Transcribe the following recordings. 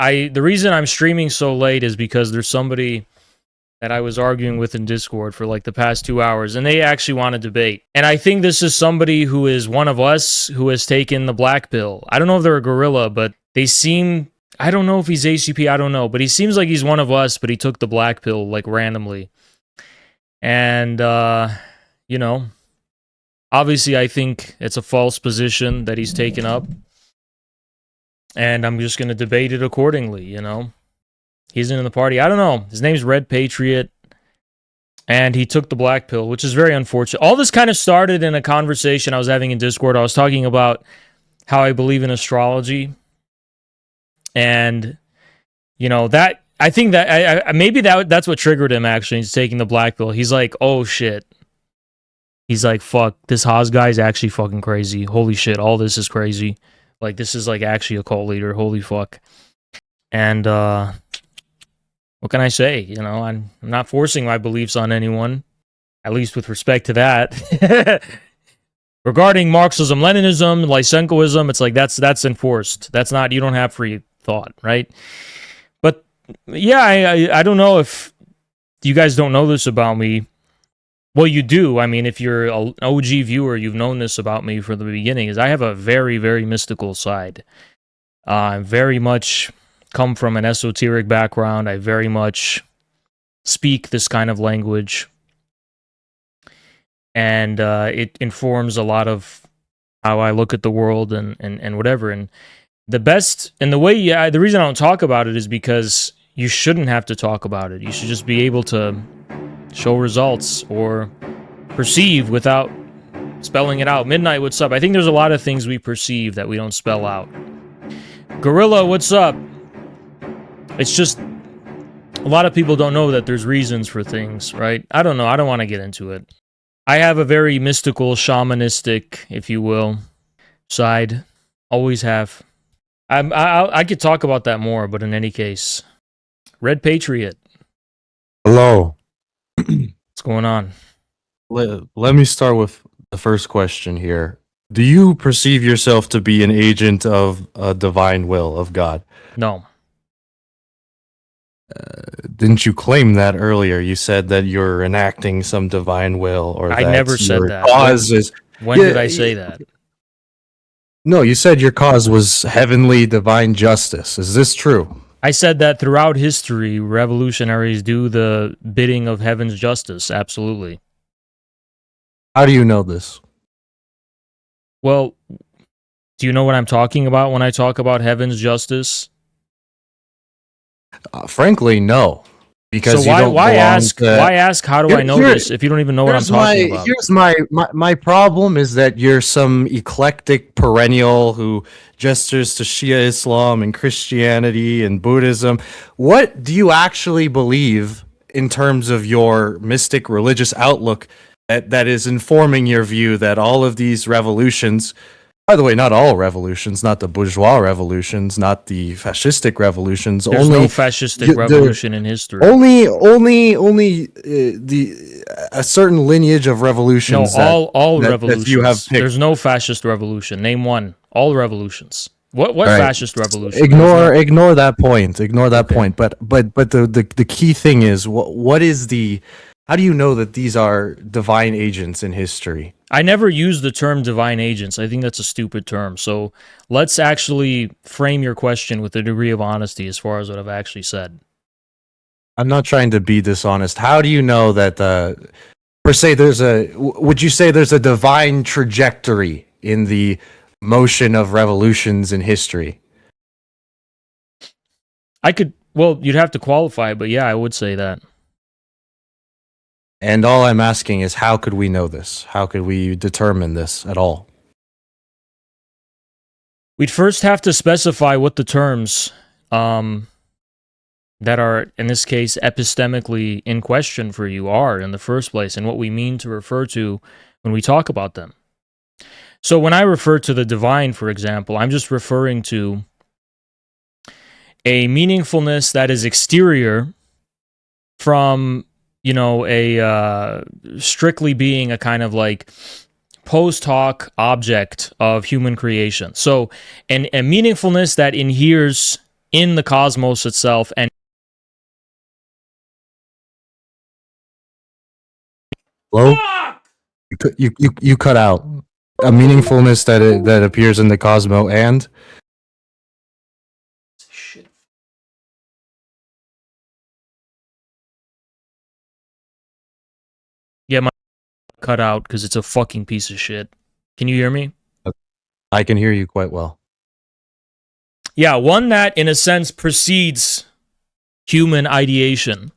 the reason I'm streaming so late is because there's somebody that I was arguing with in Discord for like the past 2 hours, and they actually want to debate. And I think this is somebody who is one of us who has taken the black pill. I don't know if they're a gorilla, but they seem, I don't know if he's ACP, I don't know, but he seems like he's one of us, but he took the black pill like randomly. And, you know, obviously I think it's a false position that he's taken up. And I'm just going to debate it accordingly, you know. He's in the party. I don't know. His name's Red Patriot. And he took the black pill, which is very unfortunate. All this kind of started in a conversation I was having in Discord. I was talking about how I believe in astrology. And, you know, that, I think that, maybe that's what triggered him, actually. He's taking the black pill. He's like, oh, shit. He's like, fuck, this Haas guy is actually fucking crazy. Holy shit, all this is crazy. Like, this is, like, actually a cult leader. Holy fuck. And, what can I say? You know, I'm not forcing my beliefs on anyone, at least with respect to that. Regarding Marxism, Leninism, Lysenkoism, it's like that's enforced. That's not, you don't have free thought, right? But yeah, I don't know if you guys don't know this about me. Well, you do. I mean, if you're an OG viewer, you've known this about me from the beginning, is I have a very, very mystical side. I'm very much come from an esoteric background. I very much speak this kind of language. And it informs a lot of how I look at the world and whatever. And the best, and the way, the reason I don't talk about it is because you shouldn't have to talk about it. You should just be able to show results or perceive without spelling it out. Midnight, what's up? I think there's a lot of things we perceive that we don't spell out. Gorilla, what's up? It's just, a lot of people don't know that there's reasons for things, right? I don't know. I don't want to get into it. I have a very mystical, shamanistic, if you will, side. Always have. I could talk about that more, but in any case. Red Patriot. Hello. What's going on? Let me start with the first question here. Do you perceive yourself to be an agent of a divine will of God? No. Didn't you claim that earlier? You said that you're enacting some divine will, or I that never said your that. cause is. When did I say that? No, you said your cause was heavenly divine justice. Is this true? I said that throughout history, revolutionaries do the bidding of heaven's justice. Absolutely. How do you know this? Well, do you know what I'm talking about when I talk about heaven's justice? Frankly, no. Because so why ask how do I know this if you don't even know what I'm talking about? Here's my problem is that you're some eclectic perennial who gestures to Shia Islam and Christianity and Buddhism. What do you actually believe in terms of your mystic religious outlook that is informing your view that all of these revolutions, by the way, not all revolutions, not the bourgeois revolutions, not the fascistic revolutions. There's no fascistic revolution in history. Only a certain lineage of revolutions. No, all revolutions. That you have picked. There's no fascist revolution. Name one. All revolutions. What right. Fascist revolution? Ignore that point. Ignore that point. But the key thing is what is the. How do you know that these are divine agents in history? I never use the term divine agents. I think that's a stupid term. So let's actually frame your question with a degree of honesty as far as what I've actually said. I'm not trying to be dishonest. How do you know that, per se, would you say there's a divine trajectory in the motion of revolutions in history? You'd have to qualify, but yeah, I would say that. And all I'm asking is, how could we know this? How could we determine this at all? We'd first have to specify what the terms that are, in this case, epistemically in question for you are in the first place, and what we mean to refer to when we talk about them. So when I refer to the divine, for example, I'm just referring to a meaningfulness that is exterior from, you know, a strictly being a kind of like post hoc object of human creation. So a meaningfulness that inheres in the cosmos itself. And Hello? You cut out a meaningfulness that appears in the cosmos and shit. Yeah, my cut out because it's a fucking piece of shit. Can you hear me? I can hear you quite well. Yeah, one that in a sense precedes human ideation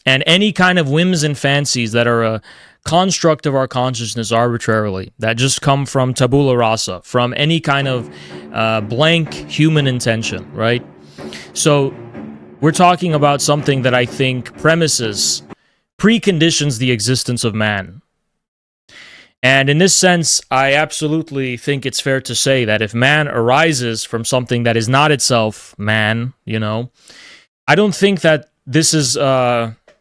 and any kind of whims and fancies that are a construct of our consciousness arbitrarily, that just come from tabula rasa, from any kind of blank human intention, right? So we're talking about something that I think preconditions the existence of man. And in this sense, I absolutely think it's fair to say that if man arises from something that is not itself man, I don't think that this is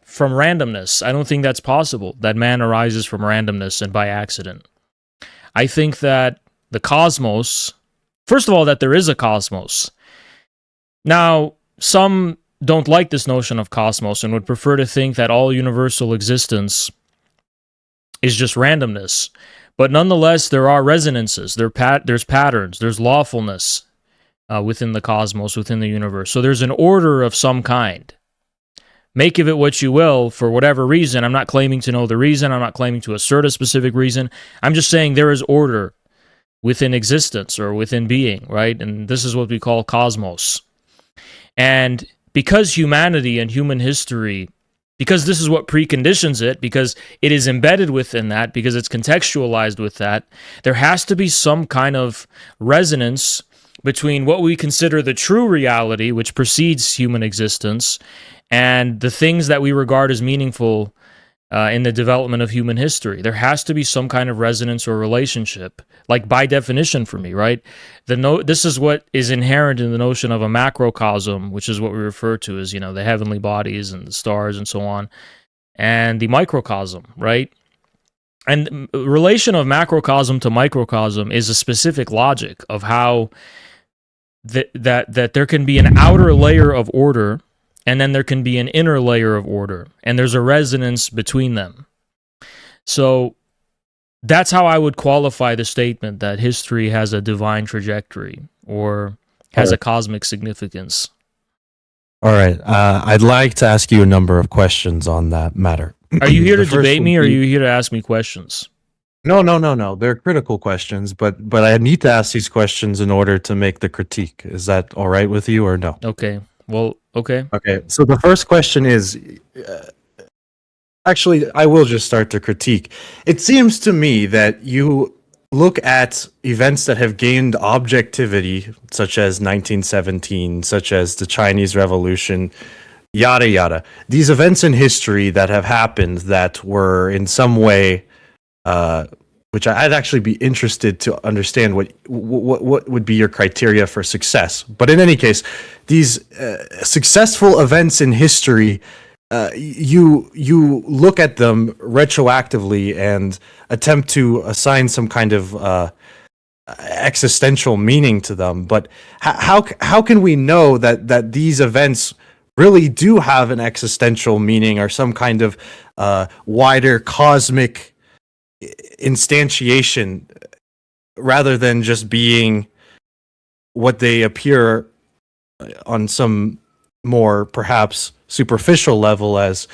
from randomness. I don't think that's possible, that man arises from randomness and by accident. I think that the cosmos, first of all, that there is a cosmos. Now, some don't like this notion of cosmos and would prefer to think that all universal existence is just randomness. But nonetheless, there are resonances, there's patterns, there's lawfulness within the cosmos, within the universe. So there's an order of some kind. Make of it what you will, for whatever reason. I'm not claiming to know the reason. I'm not claiming to assert a specific reason. I'm just saying there is order within existence or within being, right? And this is what we call cosmos. And because humanity and human history, because this is what preconditions it, because it is embedded within that, because it's contextualized with that, there has to be some kind of resonance between what we consider the true reality, which precedes human existence, and the things that we regard as meaningful in the development of human history. There has to be some kind of resonance or relationship, like by definition for me, right? This is what is inherent in the notion of a macrocosm, which is what we refer to as, the heavenly bodies and the stars and so on, and the microcosm, right? And the relation of macrocosm to microcosm is a specific logic of how that there can be an outer layer of order, and then there can be an inner layer of order, and there's a resonance between them. So that's how I would qualify the statement that history has a divine trajectory or has a cosmic significance. All right. I'd like to ask you a number of questions on that matter. Are you here to debate me, or are you here to ask me questions? No. They're critical questions, but I need to ask these questions in order to make the critique. Is that all right with you or no? Okay. Well, okay. Okay. So the first question is, actually, I will just start the critique. It seems to me that you look at events that have gained objectivity, such as 1917, such as the Chinese Revolution, yada yada. These events in history that have happened that were in some way, which I'd actually be interested to understand what would be your criteria for success. But in any case, these successful events in history, you look at them retroactively and attempt to assign some kind of existential meaning to them. But how can we know that these events really do have an existential meaning or some kind of wider cosmic instantiation rather than just being what they appear on some more perhaps superficial level as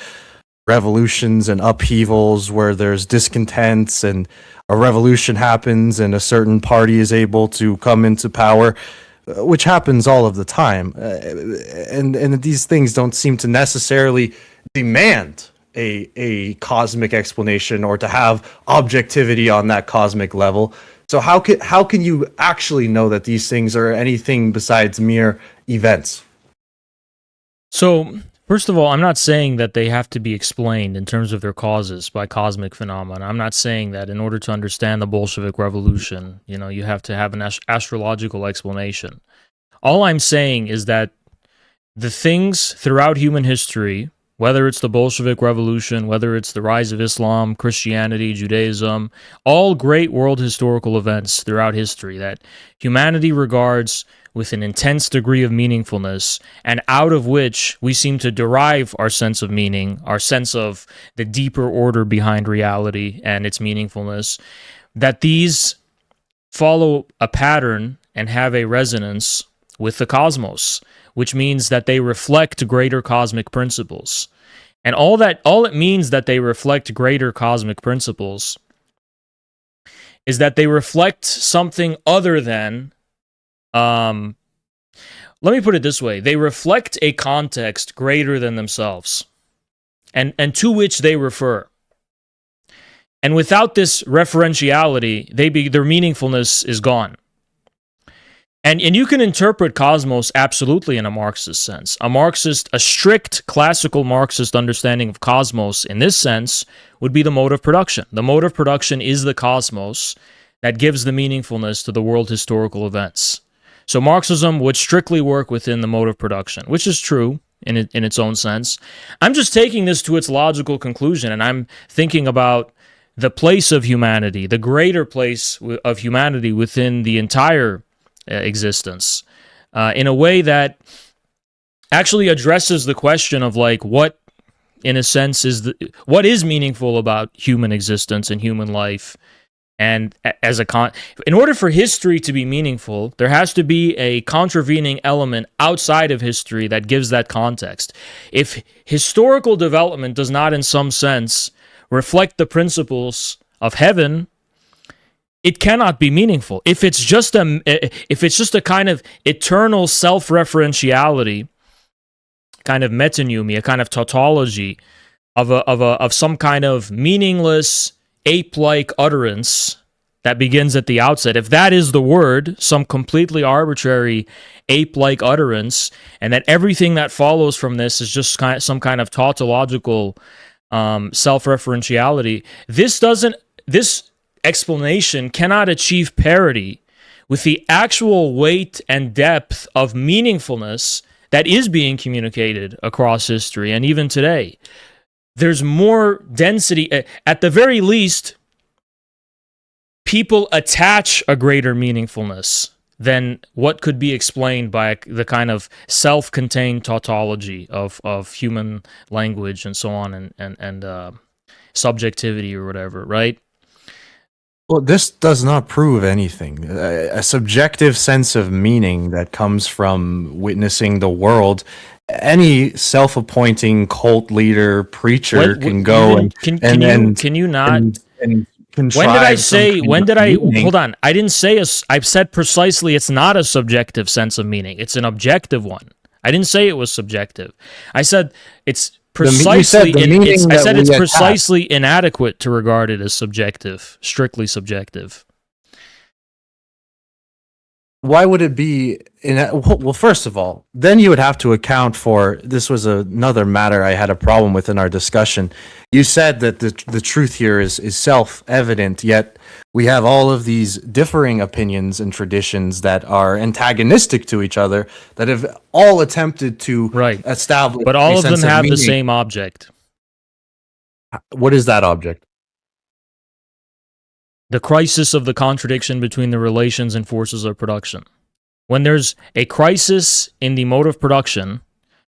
revolutions and upheavals where there's discontents and a revolution happens and a certain party is able to come into power, which happens all of the time. And these things don't seem to necessarily demand a cosmic explanation or to have objectivity on that cosmic level. So how can you actually know that these things are anything besides mere events? So, first of all, I'm not saying that they have to be explained in terms of their causes by cosmic phenomena. I'm not saying that in order to understand the Bolshevik Revolution, you have to have an astrological explanation. All I'm saying is that the things throughout human history, whether it's the Bolshevik Revolution, whether it's the rise of Islam, Christianity, Judaism, all great world historical events throughout history that humanity regards with an intense degree of meaningfulness, and out of which we seem to derive our sense of meaning, our sense of the deeper order behind reality and its meaningfulness, that these follow a pattern and have a resonance with the cosmos, which means that they reflect greater cosmic principles. And all it means that they reflect greater cosmic principles is that they reflect something other than, let me put it this way, they reflect a context greater than themselves, and to which they refer. And without this referentiality, their meaningfulness is gone. And you can interpret cosmos absolutely in a Marxist sense. A strict classical Marxist understanding of cosmos in this sense would be the mode of production. The mode of production is the cosmos that gives the meaningfulness to the world historical events. So Marxism would strictly work within the mode of production, which is true in its own sense. I'm just taking this to its logical conclusion, and I'm thinking about the place of humanity, the greater place of humanity within the entire existence, in a way that actually addresses the question of like what, in a sense, what is meaningful about human existence and human life. And in order for history to be meaningful, there has to be a contravening element outside of history that gives that context. If historical development does not, in some sense, reflect the principles of heaven, it cannot be meaningful. If it's just a kind of eternal self-referentiality, kind of metonymy, a kind of tautology of some kind of meaningless ape-like utterance that begins at the outset, if that is the word, some completely arbitrary ape-like utterance, and that everything that follows from this is just some kind of tautological self-referentiality, this explanation cannot achieve parity with the actual weight and depth of meaningfulness that is being communicated across history and even today. There's more density. At the very least, people attach a greater meaningfulness than what could be explained by the kind of self-contained tautology of human language and so on, and subjectivity or whatever, right? Well, this does not prove anything. A subjective sense of meaning that comes from witnessing the world. Any self-appointing cult leader, preacher can go and can you not? When did I say? When did I? Hold on. I didn't say. I've said precisely. It's not a subjective sense of meaning. It's an objective one. I didn't say it was subjective. I said it's precisely. I said it's precisely inadequate to regard it as subjective, strictly subjective. Why would it be? Well, first of all, then you would have to account for, this was another matter I had a problem with in our discussion. You said that the truth here is self-evident, yet we have all of these differing opinions and traditions that are antagonistic to each other, that have all attempted to establish. But all of them have the same object. What is that object? The crisis of the contradiction between the relations and forces of production. When there's a crisis in the mode of production,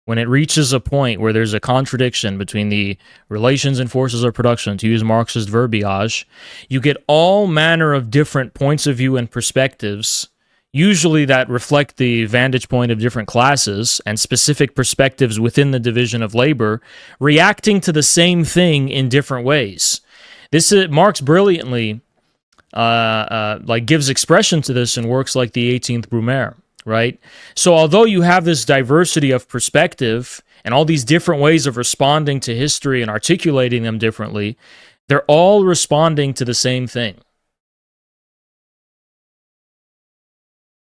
when it reaches a point where there's a contradiction between the relations and forces of production, to use Marxist verbiage, you get all manner of different points of view and perspectives, usually that reflect the vantage point of different classes and specific perspectives within the division of labor, reacting to the same thing in different ways. Marx brilliantly gives expression to this in works like the 18th Brumaire, right? So although you have this diversity of perspective and all these different ways of responding to history and articulating them differently, they're all responding to the same thing.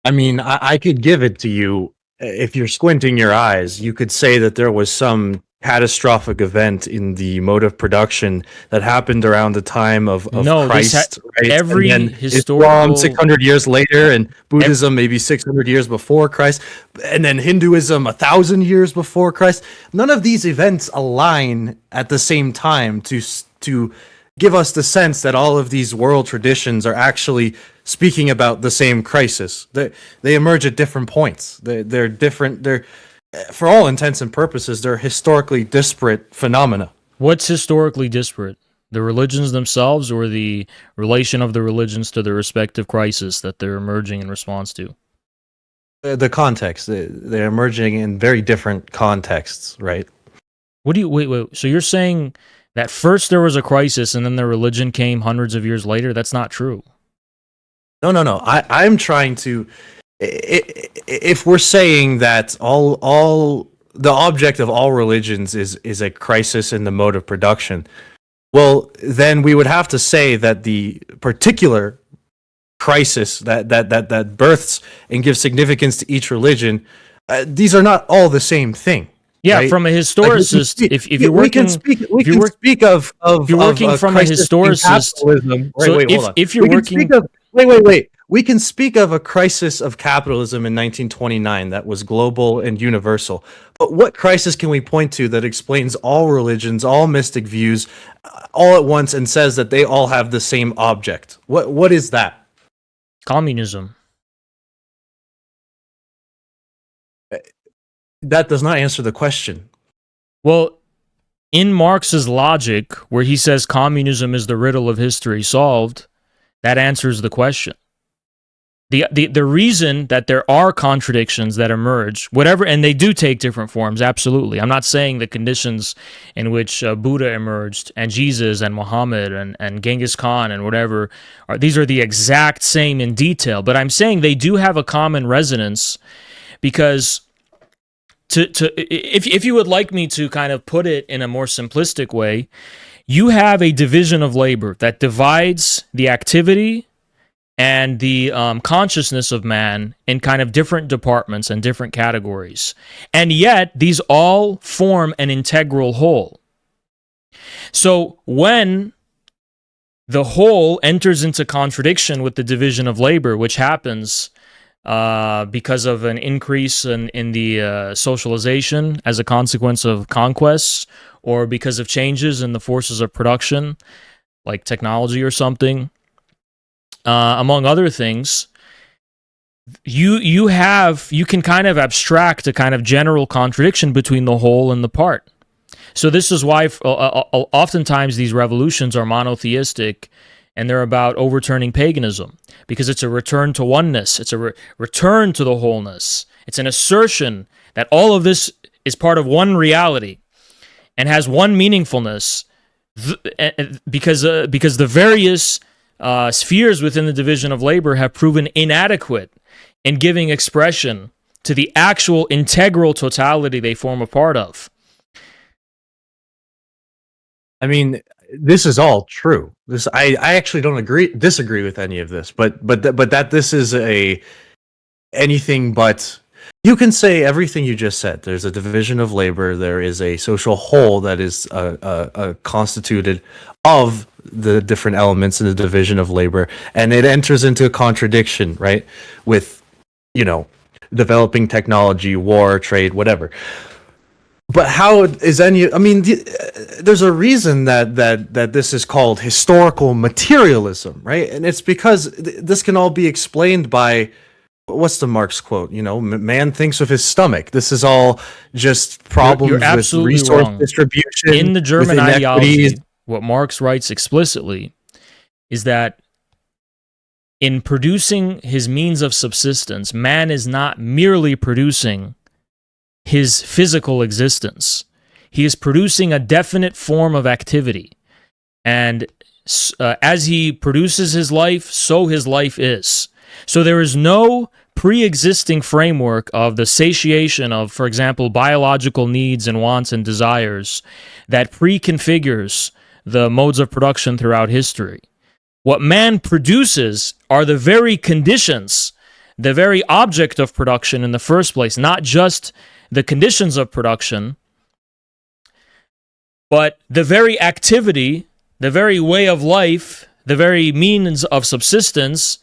I mean, I could give it to you. If you're squinting your eyes, you could say that there was some catastrophic event in the mode of production that happened around the time of Christ, right? Every and then historical Islam 600 years later, and Buddhism maybe 600 years before Christ, and then Hinduism 1,000 years before Christ. None of these events align at the same time to give us the sense that all of these world traditions are actually speaking about the same crisis. They emerge at different points. They're different. They're, for all intents and purposes, they're historically disparate phenomena. What's historically disparate? The religions themselves, or the relation of the religions to the respective crisis that they're emerging in response to? The context. They're emerging in very different contexts, right? What do you wait? So you're saying that first there was a crisis and then the religion came hundreds of years later? That's not true. No. I'm trying to. If we're saying that all the object of all religions is a crisis in the mode of production, well, then we would have to say that the particular crisis that births and gives significance to each religion, these are not all the same thing. Yeah, right? from a historicist, Like, if you're working, we can speak of if you're working from a historicist, so wait, hold on. if you're working, wait. We can speak of a crisis of capitalism in 1929 that was global and universal. But what crisis can we point to that explains all religions, all mystic views, all at once, and says that they all have the same object? What is that? communism. That does not answer the question. Well, in Marx's logic, where he says communism is the riddle of history solved, that answers the question. The reason that there are contradictions that emerge, whatever, and they do take different forms, absolutely. I'm not saying the conditions in which Buddha emerged, and Jesus, and Muhammad, and Genghis Khan, and whatever, these are the exact same in detail, but I'm saying they do have a common resonance, because if you would like me to kind of put it in a more simplistic way, you have a division of labor that divides the activity and the consciousness of man in kind of different departments and different categories. And yet, these all form an integral whole. So when the whole enters into contradiction with the division of labor, which happens because of an increase in the socialization as a consequence of conquests, or because of changes in the forces of production, like technology or something, among other things, you can kind of abstract a kind of general contradiction between the whole and the part. So this is why oftentimes these revolutions are monotheistic, and they're about overturning paganism, because it's a return to oneness. It's a return to the wholeness. It's an assertion that all of this is part of one reality and has one meaningfulness, because the various spheres within the division of labor have proven inadequate in giving expression to the actual integral totality they form a part of. I mean, this is all true. I actually don't disagree with any of this, but that this is anything but. You can say everything you just said. There's a division of labor. There is a social whole that is constituted of the different elements in the division of labor, and it enters into a contradiction, right, with, developing technology, war, trade, whatever. But how is any? I mean, there's a reason that this is called historical materialism, right? And it's because this can all be explained by. What's the Marx quote? Man thinks with his stomach. This is all just problems with resource distribution. In the German ideology, what Marx writes explicitly is that in producing his means of subsistence, man is not merely producing his physical existence. He is producing a definite form of activity. And as he produces his life, so his life is. So there is no pre-existing framework of the satiation of, for example, biological needs and wants and desires that pre-configures the modes of production throughout history. What man produces are the very conditions, the very object of production in the first place, not just the conditions of production, but the very activity, the very way of life, the very means of subsistence,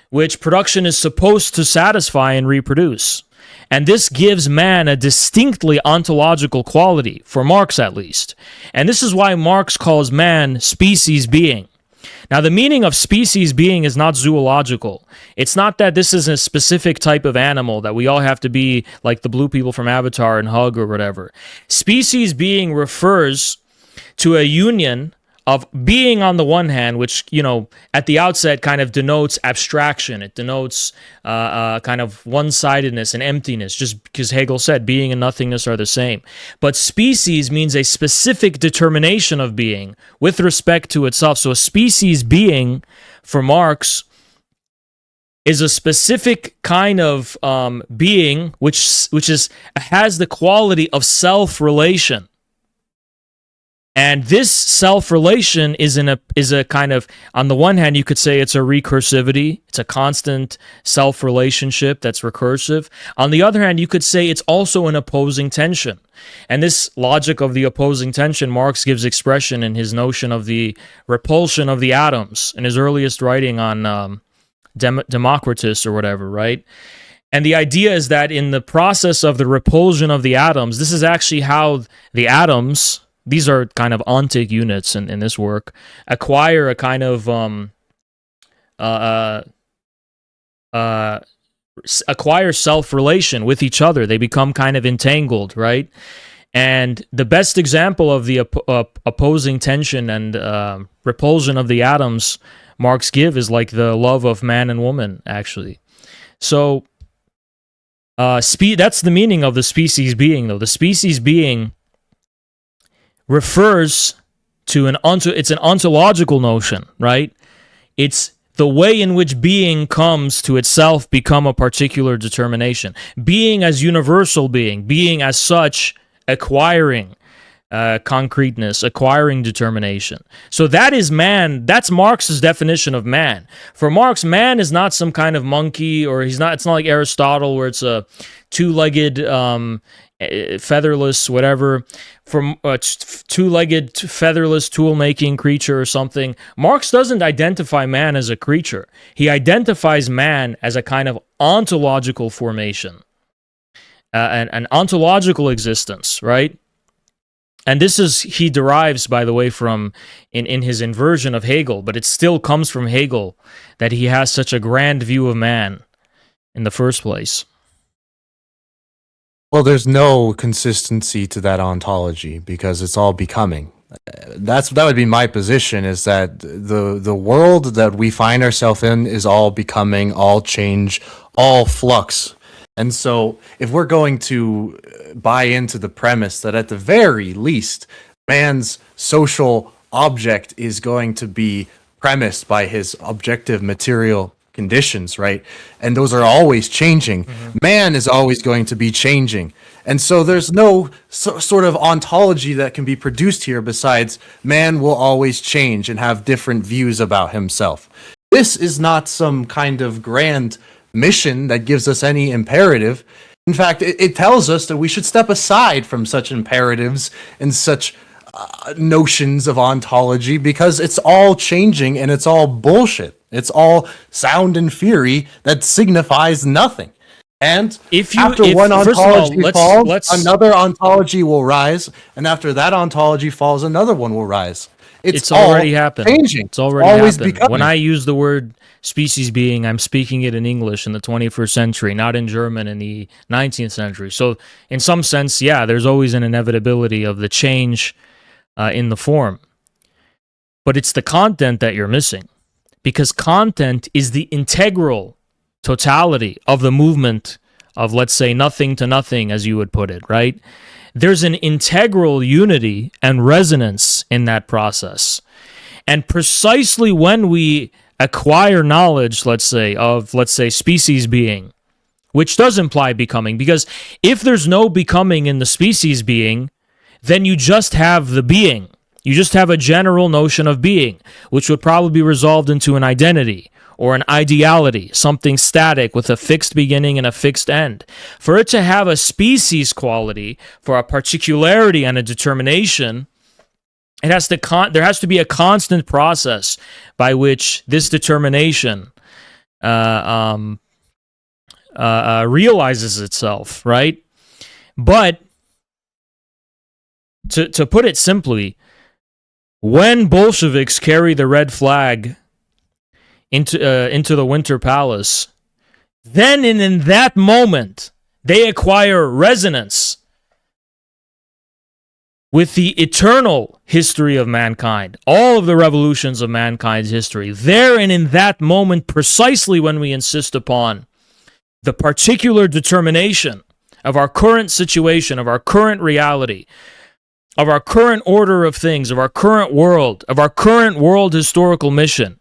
which production is supposed to satisfy and reproduce. And this gives man a distinctly ontological quality, for Marx at least. And this is why Marx calls man species being. Now, the meaning of species being is not zoological. It's not that this is a specific type of animal that we all have to be like the blue people from Avatar and hug or whatever. Species being refers to a union of being on the one hand, which, you know, at the outset kind of denotes abstraction. It denotes kind of one-sidedness and emptiness, just because Hegel said being and nothingness are the same. But species means a specific determination of being with respect to itself. So a species being, for Marx, is a specific kind of being which has the quality of self-relation. And this self-relation is a kind of, on the one hand, you could say it's a recursivity. It's a constant self-relationship that's recursive. On the other hand, you could say it's also an opposing tension. And this logic of the opposing tension, Marx gives expression in his notion of the repulsion of the atoms in his earliest writing on Democritus or whatever, right? And the idea is that in the process of the repulsion of the atoms, this is actually how the atoms, these are kind of ontic units in this work, acquire a kind of acquire self-relation with each other. They become kind of entangled, right? And the best example of the opposing tension and repulsion of the atoms Marx give is like the love of man and woman, actually. So that's the meaning of the species being, though. The species being refers to it's an ontological notion, right? It's the way in which being comes to itself become a particular determination. Being as universal being as such acquiring concreteness, acquiring determination. So that is man. That's Marx's definition of man. For Marx, man is not some kind of monkey, or it's not like Aristotle where it's a two-legged, featherless, whatever, from two-legged, featherless, tool-making creature or something. Marx doesn't identify man as a creature. He identifies man as a kind of ontological formation, an ontological existence, right? And this is, he derives, by the way, from, in his inversion of Hegel, but it still comes from Hegel that he has such a grand view of man in the first place. Well, there's no consistency to that ontology because it's all becoming. That would be my position, is that the world that we find ourselves in is all becoming, all change, all flux. And so if we're going to buy into the premise that at the very least man's social object is going to be premised by his objective material conditions, right? And those are always changing. Mm-hmm. Man is always going to be changing. And so there's no sort of ontology that can be produced here besides man will always change and have different views about himself. This is not some kind of grand mission that gives us any imperative. In fact, it tells us that we should step aside from such imperatives and such notions of ontology because it's all changing and it's all bullshit. It's all sound and fury that signifies nothing. And after one ontology falls, another ontology will rise, and after that ontology falls, another one will rise. It's already happened. Changing. It's already happened. Becoming. When I use the word species being, I'm speaking it in English in the 21st century, not in German in the 19th century. So in some sense, yeah, there's always an inevitability of the change in the form. But it's the content that you're missing, because content is the integral totality of the movement of, let's say, nothing to nothing, as you would put it, right? There's an integral unity and resonance in that process. And precisely when we acquire knowledge, let's say, species being, which does imply becoming, because if there's no becoming in the species being, then you just have the being. You just have a general notion of being, which would probably be resolved into an identity or an ideality, something static with a fixed beginning and a fixed end. For it to have a species quality, for a particularity and a determination, there has to be a constant process by which this determination realizes itself, right? But to put it simply, When Bolsheviks carry the red flag into the Winter Palace, then and in that moment, they acquire resonance with the eternal history of mankind, all of the revolutions of mankind's history. There and in that moment, precisely when we insist upon the particular determination of our current situation, of our current reality, of our current order of things, of our current world historical mission.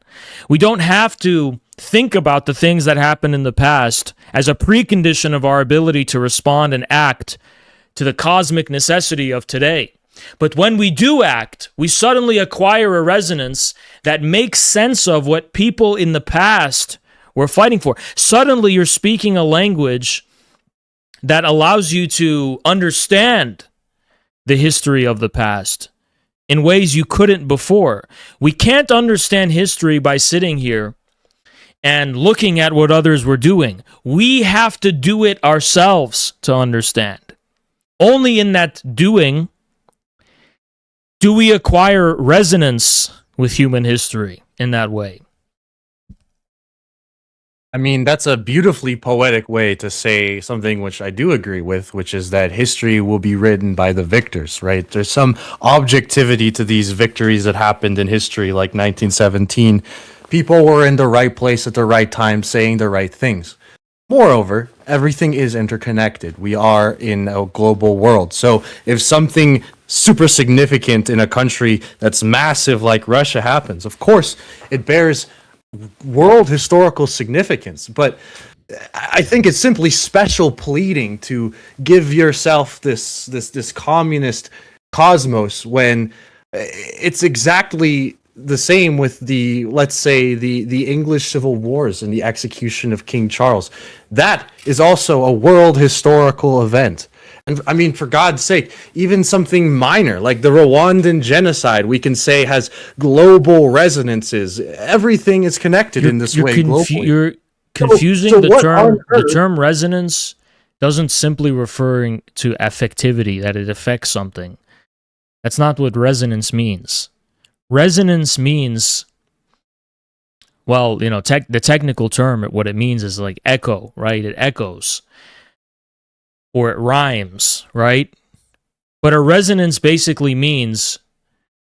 We don't have to think about the things that happened in the past as a precondition of our ability to respond and act to the cosmic necessity of today. But when we do act, we suddenly acquire a resonance that makes sense of what people in the past were fighting for. Suddenly you're speaking a language that allows you to understand the history of the past in ways you couldn't before. We can't understand history by sitting here and looking at what others were doing. We have to do it ourselves to understand. Only in that doing do we acquire resonance with human history in that way. I mean, that's a beautifully poetic way to say something which I do agree with, which is that history will be written by the victors, right? There's some objectivity to these victories that happened in history, like 1917. People were in the right place at the right time, saying the right things. Moreover, everything is interconnected. We are in a global world. So if something super significant in a country that's massive like Russia happens, of course, it bears world historical significance. But I think it's simply special pleading to give yourself this communist cosmos when it's exactly the same with the, let's say, the English civil wars and the execution of King Charles. That is also a world historical event. And I mean, for God's sake, even something minor like the Rwandan genocide, we can say has global resonances. Everything is connected in this way globally. You're confusing the term resonance doesn't simply referring to affectivity, that it affects something. That's not what resonance means. Resonance means, well, you know, the technical term, what it means is like echo, right? It echoes. Or it rhymes, right? But a resonance basically means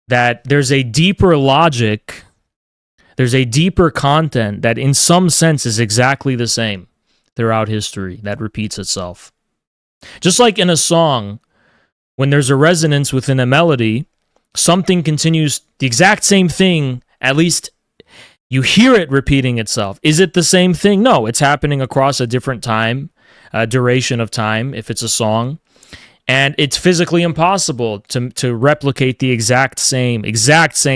that there's a deeper logic, there's a deeper content that in some sense is exactly the same throughout history, that repeats itself. Just like in a song, when there's a resonance within a melody, something continues the exact same thing, at least you hear it repeating itself. Is it the same thing? No, it's happening across a different time, duration of time, if it's a song. And it's physically impossible to replicate the exact same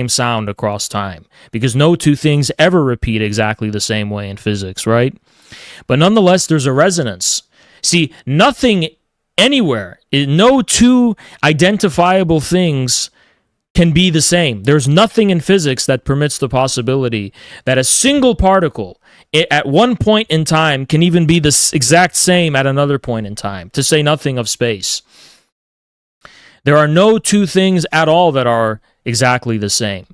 sound across time, because no two things ever repeat exactly the same way in physics, right? But nonetheless, there's a resonance. See, nothing anywhere, no two identifiable things can be the same. There's nothing in physics that permits the possibility that a single particle at one point in time can even be the exact same at another point in time, to say nothing of space. There are no two things at all that are exactly the same.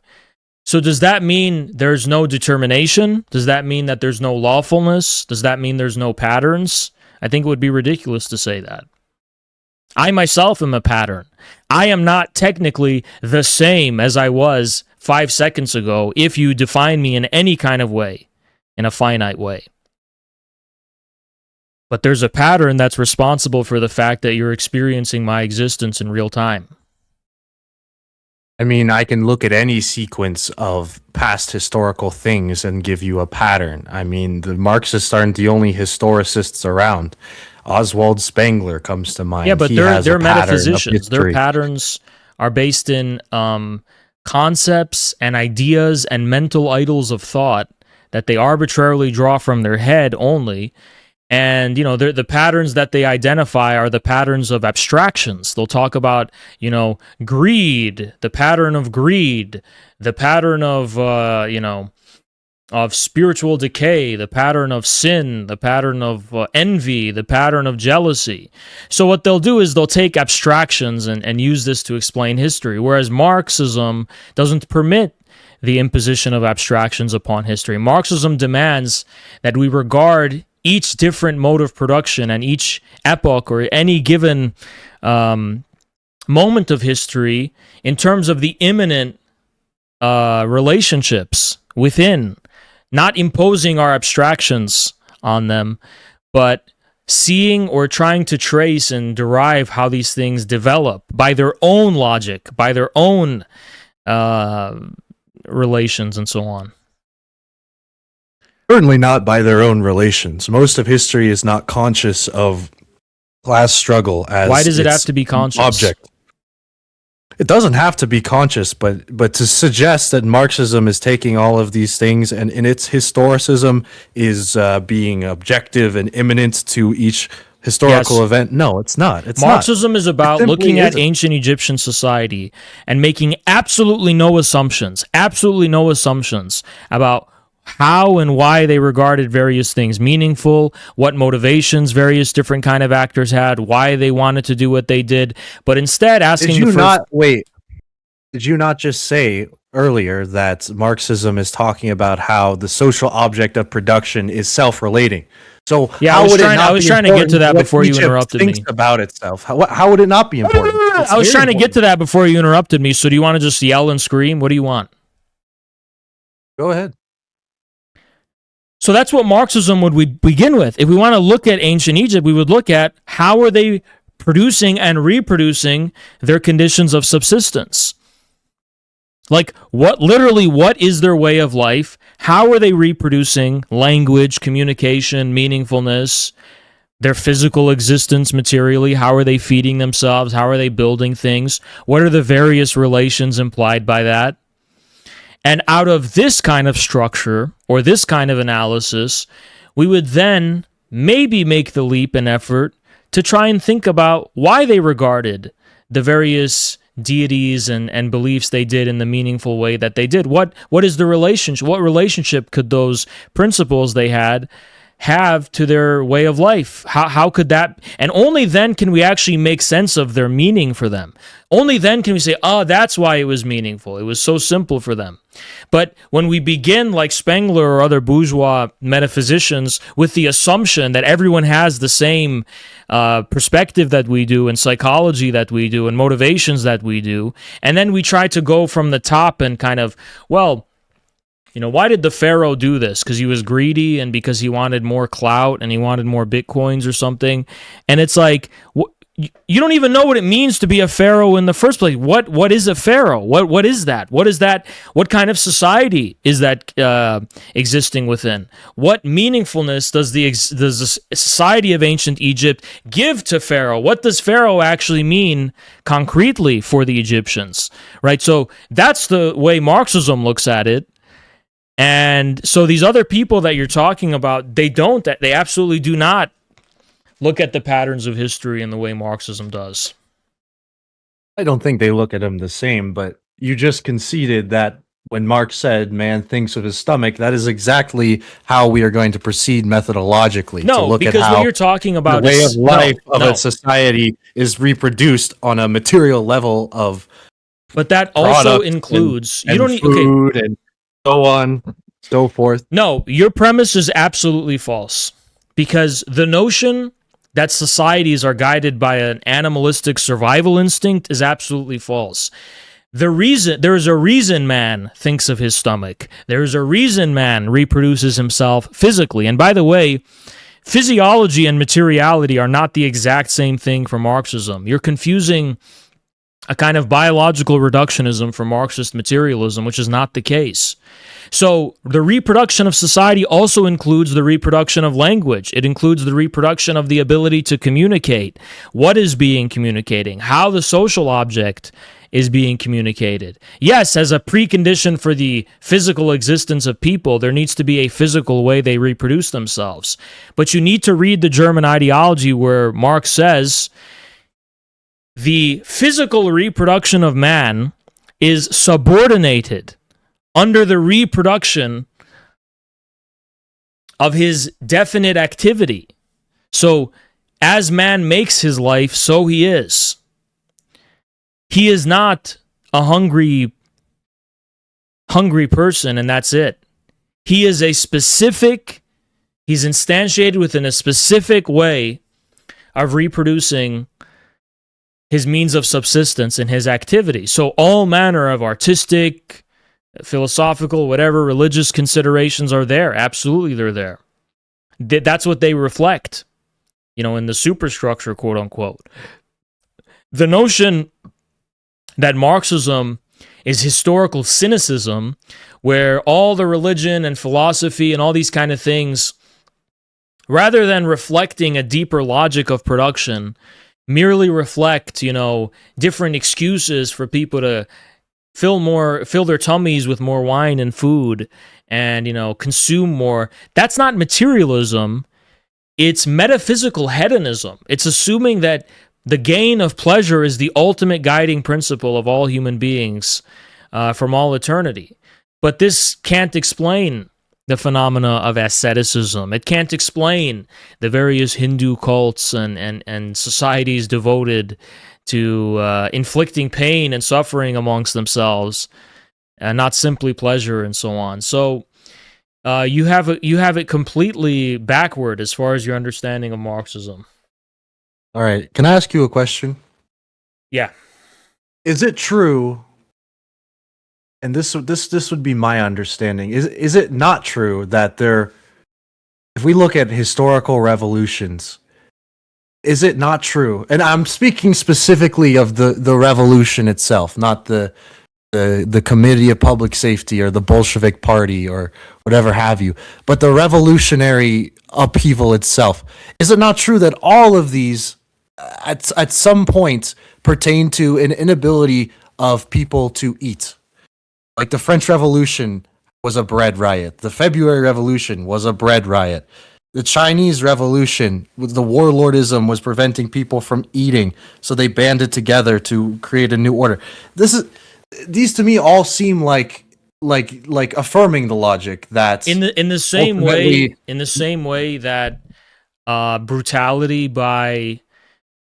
So does that mean there's no determination? Does that mean that there's no lawfulness? Does that mean there's no patterns? I think it would be ridiculous to say that. I myself am a pattern. I am not technically the same as I was 5 seconds ago if you define me in any kind of way, in a finite way. But there's a pattern that's responsible for the fact that you're experiencing my existence in real time. I mean, I can look at any sequence of past historical things and give you a pattern. I mean, the Marxists aren't the only historicists around. Oswald Spengler comes to mind. Yeah, but they're metaphysicians. Their patterns are based in concepts and ideas and mental idols of thought that they arbitrarily draw from their head only. And, you know, the patterns that they identify are the patterns of abstractions. They'll talk about, you know, greed, the pattern of greed, the pattern of, of spiritual decay, the pattern of sin, the pattern of envy, the pattern of jealousy. So what they'll do is they'll take abstractions and use this to explain history, whereas Marxism doesn't permit the imposition of abstractions upon history. Marxism demands that we regard each different mode of production and each epoch or any given moment of history in terms of the imminent relationships within, not imposing our abstractions on them, but seeing or trying to trace and derive how these things develop by their own logic, by their own relations, and so on. Certainly not by their own relations. Most of history is not conscious of class struggle as why does it have its to be conscious? object. It doesn't have to be conscious, but to suggest that Marxism is taking all of these things and in its historicism is being objective and imminent to each historical event, no, it's not. Marxism is about simply looking at isn't. ancient Egyptian society and making absolutely no assumptions about how and why they regarded various things meaningful, what motivations various different kind of actors had, why they wanted to do what they did, but instead asking Did you not just say earlier that Marxism is talking about how the social object of production is self-relating? So yeah, how would it not I was be trying to get to important that what before you Egypt interrupted thinks me. about itself? How would it not be important? It's I was very trying to get important. to that before you interrupted me, so do you want to just yell and scream? What do you want? Go ahead. So that's what Marxism would begin with. If we want to look at ancient Egypt, we would look at how are they producing and reproducing their conditions of subsistence. Like what is their way of life? How are they reproducing language, communication, meaningfulness, their physical existence materially? How are they feeding themselves? How are they building things? What are the various relations implied by that? And out of this kind of structure or this kind of analysis, we would then maybe make the leap and effort to try and think about why they regarded the various deities and beliefs they did in the meaningful way that they did. What is the relationship? What relationship could those principles they had have to their way of life? How could that? And only then can we actually make sense of their meaning for them. Only then can we say, oh, that's why it was meaningful. It was so simple for them. But when we begin, like Spengler or other bourgeois metaphysicians, with the assumption that everyone has the same perspective that we do, and psychology that we do, and motivations that we do, and then we try to go from the top and kind of, well, you know, why did the Pharaoh do this? Because he was greedy and because he wanted more clout and he wanted more bitcoins or something. And it's like, you don't even know what it means to be a pharaoh in the first place. What is a pharaoh? What is that? What is that? What kind of society is that existing within? What meaningfulness does the society of ancient Egypt give to pharaoh? What does pharaoh actually mean concretely for the Egyptians? Right. So that's the way Marxism looks at it. And so these other people that you're talking about, they absolutely do not look at the patterns of history in the way Marxism does. I don't think they look at them the same, but you just conceded that when Marx said man thinks of his stomach, that is exactly how we are going to proceed methodologically. No, to look because at how what you're talking about the way is of life of a society is reproduced on a material level of but that also includes and food and so on, so forth. No, your premise is absolutely false. Because the notion that societies are guided by an animalistic survival instinct is absolutely false. There is a reason man thinks of his stomach. There is a reason man reproduces himself physically. And by the way, physiology and materiality are not the exact same thing for Marxism. You're confusing a kind of biological reductionism for Marxist materialism, which is not the case. So the reproduction of society also includes the reproduction of language. It includes the reproduction of the ability to communicate. What is being communicating? How the social object is being communicated. Yes, as a precondition for the physical existence of people, there needs to be a physical way they reproduce themselves. But you need to read the German ideology where Marx says the physical reproduction of man is subordinated under the reproduction of his definite activity. So, as man makes his life, so he is. He is not a hungry person, and that's it. He is he's instantiated within a specific way of reproducing his means of subsistence and his activity. So all manner of artistic, philosophical, whatever religious considerations are there. Absolutely, they're there. That's what they reflect, in the superstructure, quote unquote. The notion that Marxism is historical cynicism, where all the religion and philosophy and all these kind of things, rather than reflecting a deeper logic of production, merely reflect, different excuses for people to fill their tummies with more wine and food and, consume more. That's not materialism. It's metaphysical hedonism. It's assuming that the gain of pleasure is the ultimate guiding principle of all human beings from all eternity. But this can't explain the phenomena of asceticism. It can't explain the various Hindu cults and societies devoted to inflicting pain and suffering amongst themselves, and not simply pleasure and so on. So you have it completely backward as far as your understanding of Marxism. All right. Can I ask you a question? Yeah. Is it true? And this would be my understanding. Is it not true that if we look at historical revolutions, is it not true? And I'm speaking specifically of the revolution itself, not the Committee of Public Safety or the Bolshevik Party or whatever have you, but the revolutionary upheaval itself. Is it not true that all of these at some point pertain to an inability of people to eat? Like the French Revolution was a bread riot. The February Revolution was a bread riot. The Chinese Revolution, the warlordism was preventing people from eating, so they banded together to create a new order. These to me all seem like affirming the logic that in the same way that brutality by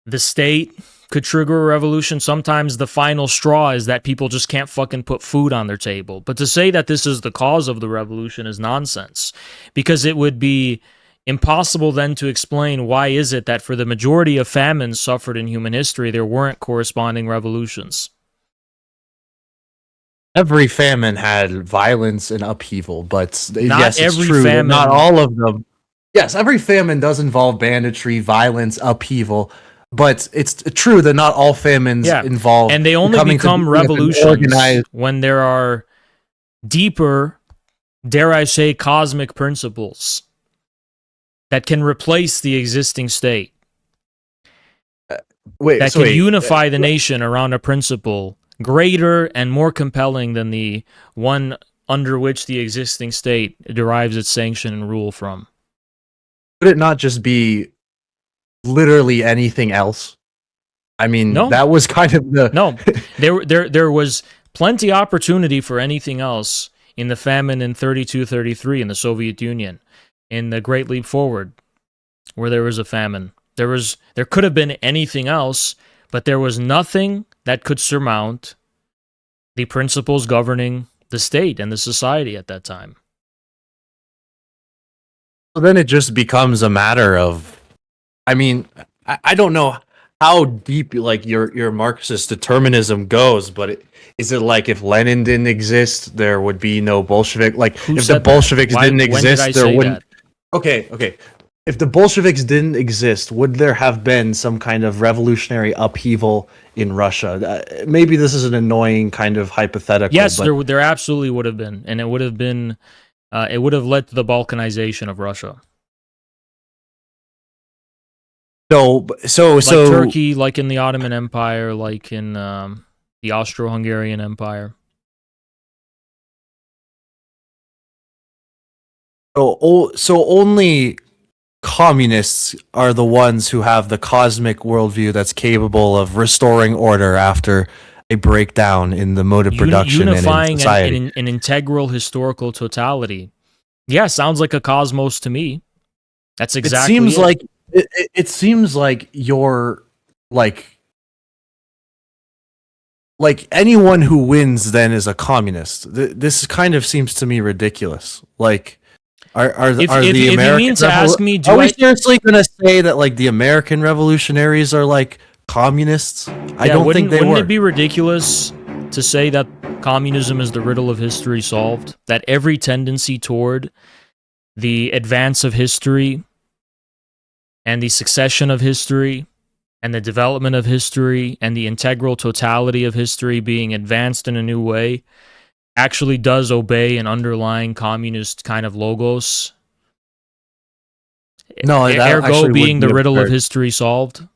the state could trigger a revolution. Sometimes the final straw is that people just can't fucking put food on their table. But to say that this is the cause of the revolution is nonsense, because it would be impossible then to explain why is it that for the majority of famines suffered in human history, there weren't corresponding revolutions. Every famine had violence and upheaval, but not yes, it's every true. Famine, not all of them. Yes, every famine does involve banditry, violence, upheaval. But it's true that not all famines involve, and they only become revolutions when there are deeper, dare I say, cosmic principles that can replace the existing state. That can unify the nation around a principle greater and more compelling than the one under which the existing state derives its sanction and rule from. Would it not just be literally anything else? I mean, no. That was kind of the... No, there was plenty opportunity for anything else in the famine in 32-33 in the Soviet Union, in the Great Leap Forward, where there was a famine. There could have been anything else, but there was nothing that could surmount the principles governing the state and the society at that time. So then it just becomes a matter of, I mean, I don't know how deep like your Marxist determinism goes, but is it like if Lenin didn't exist, there would be no Bolshevik? Like if the Bolsheviks didn't exist, there wouldn't. Okay. If the Bolsheviks didn't exist, would there have been some kind of revolutionary upheaval in Russia? Maybe this is an annoying kind of hypothetical. Yes, but there absolutely would have been, and it would have been, it would have led to the Balkanization of Russia. So Turkey, like in the Ottoman Empire, like in the Austro-Hungarian Empire. So only communists are the ones who have the cosmic worldview that's capable of restoring order after a breakdown in the mode of production unifying and in society. an integral historical totality. Yeah, sounds like a cosmos to me. That's exactly It seems like it seems like you're like anyone who wins then is a communist. This kind of seems to me ridiculous. Like, are if the you American mean to ask me, are do we I? seriously going to say that like the American revolutionaries are like communists? I Yeah, don't think they wouldn't were. it be ridiculous to say that communism is the riddle of history solved? That every tendency toward the advance of history and the succession of history and the development of history and the integral totality of history being advanced in a new way actually does obey an underlying communist kind of logos, No, that ergo actually would being be the riddle of absurd. history solved?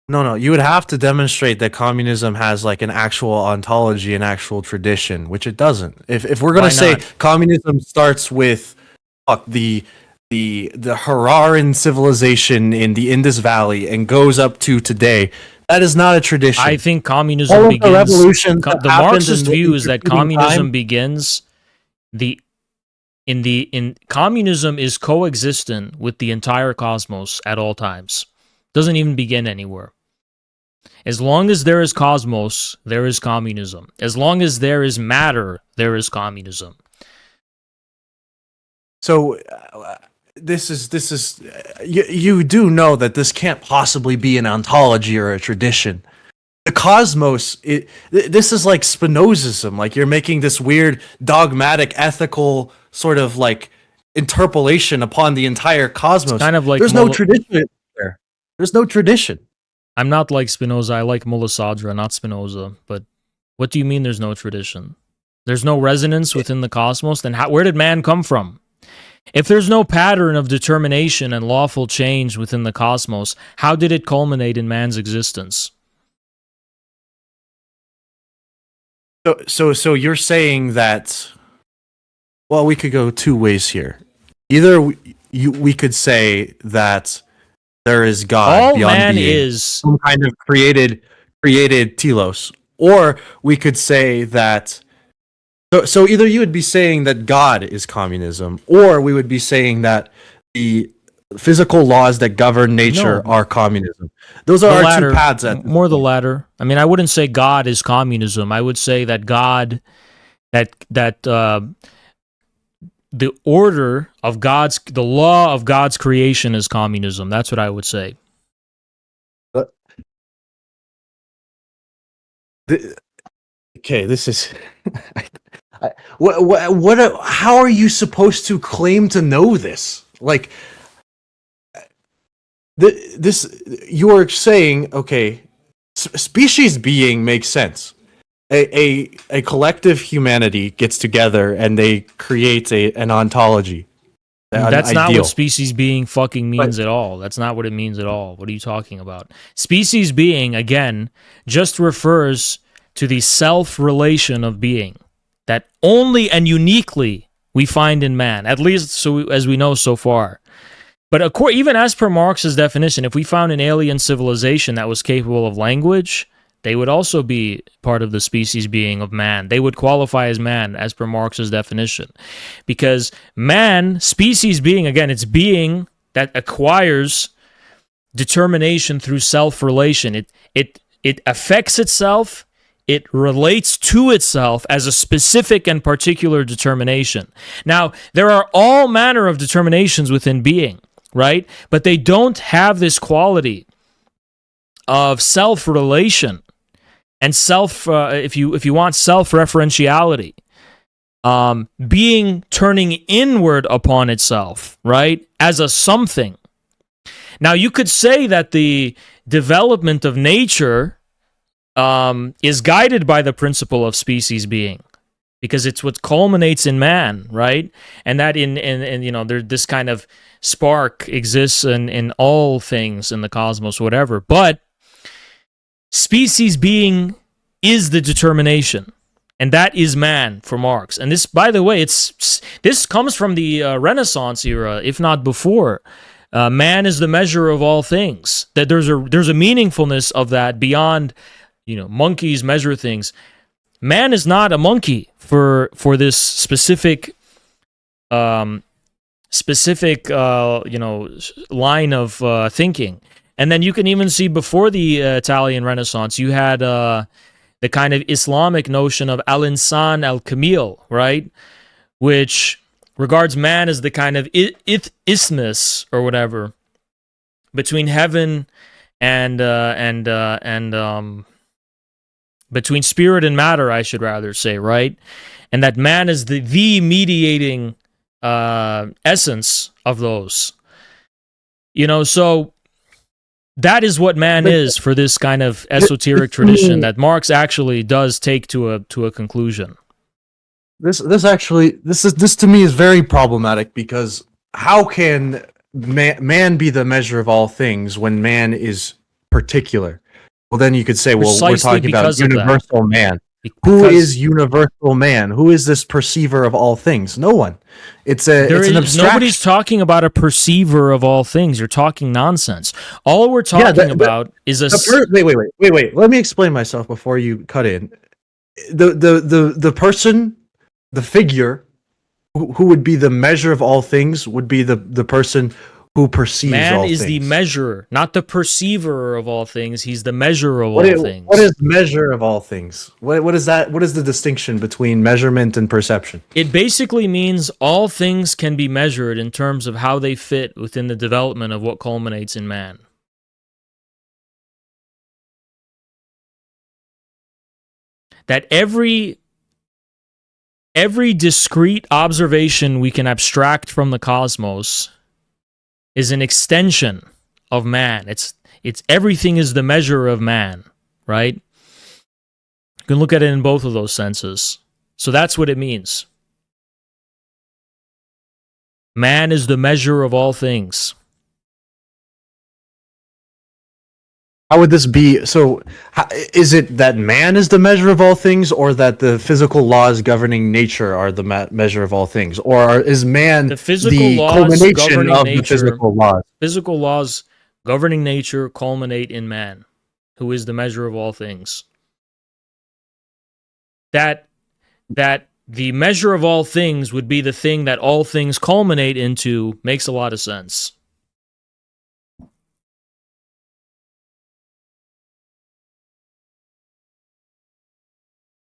No, you would have to demonstrate that communism has like an actual ontology, an actual tradition, which it doesn't. If we're gonna Why say not? communism starts with the Hararan civilization in the Indus Valley and goes up to today, that is not a I tradition. think communism All of the begins. revolutions that The happened in Marxist the view is that interceding time. communism begins the in communism is coexistent with the entire cosmos at all times. Doesn't even begin anywhere. As long as there is cosmos, there is communism. As long as there is matter, there is communism. So this is you do know that this can't possibly be an ontology or a tradition. The cosmos, this is like Spinozism. Like you're making this weird dogmatic ethical sort of like interpolation upon the entire cosmos. Kind of like There's no tradition there. There's no tradition. I'm not like Spinoza. I like Mulla Sadra, not Spinoza. But what do you mean there's no tradition? There's no resonance within the cosmos? Then where did man come from? If there's no pattern of determination and lawful change within the cosmos, how did it culminate in man's existence? So you're saying that, well, we could go two ways here. Either we could say that there is God All beyond man being, is some kind of created telos, or we could say that. So either you would be saying that God is communism, or we would be saying that the physical laws that govern nature No. are communism. Those are the our latter, two paths at this more the point. latter. I mean, I wouldn't say God is communism. I would say that God, the order of the law of God's creation is communism. That's what I would say. But okay, this is how are you supposed to claim to know this? Like this, you are saying, okay, species being makes sense. A collective humanity gets together and they create an ontology, an That's not ideal. what species being fucking means at all. That's not what it means at all. What are you talking about? Species being, again, just refers to the self-relation of being that only and uniquely we find in man, at least so as we know so far. But even as per Marx's definition, if we found an alien civilization that was capable of language, they would also be part of the species being of man. They would qualify as man as per Marx's definition. Because man, species being, again, it's being that acquires determination through self-relation. It affects itself, it relates to itself as a specific and particular determination. Now, there are all manner of determinations within being, right? But they don't have this quality of self-relation and if you want self-referentiality, being turning inward upon itself, right, as a something. Now, you could say that the development of nature is guided by the principle of species being, because it's what culminates in man, right? And that this kind of spark exists in all things in the cosmos, whatever. But species being is the determination, and that is man for Marx. And this, by the way, this comes from the Renaissance era, if not before. Man is the measure of all things. That there's a meaningfulness of that beyond, monkeys measure things. Man is not a monkey for this specific specific, line of thinking. And then you can even see before the Italian Renaissance, you had the kind of Islamic notion of al-insan al-kamil, right? Which regards man as the kind of isthmus or whatever between heaven and between spirit and matter, I should rather say, right? And that man is the mediating essence of those. So that is what man is for this kind of esoteric tradition that Marx actually does take to a conclusion. This to me is very problematic, because how can man be the measure of all things when man is particular? Well, then you could say, well, we're talking about universal man. Who is universal man? Who is this perceiver of all things? No one. It's an abstraction. Nobody's talking about a perceiver of all things. You're talking nonsense. All we're talking about is a... Wait. Let me explain myself before you cut in. The person, the figure, who would be the measure of all things would be the person who perceives all things. Man is the measurer, not the perceiver of all things. He's the measurer of all things. What is measure of all things? What is that? What is the distinction between measurement and perception? It basically means all things can be measured in terms of how they fit within the development of what culminates in man. That every discrete observation we can abstract from the cosmos is an extension of man. It's everything is the measure of man, right? You can look at it in both of those senses. So that's what it means. Man is the measure of all things. How would this be? So, is it that man is the measure of all things, or that the physical laws governing nature are the measure of all things? Or is man the culmination of the physical laws? Physical laws governing nature culminate in man, who is the measure of all things. That the measure of all things would be the thing that all things culminate into makes a lot of sense.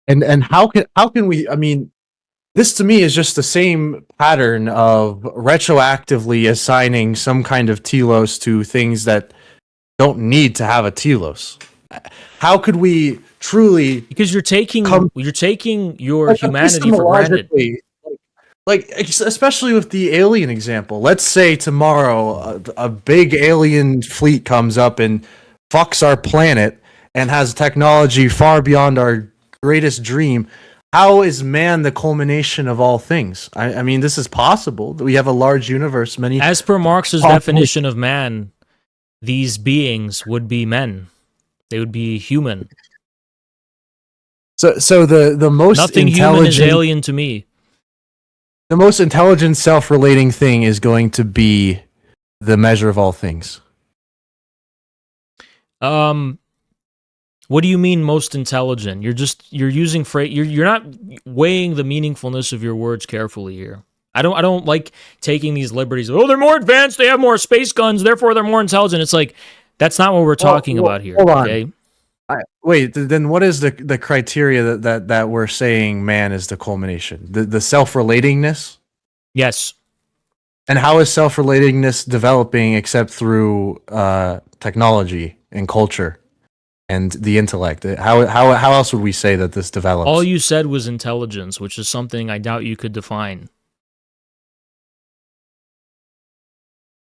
And how can we? I mean, this to me is just the same pattern of retroactively assigning some kind of telos to things that don't need to have a telos. How could we truly? Because you're taking your humanity for granted. Like, especially with the alien example. Let's say tomorrow a big alien fleet comes up and fucks our planet and has technology far beyond our greatest dream. How is man the culmination of all things? I mean, this is possible. We have a large universe. As per Marx's definition of man, these beings would be men. They would be human. So the most nothing human is alien to me. The most intelligent, self-relating thing is going to be the measure of all things. What do you mean most intelligent? You're using phrase. You're not weighing the meaningfulness of your words carefully here. I don't like taking these liberties. Oh, they're more advanced. They have more space guns. Therefore, they're more intelligent. It's like that's not what we're talking about here. Hold on. Okay. Wait. Then what is the criteria that we're saying man is the culmination? The self-relatingness. Yes. And how is self-relatingness developing except through technology and culture? And the intellect. How else would we say that this develops? All you said was intelligence, which is something I doubt you could define.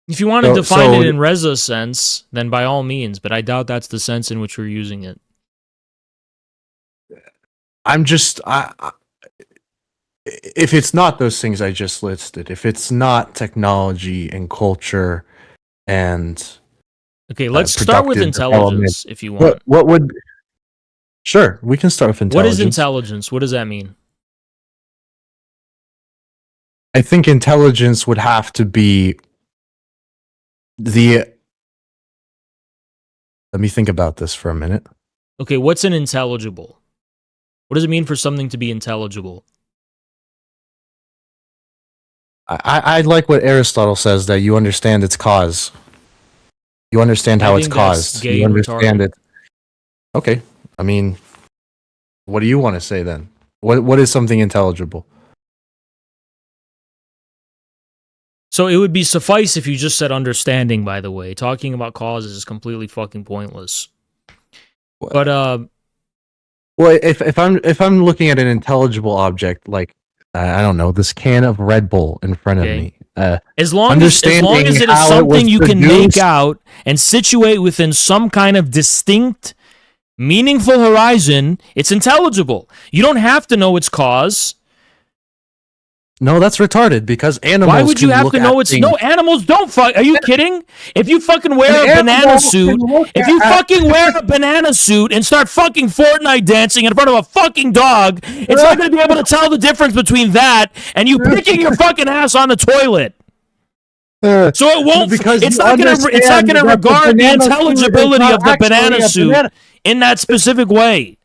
If you want to define it in Reza's sense, then by all means, but I doubt that's the sense in which we're using it. If it's not those things I just listed, if it's not technology and culture and... Okay, let's start with intelligence, if you want. What would... Sure, we can start with intelligence. What is intelligence? What does that mean? I think intelligence would have to be the... Let me think about this for a minute. Okay, what's an intelligible? What does it mean for something to be intelligible? I like what Aristotle says, that you understand its cause. You understand how it's think that's caused. gay You and understand retarded. it. Okay. I mean, what do you want to say then? What is something intelligible? So it would be suffice if you just said understanding, by the way. Talking about causes is completely fucking pointless. But Well, if I'm looking at an intelligible object, like I don't know, this can of Red Bull in front of okay. me, As long understanding as it is how it something was you can make produced- out and situate within some kind of distinct, meaningful horizon, it's intelligible. You don't have to know its cause. No, that's retarded because animals. Why would you can have look to know at it's things- no animals don't fuck? Are you kidding? If you fucking wear a An banana animal suit, can look if you at- fucking wear a banana suit and start fucking Fortnite dancing in front of a fucking dog, it's not going to be able to tell the difference between that and you picking your fucking ass on the toilet. So it won't. because It's you not going to. It's not going understand to that the regard the banana suit is intelligibility not of the actually banana a suit banana. in that specific way.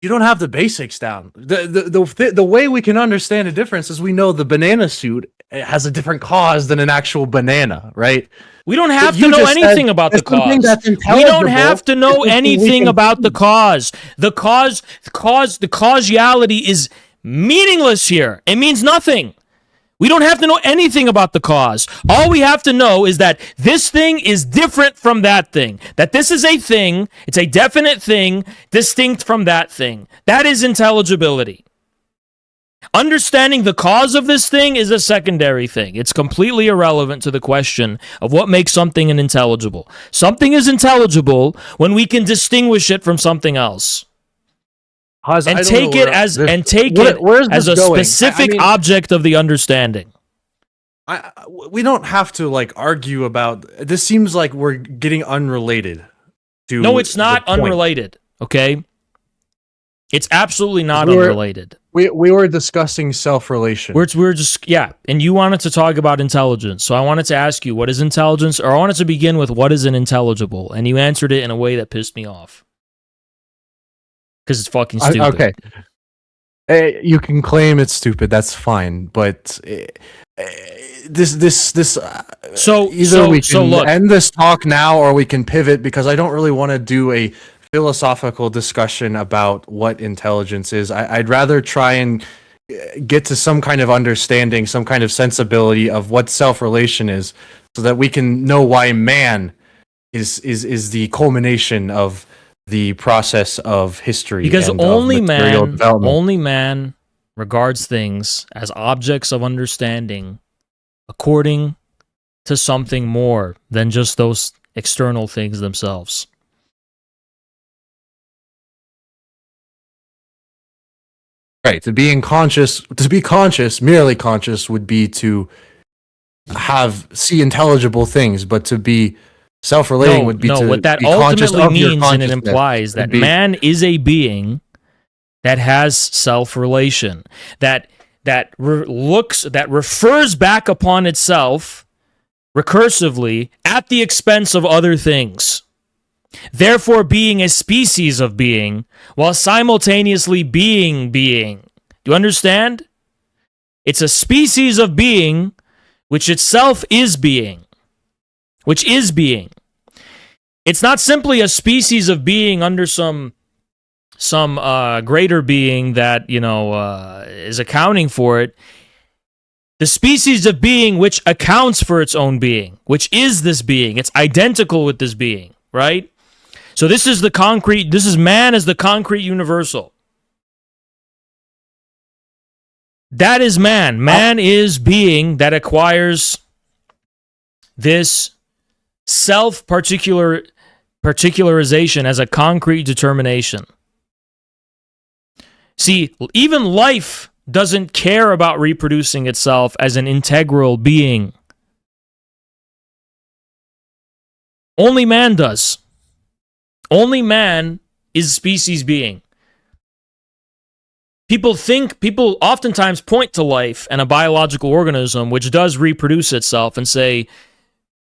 You don't have the basics down. The way we can understand a difference is we know the banana suit has a different cause than an actual banana, right? We don't have You to know just said anything about the it's something cause. that's We don't intelligible have to is know something we anything can about the see. cause. The causality is meaningless here. It means nothing. We don't have to know anything about the cause. All we have to know is that this thing is different from that thing. That this is a thing, it's a definite thing, distinct from that thing. That is intelligibility. Understanding the cause of this thing is a secondary thing. It's completely irrelevant to the question of what makes something unintelligible. Something is intelligible when we can distinguish it from something else. And take it as a specific object of the understanding. We don't have to like argue about this. Seems like we're getting unrelated to. No, it's not unrelated. Okay, it's absolutely not unrelated. We were discussing self-relation. We're just and you wanted to talk about intelligence, so I wanted to ask you what is intelligence, or I wanted to begin with what is an intelligible, and you answered it in a way that pissed me off. Because it's fucking stupid. Okay. You can claim it's stupid. That's fine. But this. So we can look, end this talk now, or we can pivot because I don't really want to do a philosophical discussion about what intelligence is. I'd rather try and get to some kind of understanding, some kind of sensibility of what self-relation is, so that we can know why man is the culmination of the process of history, because and only of man regards things as objects of understanding according to something more than just those external things themselves. Right. To be conscious, merely conscious would be to see intelligible things, but to be self-relating would be to what that be conscious ultimately of your means, and it consciousness. implies that man is a being that has self-relation, that refers back upon itself recursively at the expense of other things, therefore being a species of being while simultaneously being. Do you understand? It's a species of being which itself is being. Which is being. It's not simply a species of being under some greater being that, is accounting for it. The species of being which accounts for its own being, which is this being. It's identical with this being, right? So this is man as the concrete universal. That is man. Man is being that acquires this self-particularization as a concrete determination. See, even life doesn't care about reproducing itself as an integral being. Only man does. Only man is species being. People oftentimes point to life and a biological organism which does reproduce itself and say,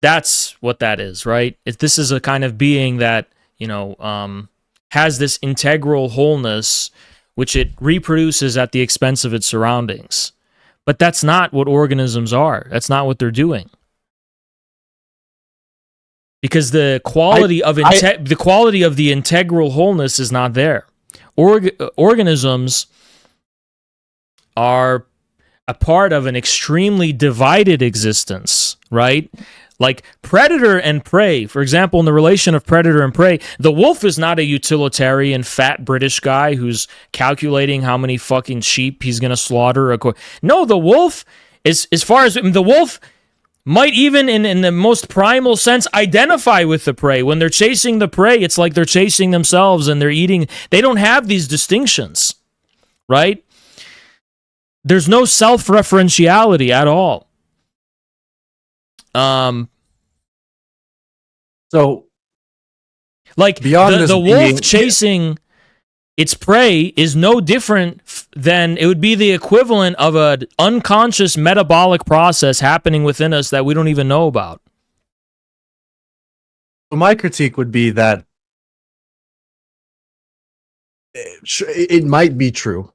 that's what that is, right? This is a kind of being that, has this integral wholeness which it reproduces at the expense of its surroundings. But that's not what organisms are. That's not what they're doing. Because the quality of the integral wholeness is not there. Organisms are a part of an extremely divided existence, right? Like predator and prey. For example, in the relation of predator and prey, the wolf is not a utilitarian fat British guy who's calculating how many fucking sheep he's going to slaughter. No, the wolf is, as far as the wolf might even in the most primal sense identify with the prey. When they're chasing the prey, it's like they're chasing themselves and they're eating. They don't have these distinctions, right? There's no self-referentiality at all. So, like beyond the wolf chasing its prey is no different than it would be the equivalent of an unconscious metabolic process happening within us that we don't even know about. my critique would be that it might be true.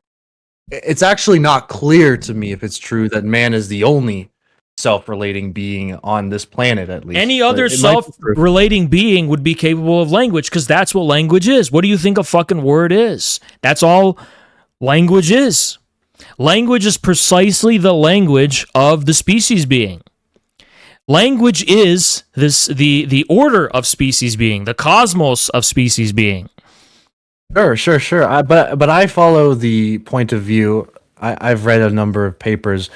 It's actually not clear to me if it's true that man is the only self-relating being on this planet, at least. Any other self-relating being would be capable of language, because that's what language is. What do you think a fucking word is? That's all language is. Language is precisely the language of the species being. Language is the order of species being, the cosmos of species being. Sure. But I follow the point of view. I've read a number of papers.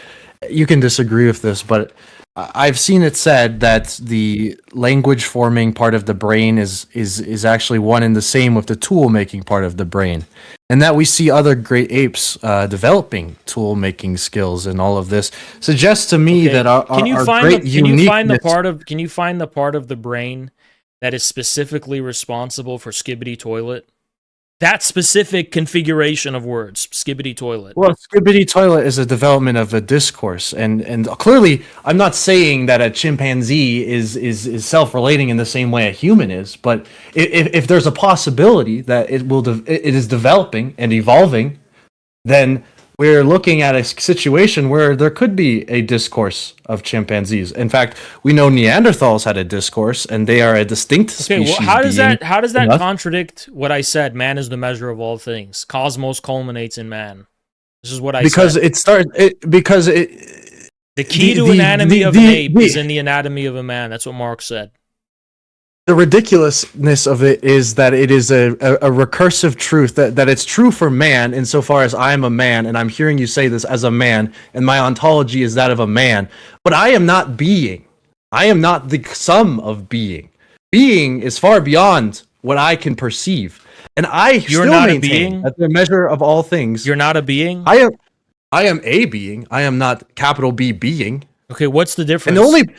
You can disagree with this, but I've seen it said that the language forming part of the brain is actually one and the same with the tool making part of the brain, and that we see other great apes developing tool making skills, and all of this suggests to me that our can you find the part of the brain that is specifically responsible for skibbity toilet? That specific configuration of words, skibbity toilet. Well, skibbity toilet is a development of a discourse, and clearly, I'm not saying that a chimpanzee is self-relating in the same way a human is. But if there's a possibility that it is developing and evolving, then we're looking at a situation where there could be a discourse of chimpanzees. In fact, we know Neanderthals had a discourse, and they are a distinct species. Well, how does that contradict what I said? Man is the measure of all things. Cosmos culminates in man. This is what I said. The key to anatomy of an ape is in the anatomy of a man. That's what Marx said. The ridiculousness of it is that it is a recursive truth, that it's true for man insofar as I am a man, and I'm hearing you say this as a man, and my ontology is that of a man. But I am not being. I am not the sum of being. Being is far beyond what I can perceive. And You're still not maintain that the measure of all things. You're not a being? I am a being. I am not capital B being. Okay, what's the difference? And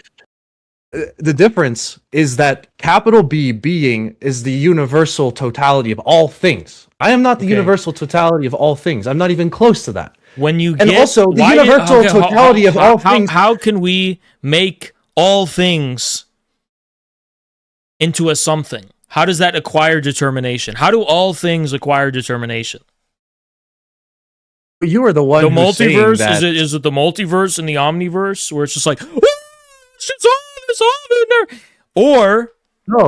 the difference is that capital B being is the universal totality of all things. I am not the universal totality of all things. I'm not even close to that. Also the universal totality of all things. How can we make all things into a something? How does that acquire determination? How do all things acquire determination? You are the one. The multiverse is it the multiverse and the omniverse where it's just like it's all in there, or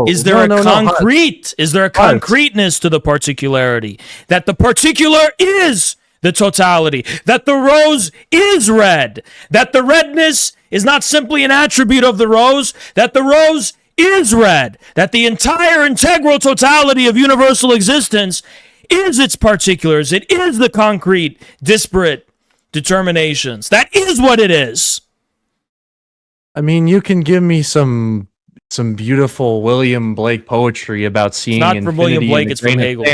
is there a concrete? Is there a concreteness to the particularity that the particular is the totality? That the rose is red? That the redness is not simply an attribute of the rose? That the rose is red? That the entire integral totality of universal existence is its particulars? It is the concrete, disparate determinations. That is what it is. I mean, you can give me some beautiful William Blake poetry about seeing infinity. It's not from William Blake, it's from Hegel.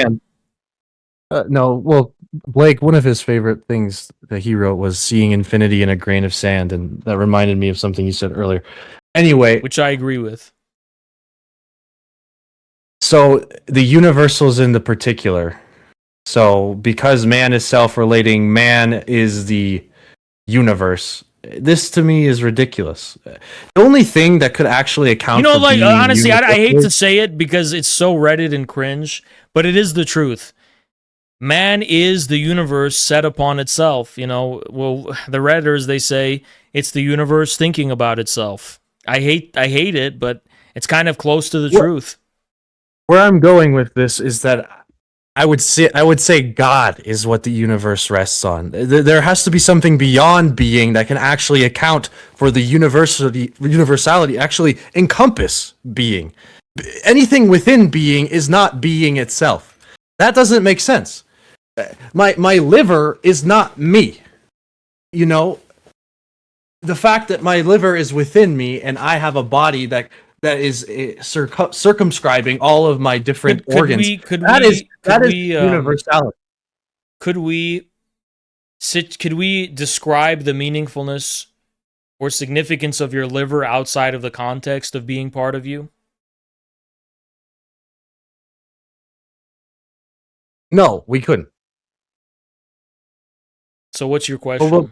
No, well, Blake, one of his favorite things that he wrote was seeing infinity in a grain of sand, and that reminded me of something you said earlier. Anyway, which I agree with. So the universal is in the particular. So because man is self-relating, man is the universe. This to me is ridiculous. The only thing that could actually account for honestly, I hate to say it because it's so Reddit and cringe, but it is the truth. Man is the universe set upon itself. Well, the Redditors, they say it's the universe thinking about itself. I hate it, but it's kind of close to the truth. Where I'm going with this is that I would say God is what the universe rests on. There has to be something beyond being that can actually account for the universality, actually encompass being. Anything within being is not being itself. That doesn't make sense. My liver is not me. You know, the fact that my liver is within me and I have a body that is circumscribing all of my different organs. That is universality. Could we describe the meaningfulness or significance of your liver outside of the context of being part of you? No, we couldn't. So what's your question? Well,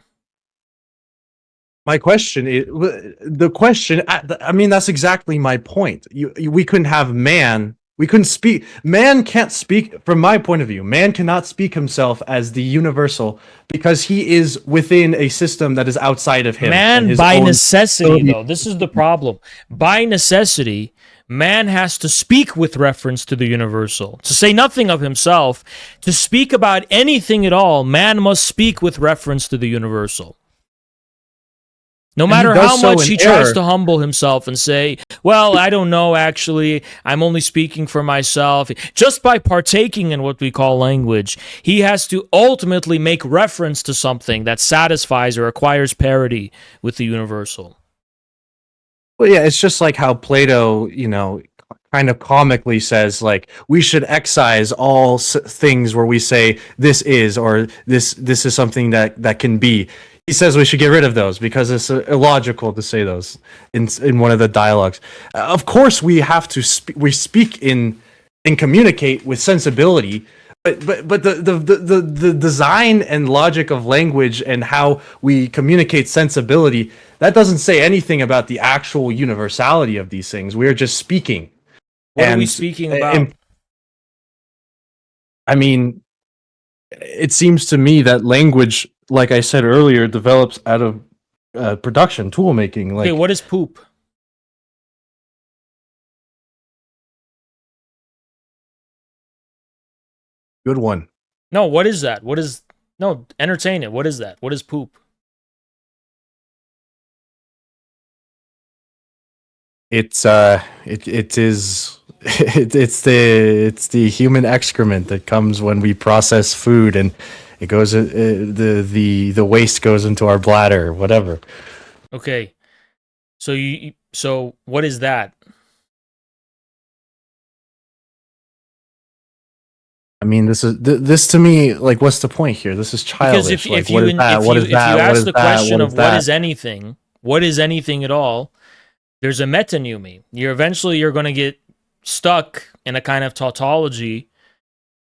my question is the question. I mean, that's exactly my point. We couldn't have man. We couldn't speak. Man can't speak. From my point of view, man cannot speak himself as the universal because he is within a system that is outside of him. Man, by necessity, though, this is the problem. By necessity, man has to speak with reference to the universal. To say nothing of himself, to speak about anything at all, man must speak with reference to the universal. No matter how much he tries to humble himself and say, well, I don't know, actually, I'm only speaking for myself. Just by partaking in what we call language, he has to ultimately make reference to something that satisfies or acquires parity with the universal. Well, yeah, it's just like how Plato, kind of comically says, like, we should excise all things where we say this is, or this is something that can be. He says we should get rid of those because it's illogical to say those in one of the dialogues. Of course, we have to speak and communicate with sensibility, but the design and logic of language and how we communicate sensibility, that doesn't say anything about the actual universality of these things. We are just speaking. What are we speaking about? I mean, it seems to me that language, like I said earlier, develops out of production, tool making. Like, okay, what is poop? Good one. No, what is that? No, entertain it. What is that? What is poop? It's the human excrement that comes when we process food, and it goes the waste goes into our bladder, whatever. Okay, so what is that? I mean, this to me, like, what's the point here? This is childish. Because if you ask the question of what is anything, what is anything at all, there's a metonymy. You're going to get stuck in a kind of tautology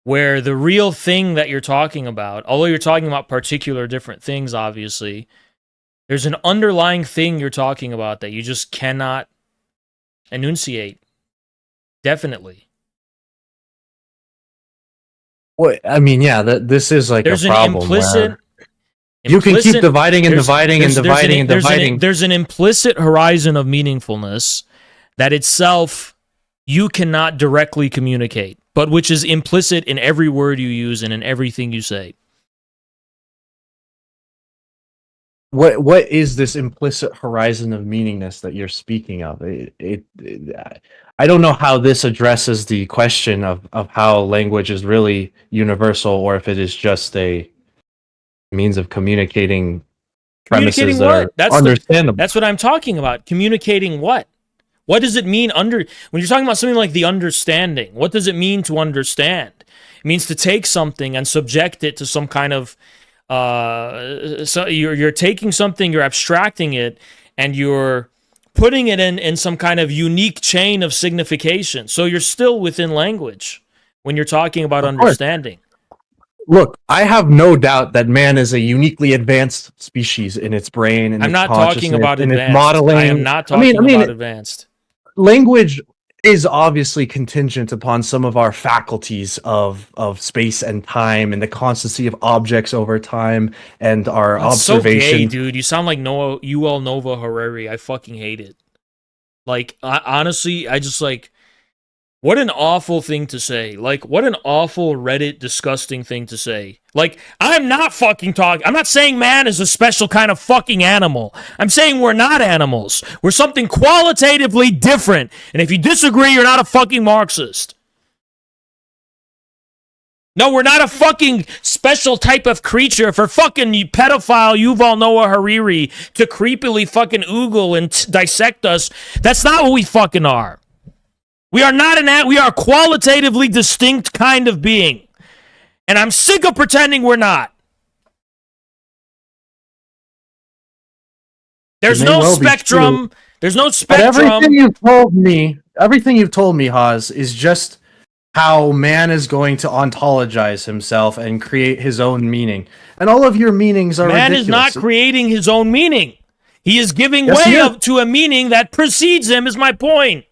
where the real thing that you're talking about, although you're talking about particular different things, obviously, there's an underlying thing you're talking about that you just cannot enunciate. Definitely. Well, I mean, yeah, this is like there's a problem. An implicit, you can keep dividing and dividing and dividing and dividing. There's an implicit horizon of meaningfulness that itself you cannot directly communicate, but which is implicit in every word you use and in everything you say. What is this implicit horizon of meaningness that you're speaking of? I don't know how this addresses the question of how language is really universal, or if it is just a means of communicating premises that are understandable. That's what I'm talking about. Communicating what? What does it mean when you're talking about something like the understanding? What does it mean to understand? It means to take something and subject it to some kind of so you're taking something, you're abstracting it, and you're putting it in some kind of unique chain of signification. So you're still within language when you're talking about understanding. Look, I have no doubt that man is a uniquely advanced species in its brain and I'm not talking about advanced. Its modeling. I am not talking about advanced. Language is obviously contingent upon some of our faculties of space and time and the constancy of objects over time and our That's so gay, observation. dude. You sound like Noah UL Nova Harari. I fucking hate it. Like, honestly, I just like, what an awful thing to say. Like, what an awful Reddit disgusting thing to say. Like, I'm not fucking talking. I'm not saying man is a special kind of fucking animal. I'm saying we're not animals. We're something qualitatively different. And if you disagree, you're not a fucking Marxist. No, we're not a fucking special type of creature for fucking pedophile Yuval Noah Hariri to creepily fucking oogle and dissect us. That's not what we fucking are. We are not we are a qualitatively distinct kind of being. And I'm sick of pretending we're not. There's no spectrum. There's no spectrum. But everything you've told me, Haas, is just how man is going to ontologize himself and create his own meaning. And all of your meanings are man ridiculous. Is not creating his own meaning. He is giving way to a meaning that precedes him, is my point.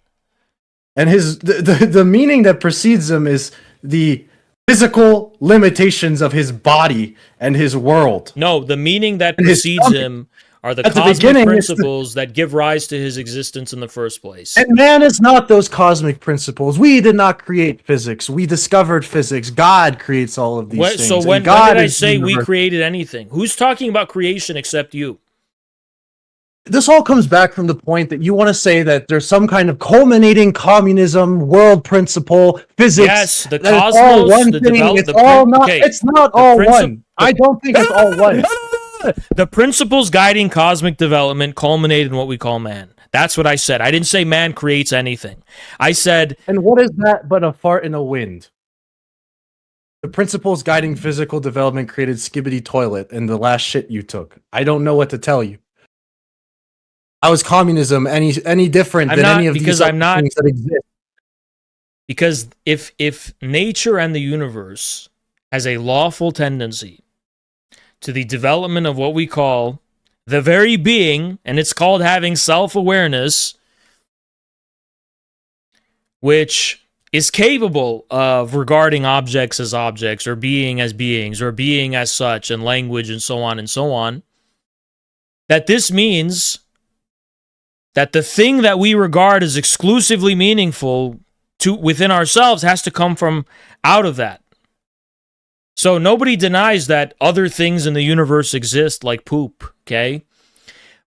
And the meaning that precedes him is the physical limitations of his body and his world. No, the meaning that precedes him are the cosmic principles that give rise to his existence in the first place. And man is not those cosmic principles. We did not create physics. We discovered physics. God creates all of these things. So when did I say we created anything? Who's talking about creation except you? This all comes back from the point that you want to say that there's some kind of culminating communism, world principle, physics. Yes, the cosmos, all one thing. It's not all one. I don't think it's all one. The principles guiding cosmic development culminate in what we call man. That's what I said. I didn't say man creates anything. I said... And what is that but a fart in the wind? The principles guiding physical development created Skibbity Toilet and the last shit you took. I don't know what to tell you. How is communism any different than any of these things that exist? Because if nature and the universe has a lawful tendency to the development of what we call the very being, and it's called having self-awareness, which is capable of regarding objects as objects, or being as beings, or being as such, and language, and so on, that this means that the thing that we regard as exclusively meaningful to within ourselves has to come from out of that. So nobody denies that other things in the universe exist, like poop, okay?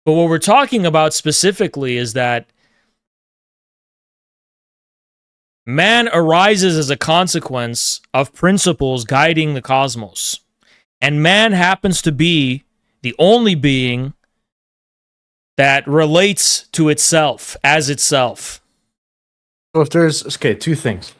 But what we're talking about specifically is that man arises as a consequence of principles guiding the cosmos. And man happens to be the only being that relates to itself as itself. So if there's, two things.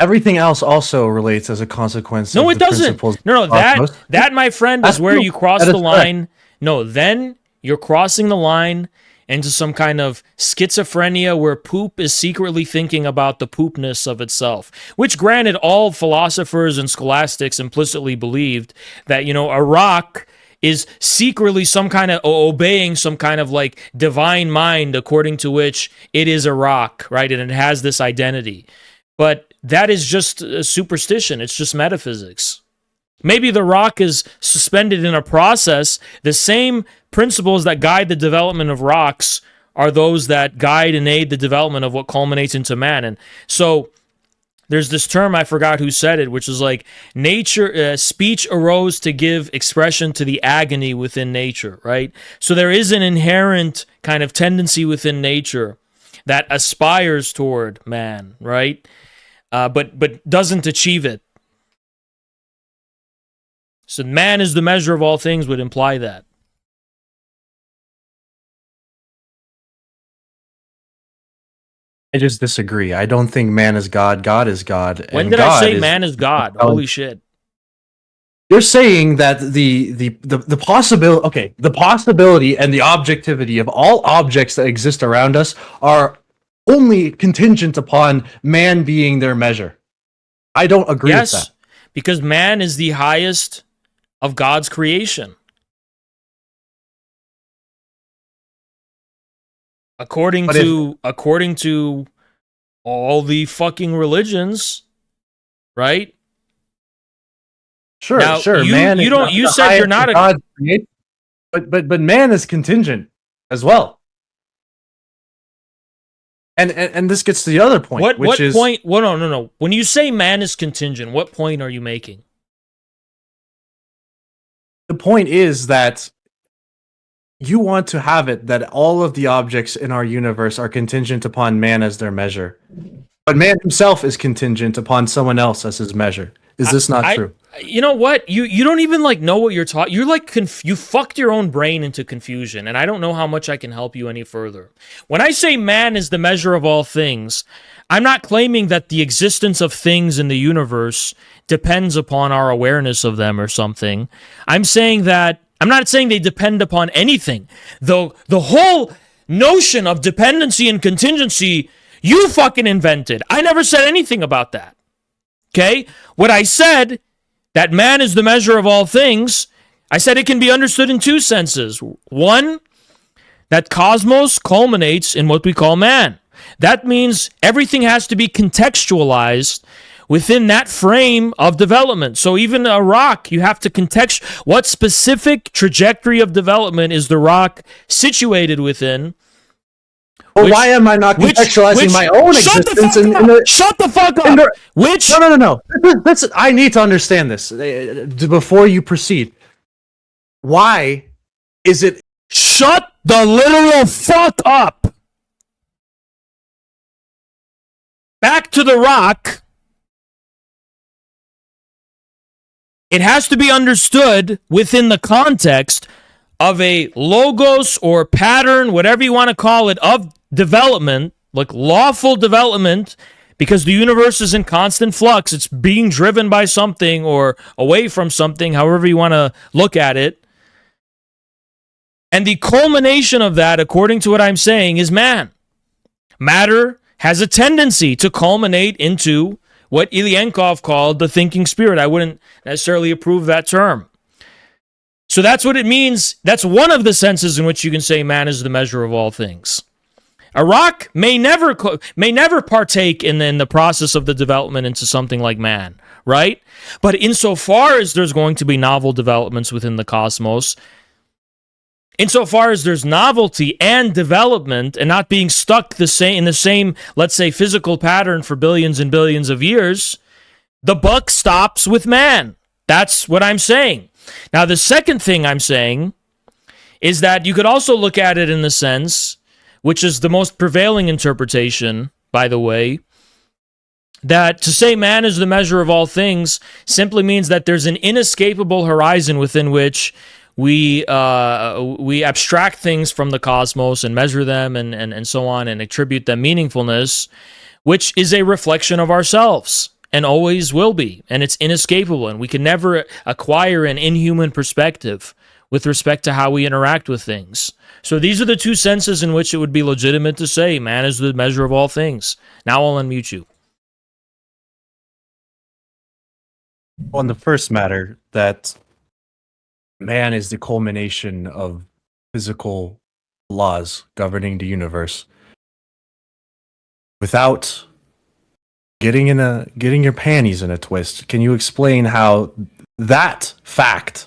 Everything else also relates as a consequence of the principles. No, that, my friend, is where you cross the line. No, then you're crossing the line into some kind of schizophrenia where poop is secretly thinking about the poopness of itself. Which, granted, all philosophers and scholastics implicitly believed that, a rock is secretly some kind of obeying some kind of like divine mind according to which it is a rock, right? And it has this identity. But that is just a superstition. It's just metaphysics. Maybe the rock is suspended in a process. The same principles that guide the development of rocks are those that guide and aid the development of what culminates into man. And so there's this term, I forgot who said it, which is like speech arose to give expression to the agony within nature, right? So there is an inherent kind of tendency within nature that aspires toward man, right? But doesn't achieve it. So man is the measure of all things would imply that. I just disagree. I don't think man is God. God is God. When did I say man is God? Holy shit. You're saying that the possibility, the possibility and the objectivity of all objects that exist around us are only contingent upon man being their measure. I don't agree with that. Yes, because man is the highest of God's creation. According to All the fucking religions, right? Sure, Now, sure. you Man, you is don't not you the said you're highest not of a God's creation, but man is contingent as well. And this gets to the other point, which what is point? Well, no. When you say man is contingent, what point are you making? the point is that you want to have it that all of the objects in our universe are contingent upon man as their measure. But man himself is contingent upon someone else as his measure. Is this not I true? you know what? You don't even like know what you're talking. You're like you fucked your own brain into confusion, and I don't know how much I can help you any further. When I say man is the measure of all things, I'm not claiming that the existence of things in the universe depends upon our awareness of them or something. I'm not saying they depend upon anything. Though the whole notion of dependency and contingency you fucking invented. I never said anything about that. Okay? What I said, that man is the measure of all things, I said it can be understood in two senses. One, that cosmos culminates in what we call man. That means everything has to be contextualized within that frame of development. So even a rock, you have to context what specific trajectory of development is the rock situated within. Well, why am I not contextualizing my own existence? Shut the fuck up! No. I need to understand this before you proceed. Why is it? Shut the literal fuck up! Back to the rock. It has to be understood within the context of a logos or pattern, whatever you want to call it, of development, like lawful development, because the universe is in constant flux. It's being driven by something or away from something, however you want to look at it. And the culmination of that, according to what I'm saying, is man. Matter has a tendency to culminate into what Ilyenkov called the thinking spirit. I wouldn't necessarily approve that term. So that's what it means. That's one of the senses in which you can say man is the measure of all things. A rock may never partake in the process of the development into something like man, right? But insofar as there's going to be novel developments within the cosmos, insofar as there's novelty and development and not being stuck in the same, let's say, physical pattern for billions and billions of years, the buck stops with man. That's what I'm saying. Now, the second thing I'm saying is that you could also look at it in the sense, which is the most prevailing interpretation, by the way, that to say man is the measure of all things simply means that there's an inescapable horizon within which we abstract things from the cosmos and measure them and so on and attribute them meaningfulness, which is a reflection of ourselves and always will be. And it's inescapable, and we can never acquire an inhuman perspective with respect to how we interact with things. So these are the two senses in which it would be legitimate to say man is the measure of all things. Now I'll unmute you. On the first matter, that man is the culmination of physical laws governing the universe. Without getting your panties in a twist, can you explain how that fact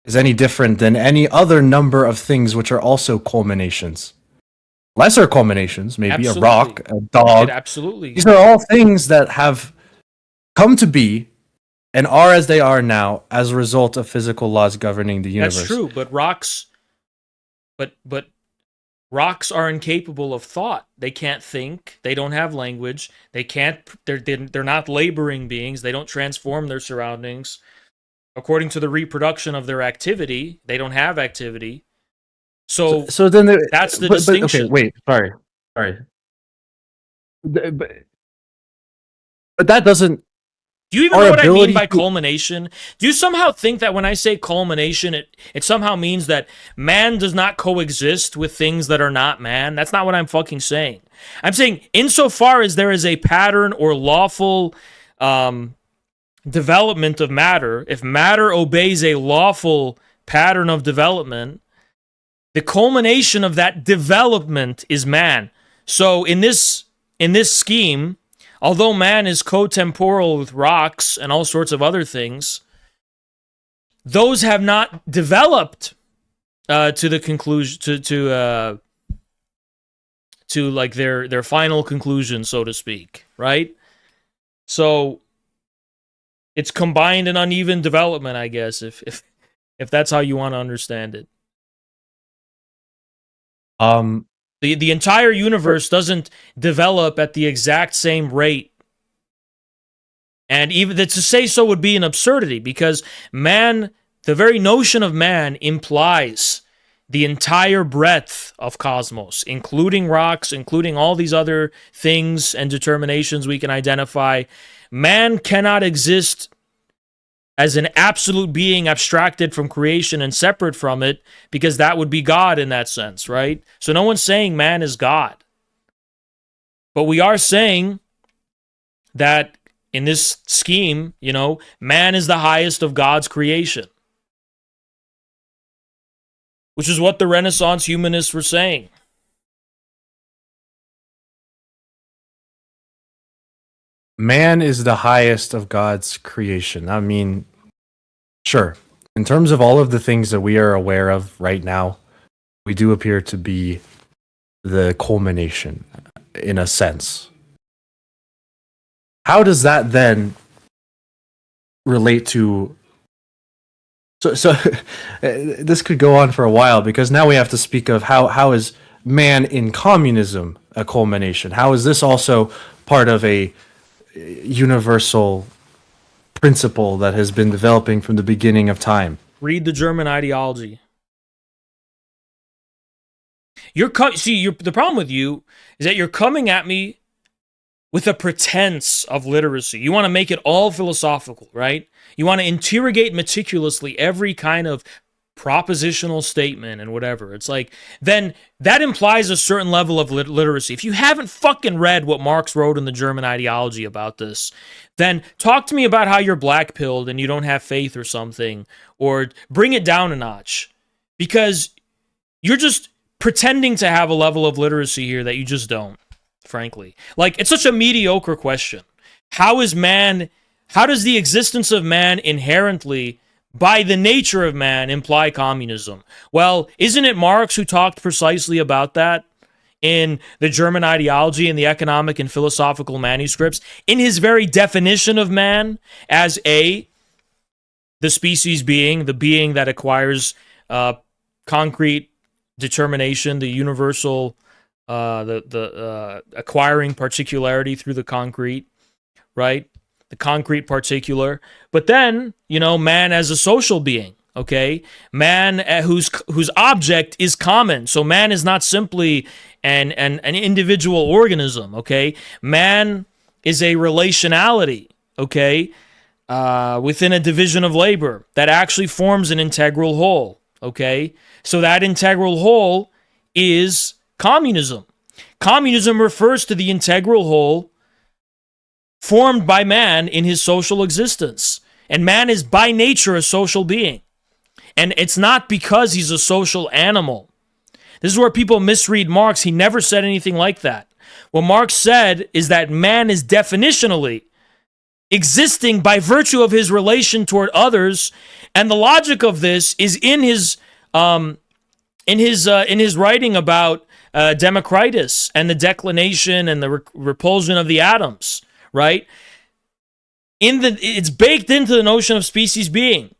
is any different than any other number of things which are also culminations? Lesser culminations, maybe Absolutely. A rock, a dog. Absolutely. These are all things that have come to be and are as they are now as a result of physical laws governing the universe. That's true, but rocks are incapable of thought. They can't think. They don't have language. They're not laboring beings. They don't transform their surroundings. According to the reproduction of their activity, they don't have activity. So then that's the distinction. Okay, wait, sorry. But that doesn't. Do you even know what I mean by culmination? Do you somehow think that when I say culmination, it somehow means that man does not coexist with things that are not man? That's not what I'm fucking saying. I'm saying insofar as there is a pattern or lawful development of matter, if matter obeys a lawful pattern of development, the culmination of that development is man. So in this in this scheme, although man is co-temporal with rocks and all sorts of other things, those have not developed to the conclusion to like their final conclusion, so to speak, right? So it's combined and uneven development, I guess, if that's how you want to understand it. The entire universe doesn't develop at the exact same rate. And even to say so would be an absurdity, because man, the very notion of man implies the entire breadth of cosmos, including rocks, including all these other things and determinations we can identify. Man cannot exist as an absolute being abstracted from creation and separate from it, because that would be God in that sense, right? So no one's saying man is God. But we are saying that in this scheme, man is the highest of God's creation, which is what the Renaissance humanists were saying. Man is the highest of God's creation. I mean, sure. In terms of all of the things that we are aware of right now, we do appear to be the culmination, in a sense. How does that then relate to... So this could go on for a while, because now we have to speak of how is man in communism a culmination? How is this also part of a universal principle that has been developing from the beginning of time? Read the German ideology. The problem with you is that you're coming at me with a pretense of literacy. You want to make it all philosophical, right? You want to interrogate meticulously every kind of propositional statement and whatever. It's like, then that implies a certain level of literacy. If you haven't fucking read what Marx wrote in the German ideology about this, then talk to me about how you're black-pilled and you don't have faith or something, or bring it down a notch, because you're just pretending to have a level of literacy here that you just don't, frankly. Like, it's such a mediocre question. How does the existence of man inherently, by the nature of man, imply communism? Well, isn't it Marx who talked precisely about that in the German ideology and the economic and philosophical manuscripts, in his very definition of man as the species being, the being that acquires concrete determination, the universal, the acquiring particularity through the concrete, right? The concrete particular. But then, man as a social being, okay? Man whose object is common. So man is not simply an individual organism, okay? Man is a relationality, okay? Within a division of labor that actually forms an integral whole, okay? So that integral whole is communism. Communism refers to the integral whole formed by man in his social existence. And man is by nature a social being. And it's not because he's a social animal. This is where people misread Marx. He never said anything like that. What Marx said is that man is definitionally existing by virtue of his relation toward others, and the logic of this is in his writing about Democritus and the declination and the repulsion of the atoms, right? It's baked into the notion of species being.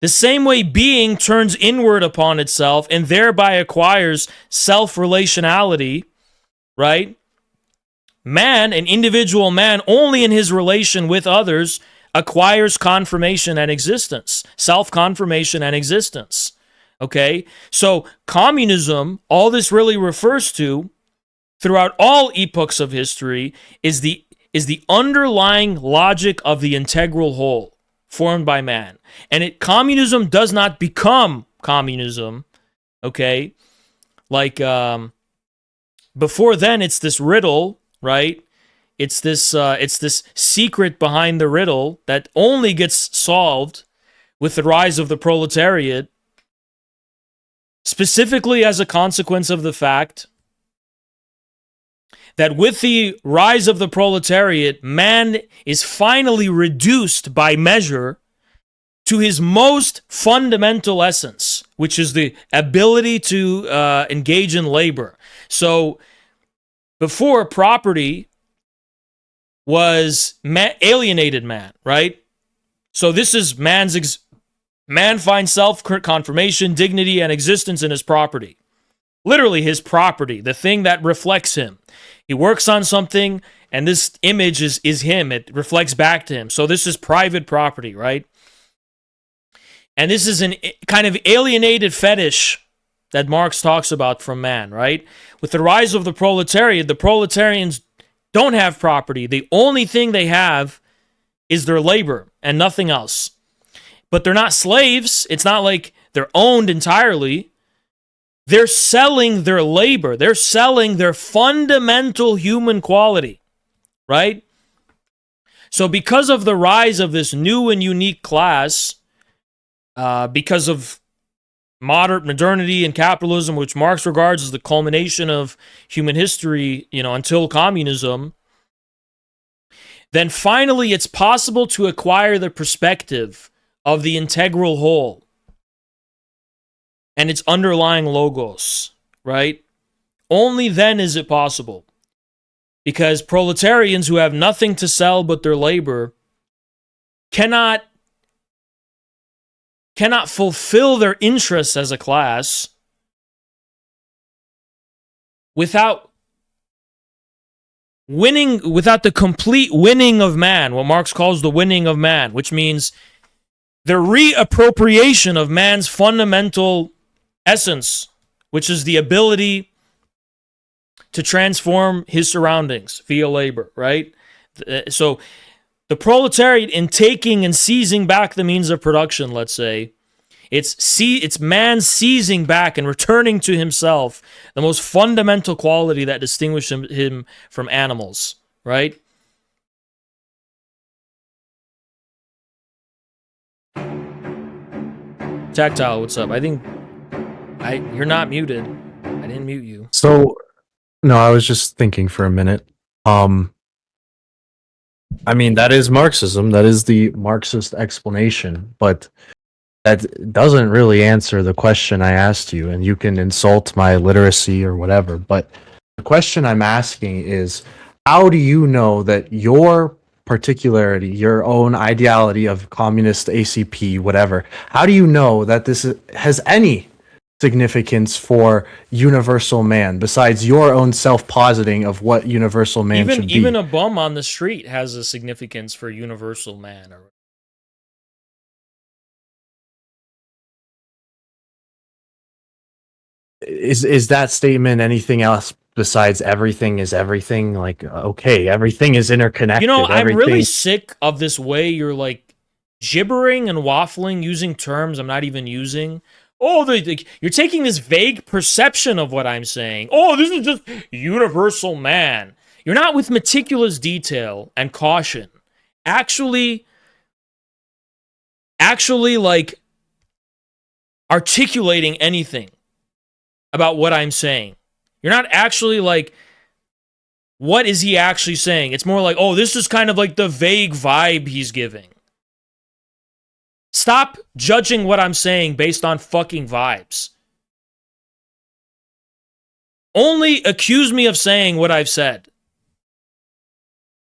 The same way being turns inward upon itself and thereby acquires self-relationality, right? Man, an individual man, only in his relation with others, acquires confirmation and existence, self-confirmation and existence. Okay? So communism, all this really refers to, throughout all epochs of history, is the underlying logic of the integral whole formed by man. And communism does not become communism, okay? Like, before then, it's this riddle, right? It's this secret behind the riddle that only gets solved with the rise of the proletariat, specifically as a consequence of the fact that with the rise of the proletariat, man is finally reduced by measure to his most fundamental essence, which is the ability to engage in labor. So before, property was alienated man, right? So this is man finds self-confirmation, dignity, and existence in his property. Literally his property, the thing that reflects him. He works on something, and this image is him. It reflects back to him. So this is private property, right? And this is an kind of alienated fetish that Marx talks about from man, right? With the rise of the proletariat, the proletarians don't have property. The only thing they have is their labor and nothing else. But they're not slaves. It's not like they're owned entirely. They're selling their labor. They're selling their fundamental human quality, right? So because of the rise of this new and unique class, because of modernity and capitalism, which Marx regards as the culmination of human history, until communism, then finally it's possible to acquire the perspective of the integral whole and its underlying logos, right? Only then is it possible. Because proletarians who have nothing to sell but their labor cannot fulfill their interests as a class without the complete winning of man, what Marx calls the winning of man, which means the reappropriation of man's fundamental essence, which is the ability to transform his surroundings via labor, right? So the proletariat, in taking and seizing back the means of production, let's say, it's man seizing back and returning to himself the most fundamental quality that distinguishes him from animals, right? Tactile, what's up? I think you're not muted. I didn't mute you. So, no, I was just thinking for a minute. I mean, that is Marxism. That is the Marxist explanation, but that doesn't really answer the question I asked you. And you can insult my literacy or whatever, but the question I'm asking is, how do you know that your particularity, your own ideology of communist ACP, whatever, how do you know that this has any significance for universal man besides your own self-positing of what universal man should be? Even a bum on the street has a significance for universal man. Is that statement anything else besides everything is everything? Like, okay, everything is interconnected. I'm really sick of this way you're like gibbering and waffling, using terms I'm not even using. Oh, you're taking this vague perception of what I'm saying. Oh, this is just universal man. You're not with meticulous detail and caution. Actually, like, articulating anything about what I'm saying. You're not actually like, what is he actually saying? It's more like, oh, this is kind of like the vague vibe he's giving. Stop judging what I'm saying based on fucking vibes. Only accuse me of saying what I've said.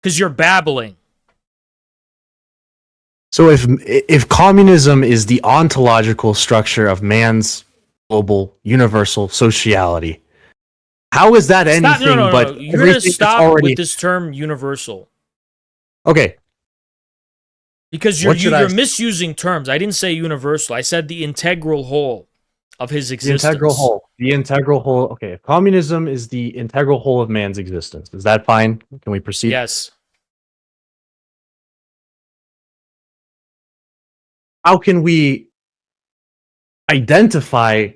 Because you're babbling. So if communism is the ontological structure of man's global universal sociality, how is that anything but no. You're going to stop with this term universal. Okay. Because you're misusing terms. I didn't say universal. I said the integral whole of his existence. The integral whole. Okay. If communism is the integral whole of man's existence, is that fine? Can we proceed? Yes. How can we identify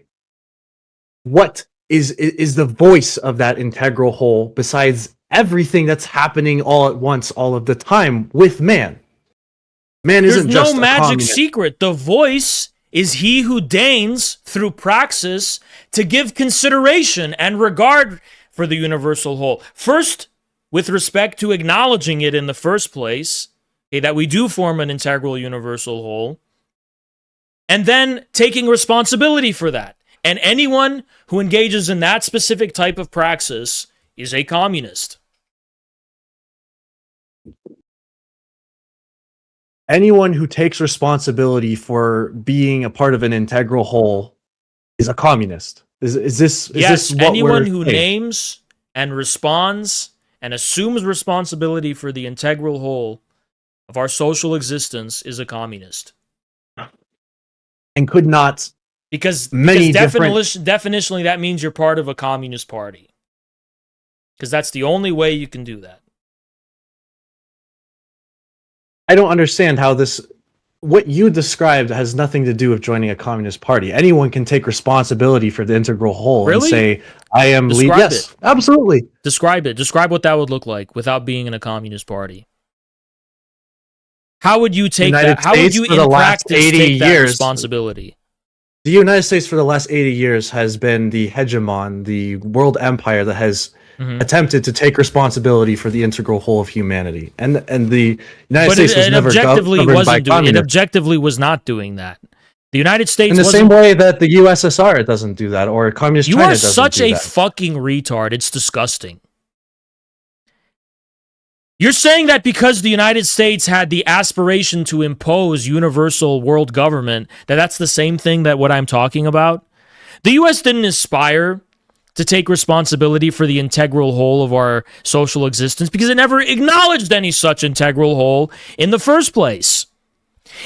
what is the voice of that integral whole besides everything that's happening all at once, all of the time with man? Man isn't just There's no magic secret. The voice is he who deigns, through praxis, to give consideration and regard for the universal whole. First, with respect to acknowledging it in the first place, that we do form an integral universal whole, and then taking responsibility for that. And anyone who engages in that specific type of praxis is a communist. Anyone who takes responsibility for being a part of an integral whole is a communist. Is this what anyone we're who saying? names and responds and assumes responsibility for the integral whole of our social existence is a communist. And could not Because different... definitionally that means you're part of a communist party. Because that's the only way you can do that. I don't understand how what you described has nothing to do with joining a communist party. Anyone can take responsibility for the integral whole and say, I am Describe yes, it. Absolutely. Describe it. Describe what that would look like without being in a communist party. How would you take that? How would you in practice take that responsibility? The United States for the last 80 years has been the hegemon, the world empire that has attempted to take responsibility for the integral whole of humanity. And the United States was never governed by communism. It objectively was not doing that. The United States in the same way that the USSR doesn't do that, or communist China doesn't do that. You are such a fucking retard. It's disgusting. You're saying that because the United States had the aspiration to impose universal world government, that's the same thing that what I'm talking about? The U.S. didn't aspire to take responsibility for the integral whole of our social existence because it never acknowledged any such integral whole in the first place.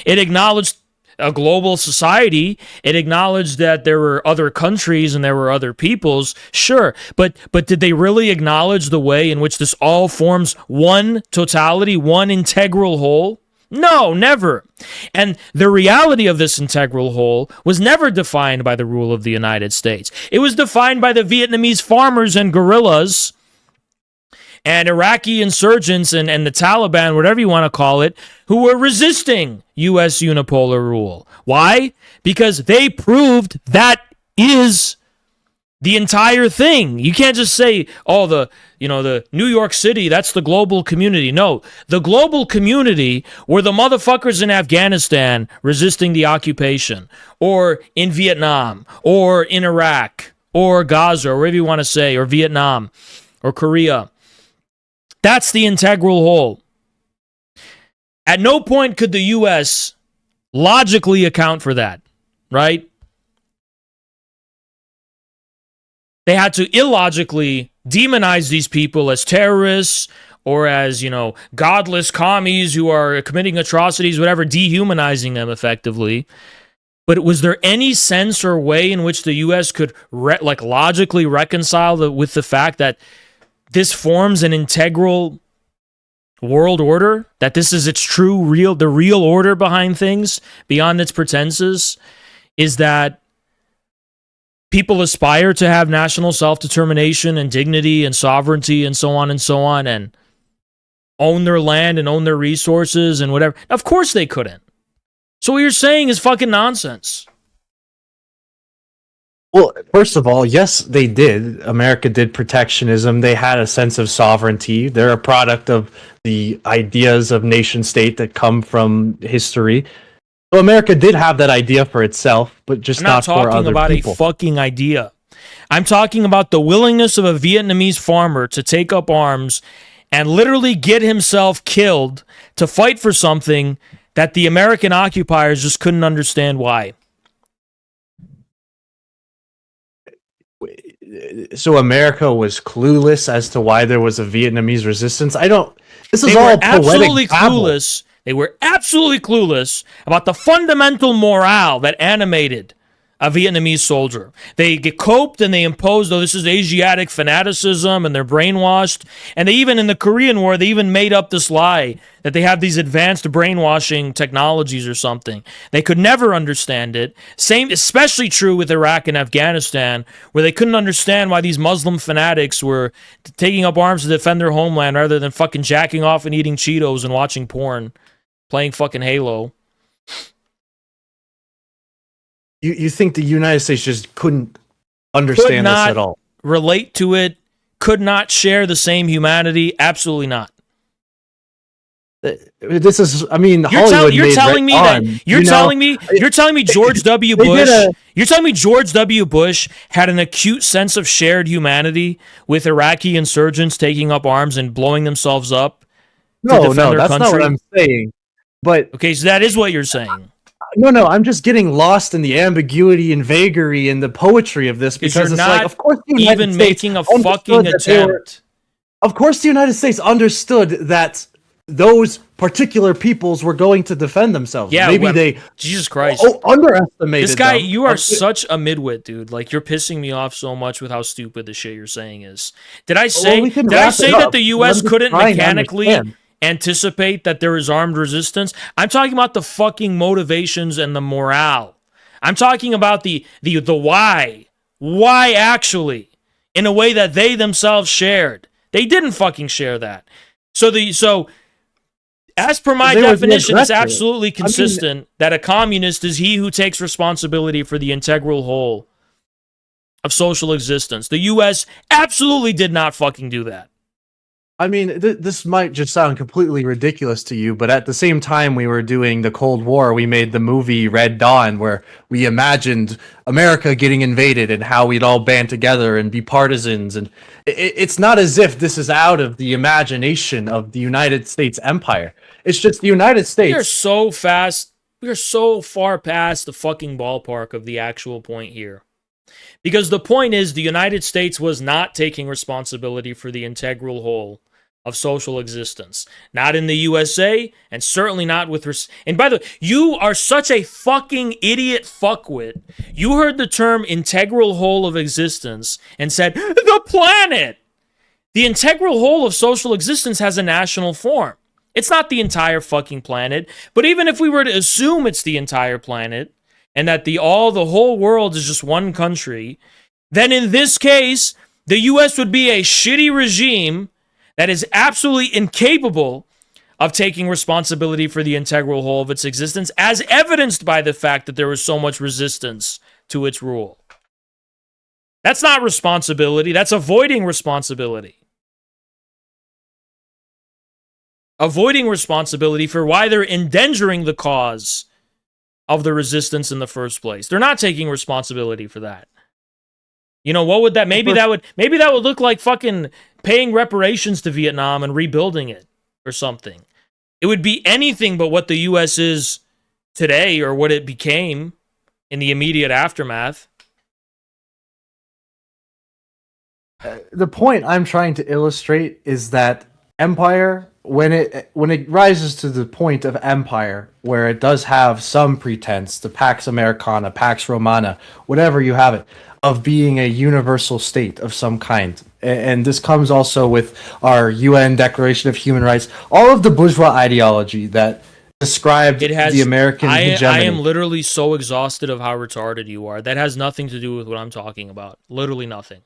It acknowledged a global society. It acknowledged that there were other countries and there were other peoples, sure, but did they really acknowledge the way in which this all forms one totality, one integral whole? No, never. And the reality of this integral whole was never defined by the rule of the United States. It was defined by the Vietnamese farmers and guerrillas and Iraqi insurgents and the Taliban, whatever you want to call it, who were resisting U.S. unipolar rule. Why? Because they proved that is the entire thing. You can't just say, oh, the New York City, that's the global community. No, the global community were the motherfuckers in Afghanistan resisting the occupation, or in Vietnam, or in Iraq, or Gaza, or whatever you want to say, or Vietnam, or Korea. That's the integral whole. At no point could the U.S. logically account for that, right? They had to illogically demonize these people as terrorists or as, godless commies who are committing atrocities, whatever, dehumanizing them effectively. But was there any sense or way in which the U.S. could logically reconcile with the fact that this forms an integral world order, that this is its the real order behind things beyond its pretenses, is that people aspire to have national self-determination and dignity and sovereignty and so on, and own their land and own their resources and whatever. Of course they couldn't. So what you're saying is fucking nonsense. Well, first of all, yes, they did. America did protectionism. They had a sense of sovereignty. They're a product of the ideas of nation state that come from history. So America did have that idea for itself, but just not for other people. I'm not talking about a fucking idea. I'm talking about the willingness of a Vietnamese farmer to take up arms and literally get himself killed to fight for something that the American occupiers just couldn't understand why. So America was clueless as to why there was a Vietnamese resistance? This is all poetic babble. They were absolutely clueless about the fundamental morale that animated a Vietnamese soldier. They get coped and they imposed, this is Asiatic fanaticism, and they're brainwashed. And they even, in the Korean War, they even made up this lie that they have these advanced brainwashing technologies or something. They could never understand it. Same, especially true with Iraq and Afghanistan, where they couldn't understand why these Muslim fanatics were taking up arms to defend their homeland rather than fucking jacking off and eating Cheetos and watching porn, playing fucking Halo. You think the United States just couldn't understand this at all? Relate to it could not share the same humanity? Absolutely not. This is, I mean, You're telling me George W. Bush. You're telling me George W. Bush had an acute sense of shared humanity with Iraqi insurgents taking up arms and blowing themselves up. No, that's not what I'm saying. But okay, so that is what you're saying. No, I'm just getting lost in the ambiguity and vagary and the poetry of this because it's like, of course, the United States making a fucking attempt. Of course, the United States understood that those particular peoples were going to defend themselves. Yeah, maybe they Jesus Christ underestimated this guy. them. You are such a midwit, dude. Like, you're pissing me off so much with how stupid the shit you're saying is. Did I say that the U.S. couldn't mechanically anticipate that there is armed resistance? I'm talking about the fucking motivations and the morale. I'm talking about the why actually, in a way that they themselves shared. They didn't fucking share that. So as per my definition, it's absolutely consistent that a communist is he who takes responsibility for the integral whole of social existence. The U.S. absolutely did not fucking do that. I mean, this might just sound completely ridiculous to you, but at the same time we were doing the Cold War, we made the movie Red Dawn, where we imagined America getting invaded and how we'd all band together and be partisans. And it's not as if this is out of the imagination of the United States empire. It's just the United States. We are so far past the fucking ballpark of the actual point here. Because the point is, the United States was not taking responsibility for the integral whole of social existence. Not in the USA, and certainly not with... And by the way, you are such a fucking idiot fuckwit. You heard the term integral whole of existence and said, the planet! The integral whole of social existence has a national form. It's not the entire fucking planet, but even if we were to assume it's the entire planet, and that the whole world is just one country, then in this case, the U.S. would be a shitty regime that is absolutely incapable of taking responsibility for the integral whole of its existence, as evidenced by the fact that there was so much resistance to its rule. That's not responsibility. That's avoiding responsibility. Avoiding responsibility for why they're endangering the cause of the resistance in the first place. They're not taking responsibility for that. You know, what would that... Maybe that would look like fucking paying reparations to Vietnam and rebuilding it or something. It would be anything but what the U.S. is today or what it became in the immediate aftermath. The point I'm trying to illustrate is that empire, when it rises to the point of empire, where it does have some pretense, the Pax Americana, Pax Romana, whatever you have it, of being a universal state of some kind. And this comes also with our UN Declaration of Human Rights, all of the bourgeois ideology that described the American hegemony. I am literally so exhausted of how retarded you are. That has nothing to do with what I'm talking about. Literally nothing.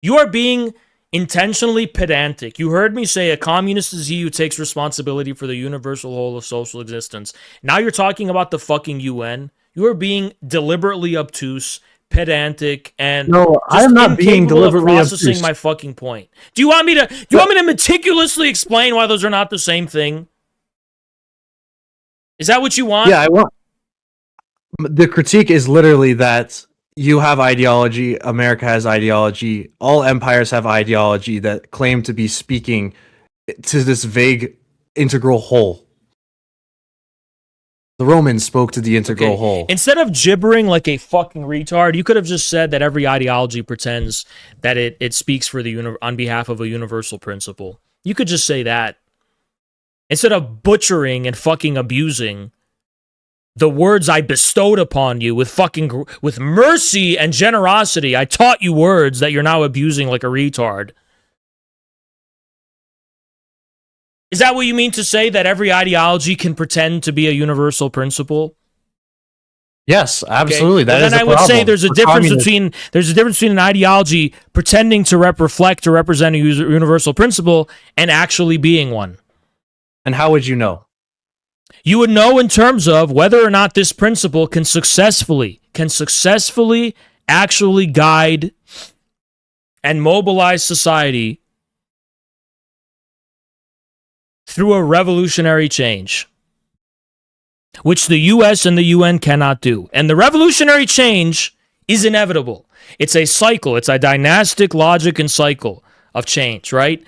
You are being intentionally pedantic. You heard me say a communist is he who takes responsibility for the universal whole of social existence. Now you're talking about the fucking UN. You are being deliberately obtuse, pedantic, and no, I am not being deliberately processing obtuse. My fucking point. Do you want me to meticulously explain why those are not the same thing? Is that what you want? Yeah, I want. The critique is literally that you have ideology, America has ideology, all empires have ideology that claim to be speaking to this vague integral whole. The Romans spoke to the integral whole. Instead of gibbering like a fucking retard, you could have just said that every ideology pretends that it speaks for on behalf of a universal principle. You could just say that. Instead of butchering and fucking abusing the words I bestowed upon you with mercy and generosity. I taught you words that you're now abusing like a retard. Is that what you mean to say, that every ideology can pretend to be a universal principle? Yes, absolutely. Okay. Then I would say there's a difference between an ideology pretending to reflect or represent a universal principle and actually being one. And how would you know? You would know in terms of whether or not this principle can successfully actually guide and mobilize society through a revolutionary change, which the US and the UN cannot do. And the revolutionary change is inevitable. It's a cycle. It's a dynastic logic and cycle of change, right?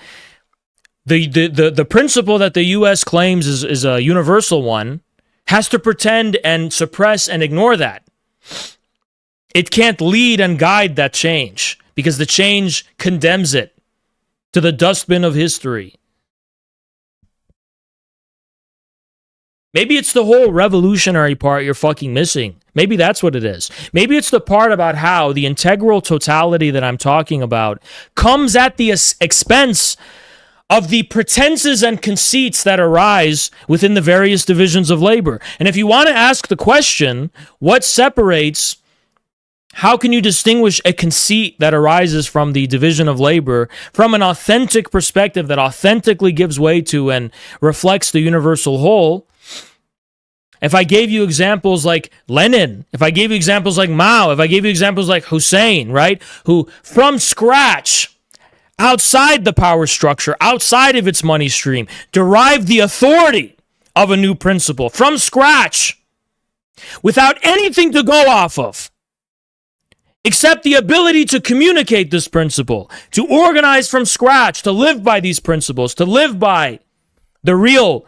The principle that the US claims is a universal one has to pretend and suppress and ignore that. It can't lead and guide that change because the change condemns it to the dustbin of history. Maybe it's the whole revolutionary part you're fucking missing. Maybe that's what it is. Maybe it's the part about how the integral totality that I'm talking about comes at the expense of the pretenses and conceits that arise within the various divisions of labor. And if you want to ask the question, what separates, how can you distinguish a conceit that arises from the division of labor from an authentic perspective that authentically gives way to and reflects the universal whole? If I gave you examples like Lenin, if I gave you examples like Mao, if I gave you examples like Hussein, right, who from scratch, outside the power structure, outside of its money stream, derived the authority of a new principle from scratch, without anything to go off of, except the ability to communicate this principle, to organize from scratch, to live by these principles, to live by the real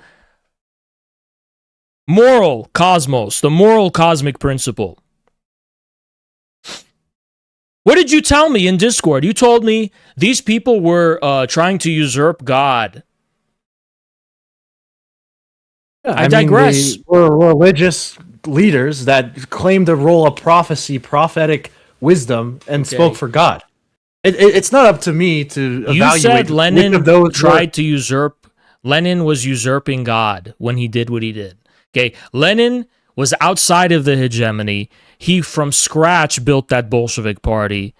moral cosmos, the moral cosmic principle. What did you tell me in Discord? You told me these people were trying to usurp God. Yeah, I digress. They were religious leaders that claimed the role of prophecy, prophetic wisdom, and spoke for God. It's not up to me to evaluate. You said Lenin which of those tried to usurp. Lenin was usurping God when he did what he did. Okay, Lenin was outside of the hegemony. He from scratch built that Bolshevik party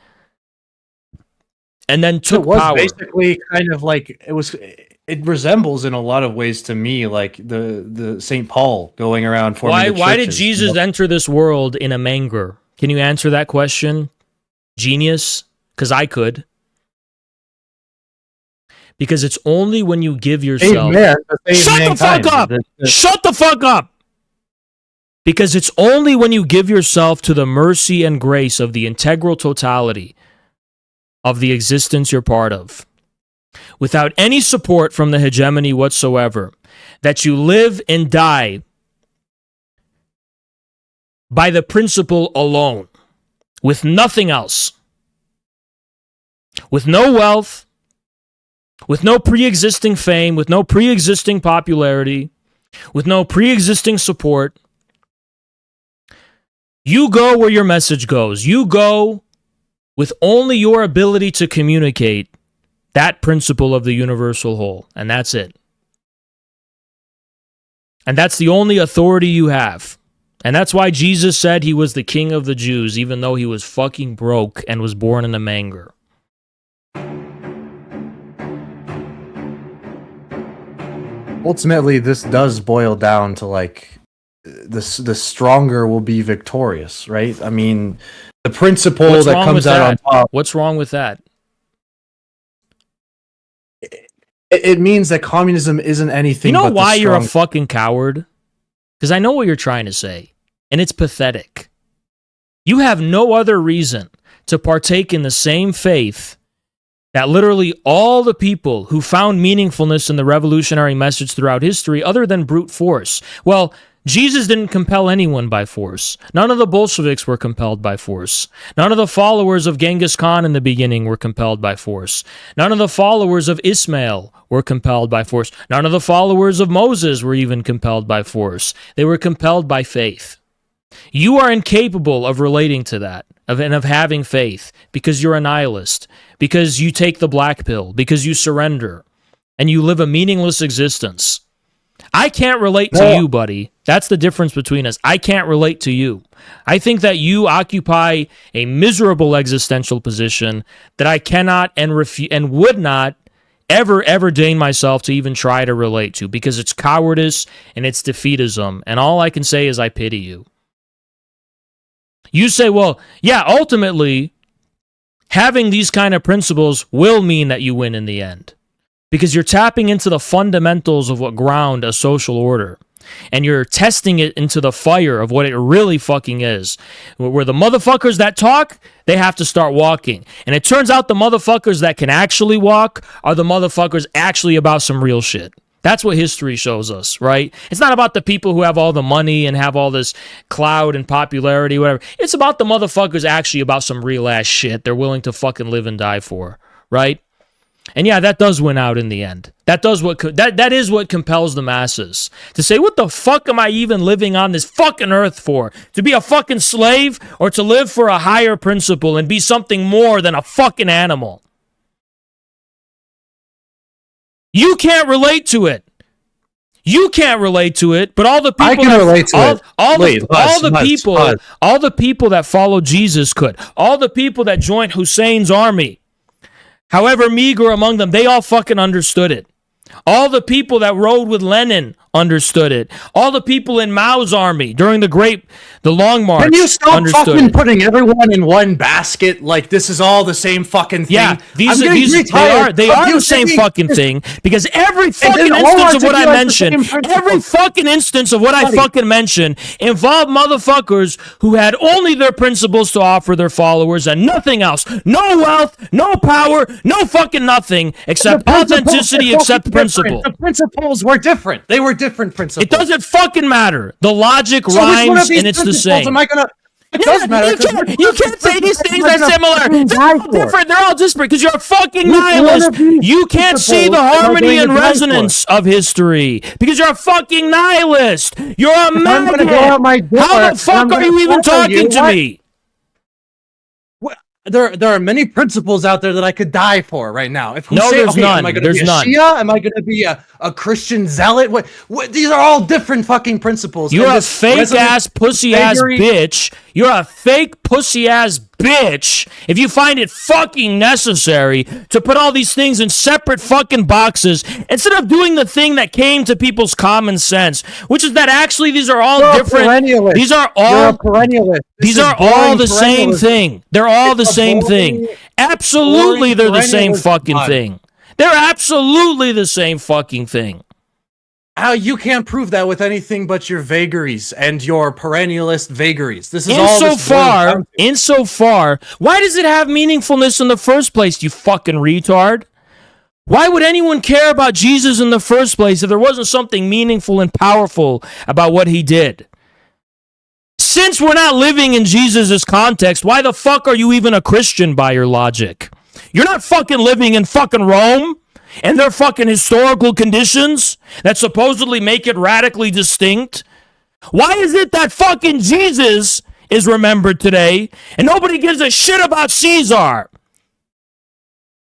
and then took it was power. Basically kind of like it resembles in a lot of ways to me like the St. Paul going around forming Why did Jesus enter this world in a manger? Can you answer that question? Genius? Because I could. Because it's only when you give yourself... Shut the fuck up! Shut the fuck up! Because it's only when you give yourself to the mercy and grace of the integral totality of the existence you're part of, without any support from the hegemony whatsoever, that you live and die by the principle alone, with nothing else, with no wealth, with no pre-existing fame, with no pre-existing popularity, with no pre-existing support. You go where your message goes. You go with only your ability to communicate that principle of the universal whole, and that's it. And that's the only authority you have. And that's why Jesus said he was the king of the Jews, even though he was fucking broke and was born in a manger. Ultimately, this does boil down to like the stronger will be victorious, right? I mean, the principle that comes out on top. What's wrong with that? It means that communism isn't anything. You know why you're a fucking coward? Because I know what you're trying to say, and it's pathetic. You have no other reason to partake in the same faith that literally all the people who found meaningfulness in the revolutionary message throughout history, other than brute force. Well, Jesus didn't compel anyone by force. None of the Bolsheviks were compelled by force. None of the followers of Genghis Khan in the beginning were compelled by force. None of the followers of Ismail were compelled by force. None of the followers of Moses were even compelled by force. They were compelled by faith. You are incapable of relating to that, and of having faith, because you're a nihilist, because you take the black pill, because you surrender, and you live a meaningless existence. I can't relate to you, buddy. That's the difference between us. I can't relate to you. I think that you occupy a miserable existential position that I cannot and would not ever deign myself to even try to relate to, because it's cowardice and it's defeatism, and all I can say is I pity you. You say, well, yeah, ultimately, having these kind of principles will mean that you win in the end. Because you're tapping into the fundamentals of what ground a social order. And you're testing it into the fire of what it really fucking is. Where the motherfuckers that talk, they have to start walking. And it turns out the motherfuckers that can actually walk are the motherfuckers actually about some real shit. That's what history shows us, right? It's not about the people who have all the money and have all this clout and popularity, whatever. It's about the motherfuckers actually about some real ass shit they're willing to fucking live and die for, right? And yeah, that does win out in the end. That is what compels the masses to say, what the fuck am I even living on this fucking earth for? To be a fucking slave or to live for a higher principle and be something more than a fucking animal? You can't relate to it. You can't relate to it, but all the people I can relate to it. All the people that follow Jesus could. All the people that joined Hussein's army, however meager among them, they all fucking understood it. All the people that rode with Lenin understood it. All the people in Mao's army during the Long March. Can you stop fucking it. putting everyone in one basket? Like this is all the same fucking thing. Yeah, they are the same fucking thing because every fucking instance of what I mentioned, involved motherfuckers who had only their principles to offer their followers and nothing else. No wealth, no power, no fucking nothing except authenticity, except principle. The principles were different. They were different principles. It doesn't fucking matter. The logic rhymes and it's the same. It does matter. You can't say these things are similar. They're all different. They're all disparate because you're a fucking nihilist. You can't see the harmony and resonance of history because you're a fucking nihilist. You're a maggot. How the fuck are you even talking to me? There are many principles out there that I could die for right now. If there's none. Am I going to be a Shia? Am I going to be a Christian zealot? What? These are all different fucking principles. You're a fake ass pussy ass bitch. You're a fake pussy ass bitch if you find it fucking necessary to put all these things in separate fucking boxes instead of doing the thing that came to people's common sense, which is that actually these are all different. These are all These are all the same thing. They're all the same thing. Absolutely, they're the same fucking thing. They're absolutely the same fucking thing. How you can't prove that with anything but your vagaries and your perennialist vagaries. This is all insofar, why does it have meaningfulness in the first place, you fucking retard? Why would anyone care about Jesus in the first place if there wasn't something meaningful and powerful about what he did? Since we're not living in Jesus' context, why the fuck are you even a Christian by your logic? You're not fucking living in fucking Rome and their fucking historical conditions that supposedly make it radically distinct. Why is it that fucking Jesus is remembered today and nobody gives a shit about Caesar?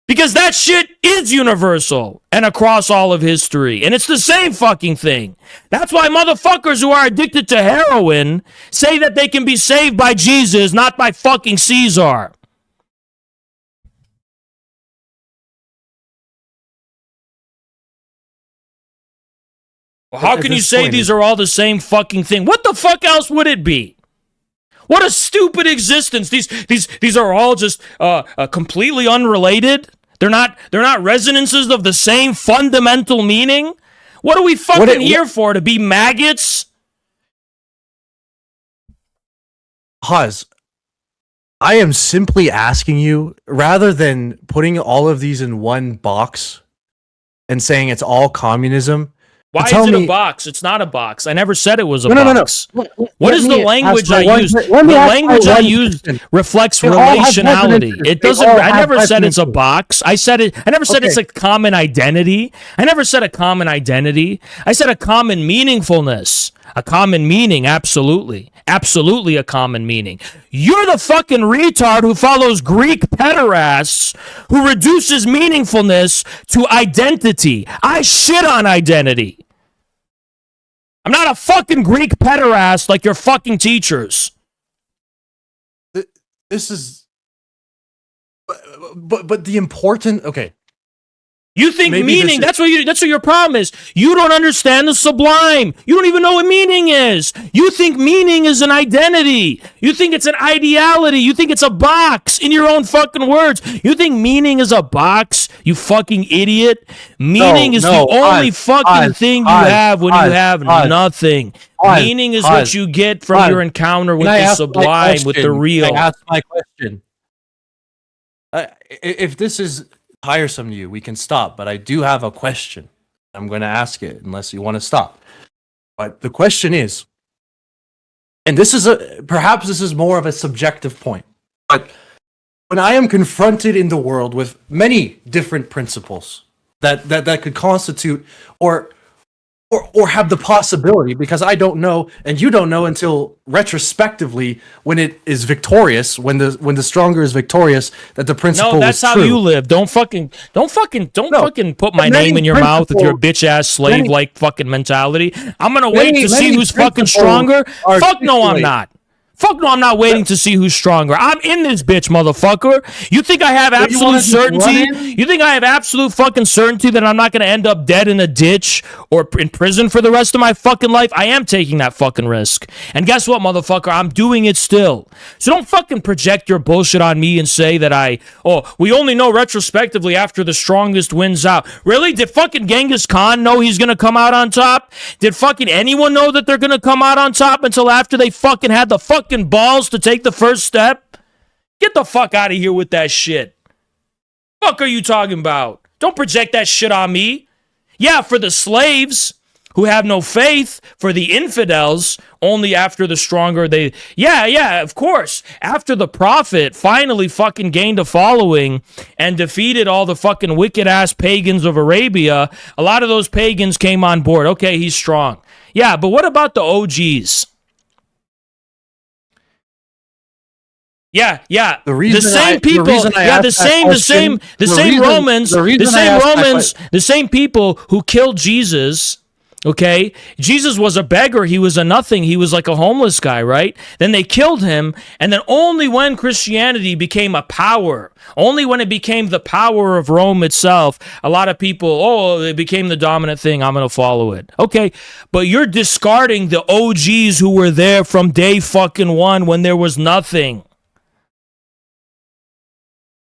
Because that shit is universal and across all of history. And it's the same fucking thing. That's why motherfuckers who are addicted to heroin say that they can be saved by Jesus, not by fucking Caesar. Well, how can you say these are all the same fucking thing? What the fuck else would it be? What a stupid existence. These are all just completely unrelated. They're not resonances of the same fundamental meaning. What are we fucking here for? To be maggots? Haz, I am simply asking you, rather than putting all of these in one box and saying it's all communism. Why is it a box? It's not a box. I never said it was a box. No. What is the language I used? The language I used reflects relationality. It doesn't. I never said it's a box. I never said it's a common identity. I never said a common identity. I said a common meaningfulness. A common meaning, absolutely. Absolutely a common meaning. You're the fucking retard who follows Greek pederasts who reduces meaningfulness to identity. I shit on identity. I'm not a fucking Greek pederast like your fucking teachers. This is... But the important... Okay. You think maybe meaning, that's what your problem is. You don't understand the sublime. You don't even know what meaning is. You think meaning is an identity. You think it's an ideality. You think it's a box in your own fucking words. You think meaning is a box, you fucking idiot? Meaning is the only fucking thing you have when you have nothing. Meaning is what you get from your encounter with the sublime, with the real. I asked my question. If this is tiresome to you, we can stop, but I do have a question. I'm going to ask it unless you want to stop. But the question is, and perhaps this is more of a subjective point, but when I am confronted in the world with many different principles that could constitute or have the possibility, because I don't know and you don't know until retrospectively when it is victorious, when the stronger is victorious, that the principle No, that's how true. you live. Don't fucking put my name in your mouth with your bitch ass slave like fucking mentality. I'm gonna wait to see who's fucking stronger. Fuck no, I'm not. Fuck no, I'm not waiting to see who's stronger. I'm in this bitch, motherfucker. You think I have absolute certainty? You think I have absolute fucking certainty that I'm not going to end up dead in a ditch or in prison for the rest of my fucking life? I am taking that fucking risk. And guess what, motherfucker? I'm doing it still. So don't fucking project your bullshit on me and say that we only know retrospectively after the strongest wins out. Really? Did fucking Genghis Khan know he's going to come out on top? Did fucking anyone know that they're going to come out on top until after they fucking had the fucking balls to take the first step? Get the fuck out of here with that shit. Fuck are you talking about? Don't project that shit on me. Yeah, for the slaves who have no faith, for the infidels, only after the stronger they... Yeah, of course. After the prophet finally fucking gained a following and defeated all the fucking wicked-ass pagans of Arabia, a lot of those pagans came on board. Okay, he's strong. Yeah, but what about the OGs? Yeah. The same people who killed Jesus. Okay, Jesus was a beggar. He was a nothing. He was like a homeless guy, right? Then they killed him, and then only when Christianity became a power, only when it became the power of Rome itself, a lot of people, it became the dominant thing, I'm going to follow it. Okay, but you're discarding the OGs who were there from day fucking one when there was nothing.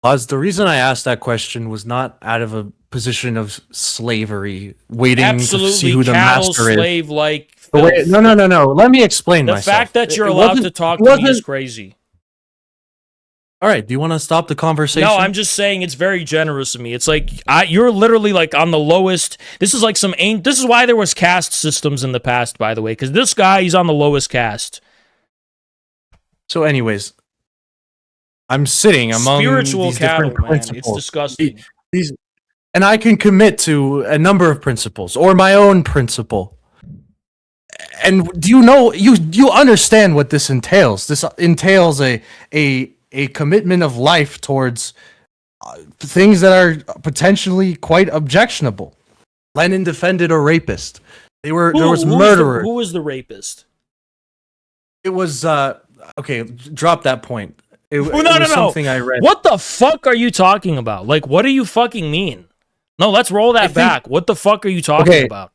The reason I asked that question was not out of a position of slavery, waiting to see who the master is. Slave-like. No. Let me explain myself. The fact that you're allowed to talk to me is crazy. All right, do you want to stop the conversation? No, I'm just saying it's very generous of me. It's like you're literally like on the lowest. This is like this is why there was caste systems in the past, by the way, because this guy, he's on the lowest caste. So, anyways, I'm sitting among spiritual these cattle, different principles. It's disgusting. And I can commit to a number of principles or my own principle. And do you know you understand what this entails? This entails a commitment of life towards things that are potentially quite objectionable. Lenin defended a rapist. There was murderers. Who was the rapist? It was okay. Drop that point. It was something I read. What the fuck are you talking about? Like, what do you fucking mean? No, let's roll that back. What the fuck are you talking about?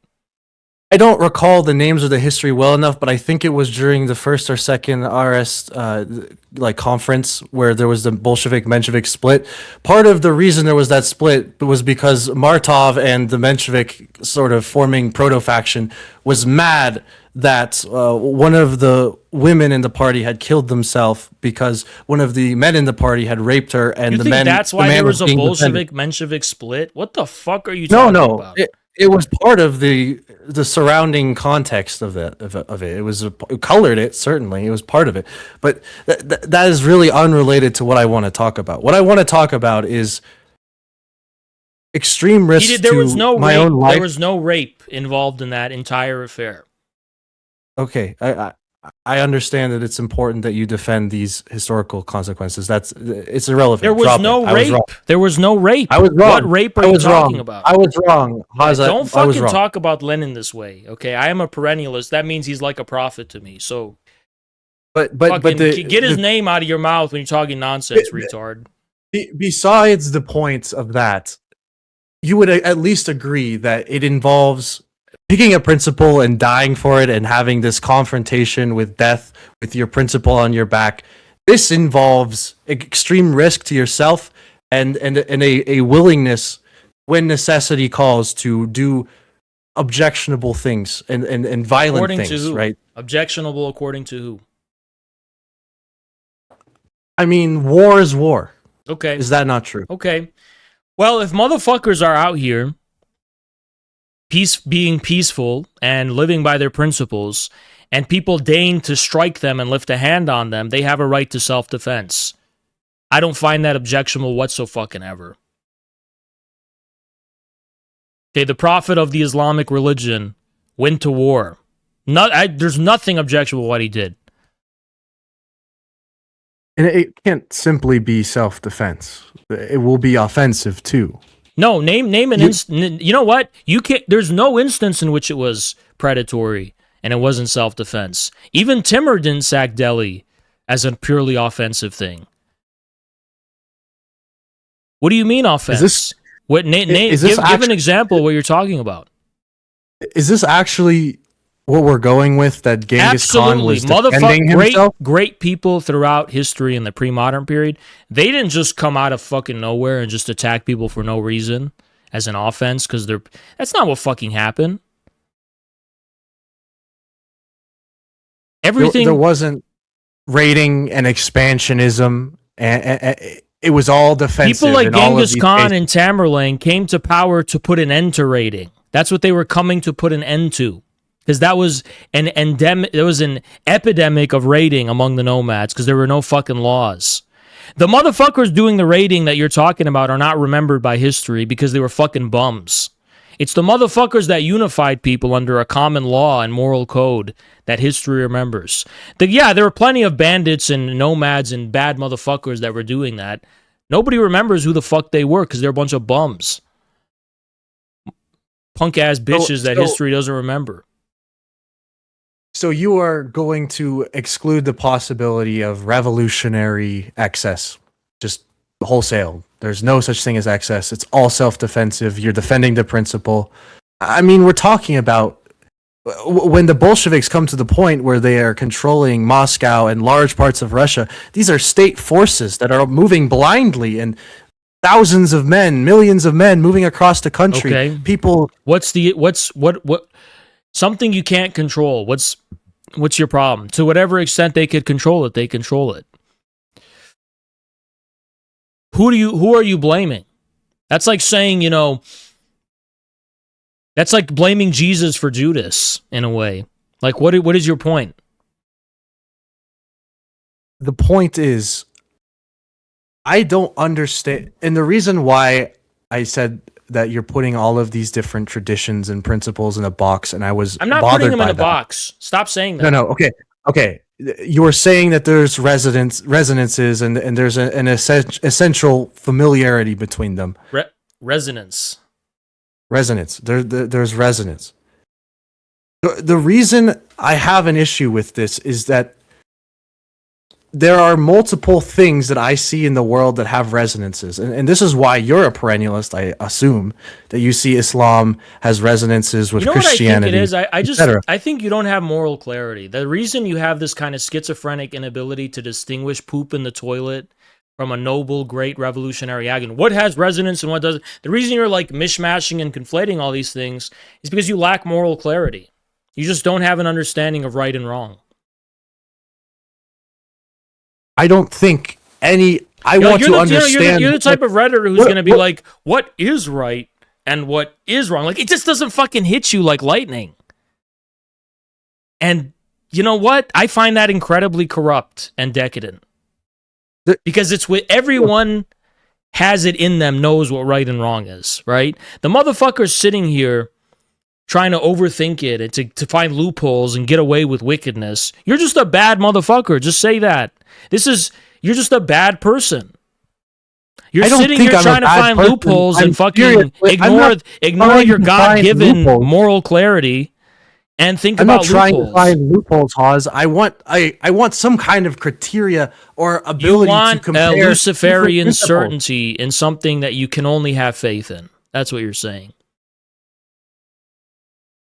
I don't recall the names of the history well enough, but I think it was during the first or second RS conference where there was the Bolshevik-Menshevik split. Part of the reason there was that split was because Martov and the Menshevik sort of forming proto-faction was mad that one of the women in the party had killed themselves because one of the men in the party had raped her, and that's why there was a Bolshevik-Menshevik split? What the fuck are you talking about? It was part of the surrounding context of it. It colored it, certainly. It was part of it. But that is really unrelated to what I want to talk about. What I want to talk about is extreme risk to my own life. There was no rape involved in that entire affair. Okay, I understand that it's important that you defend these historical consequences. It's irrelevant. There was no rape. There was no rape. I was wrong. What rape are you talking about? I was wrong. Don't fucking talk about Lenin this way, okay? I am a perennialist. That means he's like a prophet to me. So, get his name out of your mouth when you're talking nonsense, retard. Besides the point of that, you would at least agree that it involves picking a principle and dying for it and having this confrontation with death with your principle on your back. This involves extreme risk to yourself and a willingness when necessity calls to do objectionable things and violent According things, to who? right? Objectionable according to who? I mean, war is war. Okay. Is that not true? Okay. Well, if motherfuckers are out here being peaceful and living by their principles, and people deign to strike them and lift a hand on them, they have a right to self-defense. I don't find that objectionable whatsoever. Okay, the prophet of the Islamic religion went to war. There's nothing objectionable what he did. And it can't simply be self-defense. It will be offensive too. No, name an instance. You know what? You can't. There's no instance in which it was predatory and it wasn't self-defense. Even Timur didn't sack Delhi as a purely offensive thing. What do you mean offense? Give an example of what you're talking about. Is this actually what we're going with? That Genghis Khan was defending himself? Great people throughout history in the pre-modern period, they didn't just come out of fucking nowhere and just attack people for no reason as an offense because that's not what fucking happened. Everything there wasn't raiding and expansionism, and it was all defensive. People like Genghis Khan and Tamerlane came to power to put an end to raiding. That's what they were coming to put an end to. Because that was an endemic, there was an epidemic of raiding among the nomads because there were no fucking laws. The motherfuckers doing the raiding that you're talking about are not remembered by history because they were fucking bums. It's the motherfuckers that unified people under a common law and moral code that history remembers. There were plenty of bandits and nomads and bad motherfuckers that were doing that. Nobody remembers who the fuck they were because they're a bunch of bums. Punk-ass bitches that history doesn't remember. So you are going to exclude the possibility of revolutionary excess, just wholesale. There's no such thing as excess. It's all self-defensive. You're defending the principle. I mean, we're talking about when the Bolsheviks come to the point where they are controlling Moscow and large parts of Russia. These are state forces that are moving blindly and thousands of men, millions of men moving across the country. Okay. People. What something you can't control. What's your problem? To whatever extent they could control it, they control it. Who are you blaming? That's like saying, that's like blaming Jesus for Judas in a way. Like what is your point? The point is I don't understand, and the reason why I said that you're putting all of these different traditions and principles in a box, and I'm not putting them in a box. Stop saying that. No. Okay. You were saying that there's resonances, and there's an essential familiarity between them. Resonance. There's resonance. The reason I have an issue with this is that there are multiple things that I see in the world that have resonances. And this is why you're a perennialist, I assume, that you see Islam has resonances with Christianity. What I think it is? I think you don't have moral clarity. The reason you have this kind of schizophrenic inability to distinguish poop in the toilet from a noble, great revolutionary act, and what has resonance and what doesn't, the reason you're like mishmashing and conflating all these things is because you lack moral clarity. You just don't have an understanding of right and wrong. I don't think any. Want to understand. You're the type of Redditor who's going to be like, "What is right and what is wrong?" Like it just doesn't fucking hit you like lightning. And you know what? I find that incredibly corrupt and decadent because it's what everyone has it in them, knows what right and wrong is. Right? The motherfucker's sitting here trying to overthink it and to find loopholes and get away with wickedness. You're just a bad motherfucker. Just say that. You're just a bad person. You're sitting here trying to find loopholes and fucking ignore your God-given moral clarity and think about loopholes. I'm not trying to find loopholes, Hawes. I want some kind of criteria or ability to compare. You want a Luciferian certainty in something that you can only have faith in. That's what you're saying.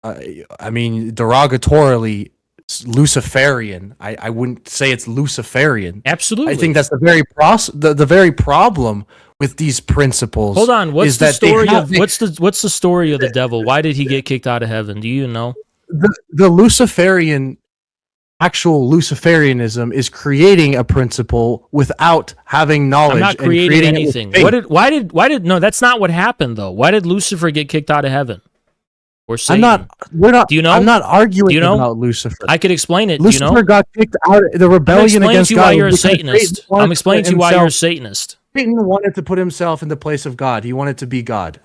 I mean, derogatorily, it's Luciferian. I wouldn't say it's Luciferian. Absolutely. I think that's the very problem with these principles. Hold on. What's is the that story of what's the story of the devil? Why did he get kicked out of heaven? Do you know? the Luciferian actual Luciferianism is creating a principle without having knowledge. I'm not creating anything. Why did no, that's not what happened though. Why did Lucifer get kicked out of heaven? Or Satan? Do you know? I'm not arguing about Lucifer. I could explain it. Lucifer Do you know? got kicked out. The rebellion against God. Why you're a Satanist. I'm explaining to you why you're a Satanist. Satan wanted to put himself in the place of God. He wanted to be God.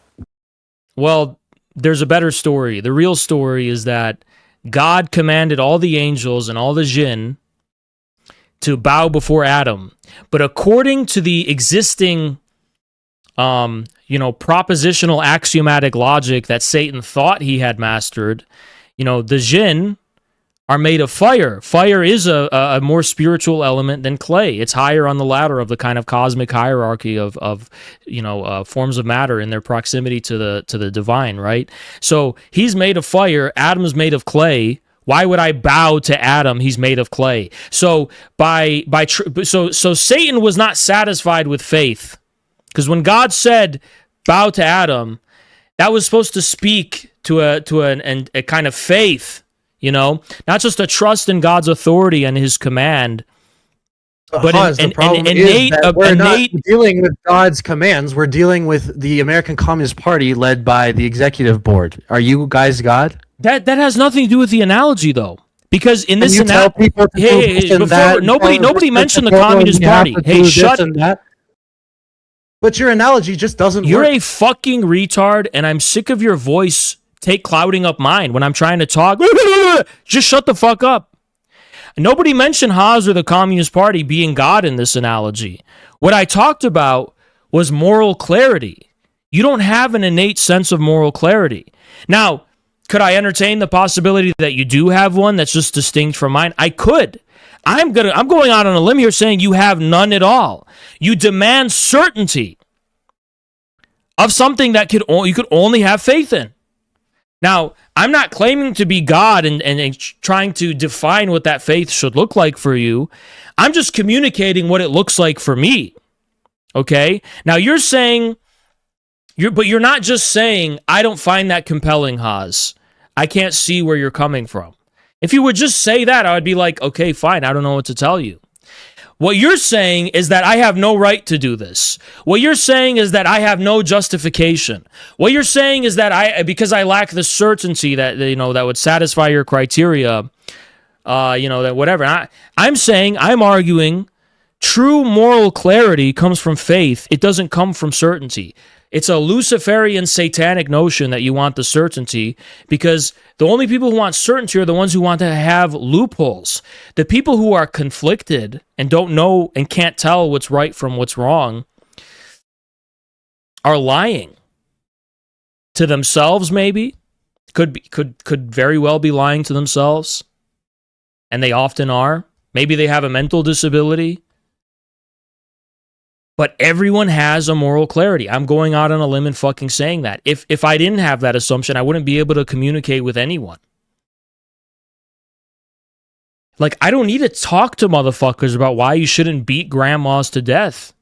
Well, there's a better story. The real story is that God commanded all the angels and all the jinn to bow before Adam. But according to the existing propositional axiomatic logic that Satan thought he had mastered, the jinn are made of fire. Fire is a more spiritual element than clay. It's higher on the ladder of the kind of cosmic hierarchy of forms of matter in their proximity to the divine, right? So he's made of fire. Adam's made of clay. Why would I bow to Adam? He's made of clay. So so Satan was not satisfied with faith, because when God said bow to Adam, that was supposed to speak to a kind of faith. Not just a trust in God's authority and his command, but we're not dealing with God's commands. We're dealing with the American Communist Party led by the executive board. Are you guys God? That has nothing to do with the analogy, though. Because in this analogy, nobody mentioned the Communist Party. Hey, shut up. But your analogy just doesn't You're work. a fucking retard, and I'm sick of your voice clouding up mine when I'm trying to talk. Just shut the fuck up. Nobody mentioned Haas or the Communist Party being God in this analogy. What I talked about was moral clarity. You don't have an innate sense of moral clarity. Now, could I entertain the possibility that you do have one that's just distinct from mine? I could. I'm going out on a limb here saying you have none at all. You demand certainty of something that you could only have faith in. Now, I'm not claiming to be God and trying to define what that faith should look like for you. I'm just communicating what it looks like for me. Okay? Now, you're saying, but you're not just saying, I don't find that compelling, Haas. I can't see where you're coming from. If you would just say that, I would be like, okay, fine, I don't know what to tell you. What you're saying is that I have no right to do this. What you're saying is that I have no justification. What you're saying is that because I lack the certainty that that would satisfy your criteria, that whatever. I'm arguing true moral clarity comes from faith. It doesn't come from certainty. It's a Luciferian satanic notion that you want the certainty, because the only people who want certainty are the ones who want to have loopholes. The people who are conflicted and don't know and can't tell what's right from what's wrong are lying to themselves, maybe. Could very well be lying to themselves. And they often are. Maybe they have a mental disability. But everyone has a moral clarity. I'm going out on a limb and fucking saying that. If I didn't have that assumption, I wouldn't be able to communicate with anyone. Like, I don't need to talk to motherfuckers about why you shouldn't beat grandmas to death,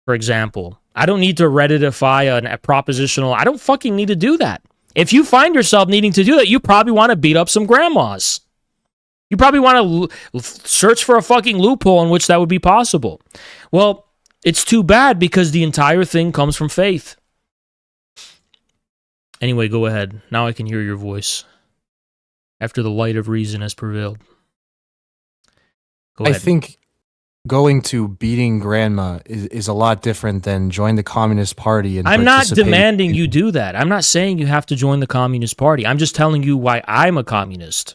for example. I don't need to Redditify a propositional. I don't fucking need to do that. If you find yourself needing to do that, you probably want to beat up some grandmas. You probably want to search for a fucking loophole in which that would be possible. Well, it's too bad, because the entire thing comes from faith. Anyway, go ahead. Now I can hear your voice. After the light of reason has prevailed. Go ahead. I think going to beating grandma is a lot different than join the Communist Party. And I'm not demanding you do that. I'm not saying you have to join the Communist Party. I'm just telling you why I'm a communist.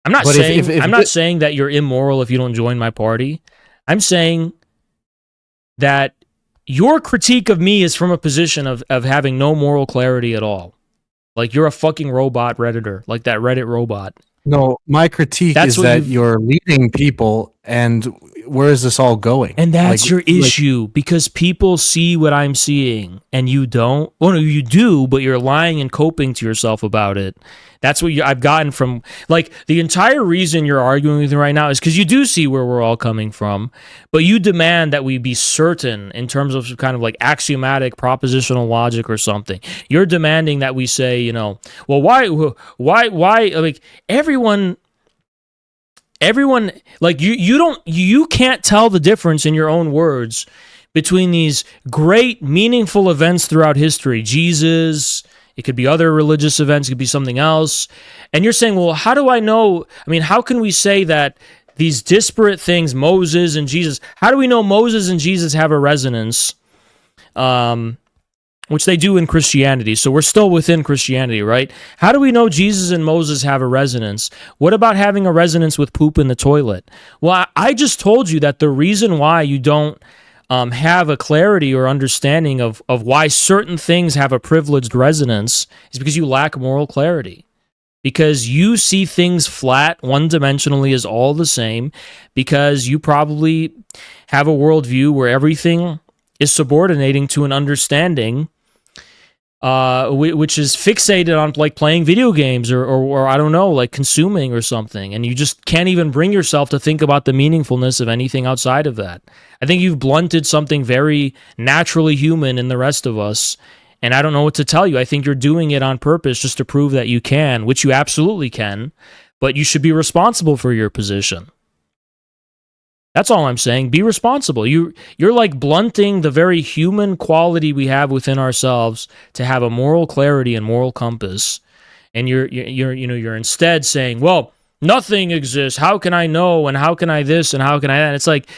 I'm not saying that you're immoral if you don't join my party. I'm saying that your critique of me is from a position of having no moral clarity at all. Like, you're a fucking robot Redditor, like that Reddit robot. No, my critique is that you're leading people, and where is this all going? And that's your issue, because people see what I'm seeing and you don't. Well, no, you do, but you're lying and coping to yourself about it. That's what I've gotten from, like, the entire reason you're arguing with me right now is because you do see where we're all coming from, but you demand that we be certain in terms of kind of like axiomatic propositional logic or something. You're demanding that we say, you know, well, why, like, everyone, like, you can't tell the difference in your own words between these great meaningful events throughout history. Jesus, it could be other religious events, it could be something else, and you're saying, well, how do I know? I mean, how can we say that these disparate things, Moses and Jesus, how do we know Moses and Jesus have a resonance, which they do in Christianity? So we're still within Christianity, right? How do we know Jesus and Moses have a resonance? What about having a resonance with poop in the toilet? Well, I just told you that the reason why you don't have a clarity or understanding of why certain things have a privileged resonance is because you lack moral clarity. Because you see things flat, one-dimensionally, as all the same, because you probably have a worldview where everything is subordinating to an understanding which is fixated on, like, playing video games or I don't know, like consuming or something, and you just can't even bring yourself to think about the meaningfulness of anything outside of that. I think you've blunted something very naturally human in the rest of us, and I don't know what to tell you. I think you're doing it on purpose just to prove that you can, which you absolutely can, but you should be responsible for your position. That's all I'm saying. Be responsible. You're like blunting the very human quality we have within ourselves to have a moral clarity and moral compass. And you're instead saying, well, nothing exists. How can I know? And how can I this? And how can I that? And it's like,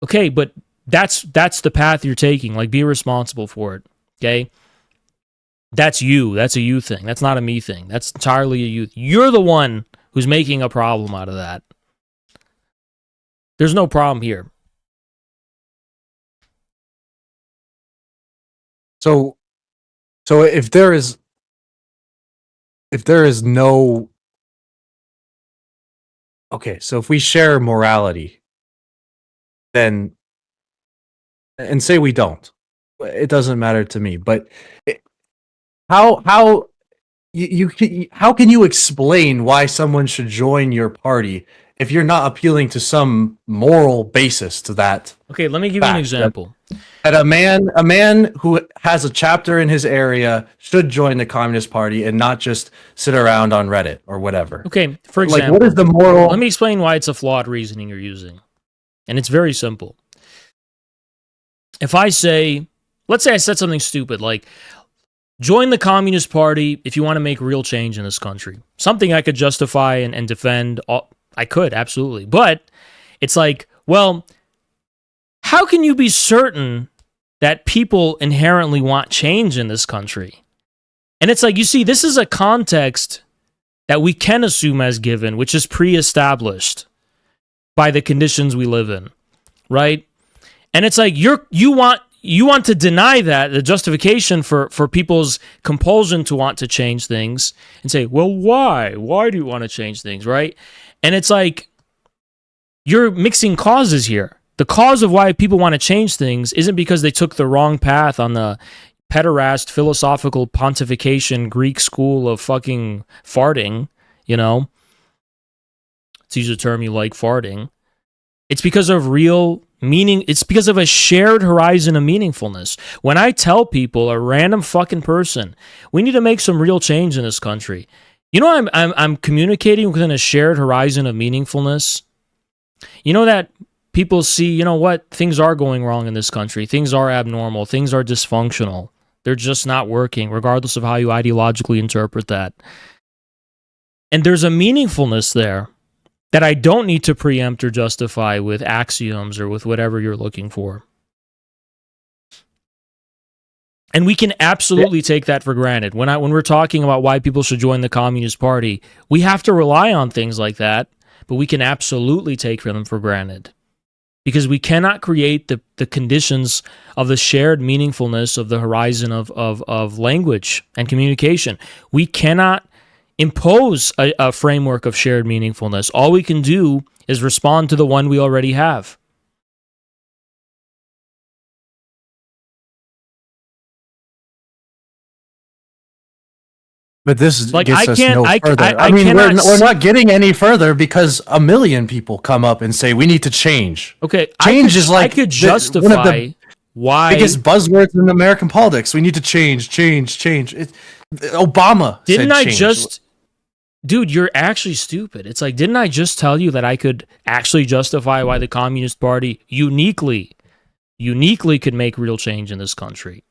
okay, but that's the path you're taking. Like, be responsible for it. Okay? That's you. That's a you thing. That's not a me thing. That's entirely a you. You're the one who's making a problem out of that. There's no problem here. So if there is no, okay, so if we share morality, then, and say we don't, it doesn't matter to me, but how how can you explain why someone should join your party if you're not appealing to some moral basis to that? Okay, let me give you an example. That a man who has a chapter in his area should join the Communist Party and not just sit around on Reddit or whatever. Okay, for example, like, what is the moral? Let me explain why it's a flawed reasoning you're using. And it's very simple. If I say, let's say I said something stupid like, join the Communist Party if you want to make real change in this country. Something I could justify and defend. I could, absolutely. But it's like, well, how can you be certain that people inherently want change in this country? And it's like, you see, this is a context that we can assume as given, which is pre-established by the conditions we live in, right? And it's like, you want to deny that, the justification for people's compulsion to want to change things, and say, well, why? Why do you want to change things, right? And it's like, you're mixing causes here. The cause of why people want to change things isn't because they took the wrong path on the pederast philosophical pontification Greek school of fucking farting, you know? To use a term you like, farting. It's because of real meaning. It's because of a shared horizon of meaningfulness. When I tell people, a random fucking person, we need to make some real change in this country, you know, I'm communicating within a shared horizon of meaningfulness. You know that people see, you know what, things are going wrong in this country. Things are abnormal. Things are dysfunctional. They're just not working, regardless of how you ideologically interpret that. And there's a meaningfulness there that I don't need to preempt or justify with axioms or with whatever you're looking for. And we can absolutely take that for granted. When we're talking about why people should join the Communist Party, we have to rely on things like that, but we can absolutely take them for granted. Because we cannot create the conditions of the shared meaningfulness of the horizon of language and communication. We cannot impose a framework of shared meaningfulness. All we can do is respond to the one we already have. But this Like, gets I us can't- no I- further. I I mean, cannot we're not getting any further because a million people come up and say we need to change. Okay, Change is like I could one of justify the why. biggest buzzwords in American politics. We need to change. Obama Didn't said I change. just, dude? You're actually stupid. It's like, didn't I just tell you that I could actually justify why the Communist Party uniquely could make real change in this country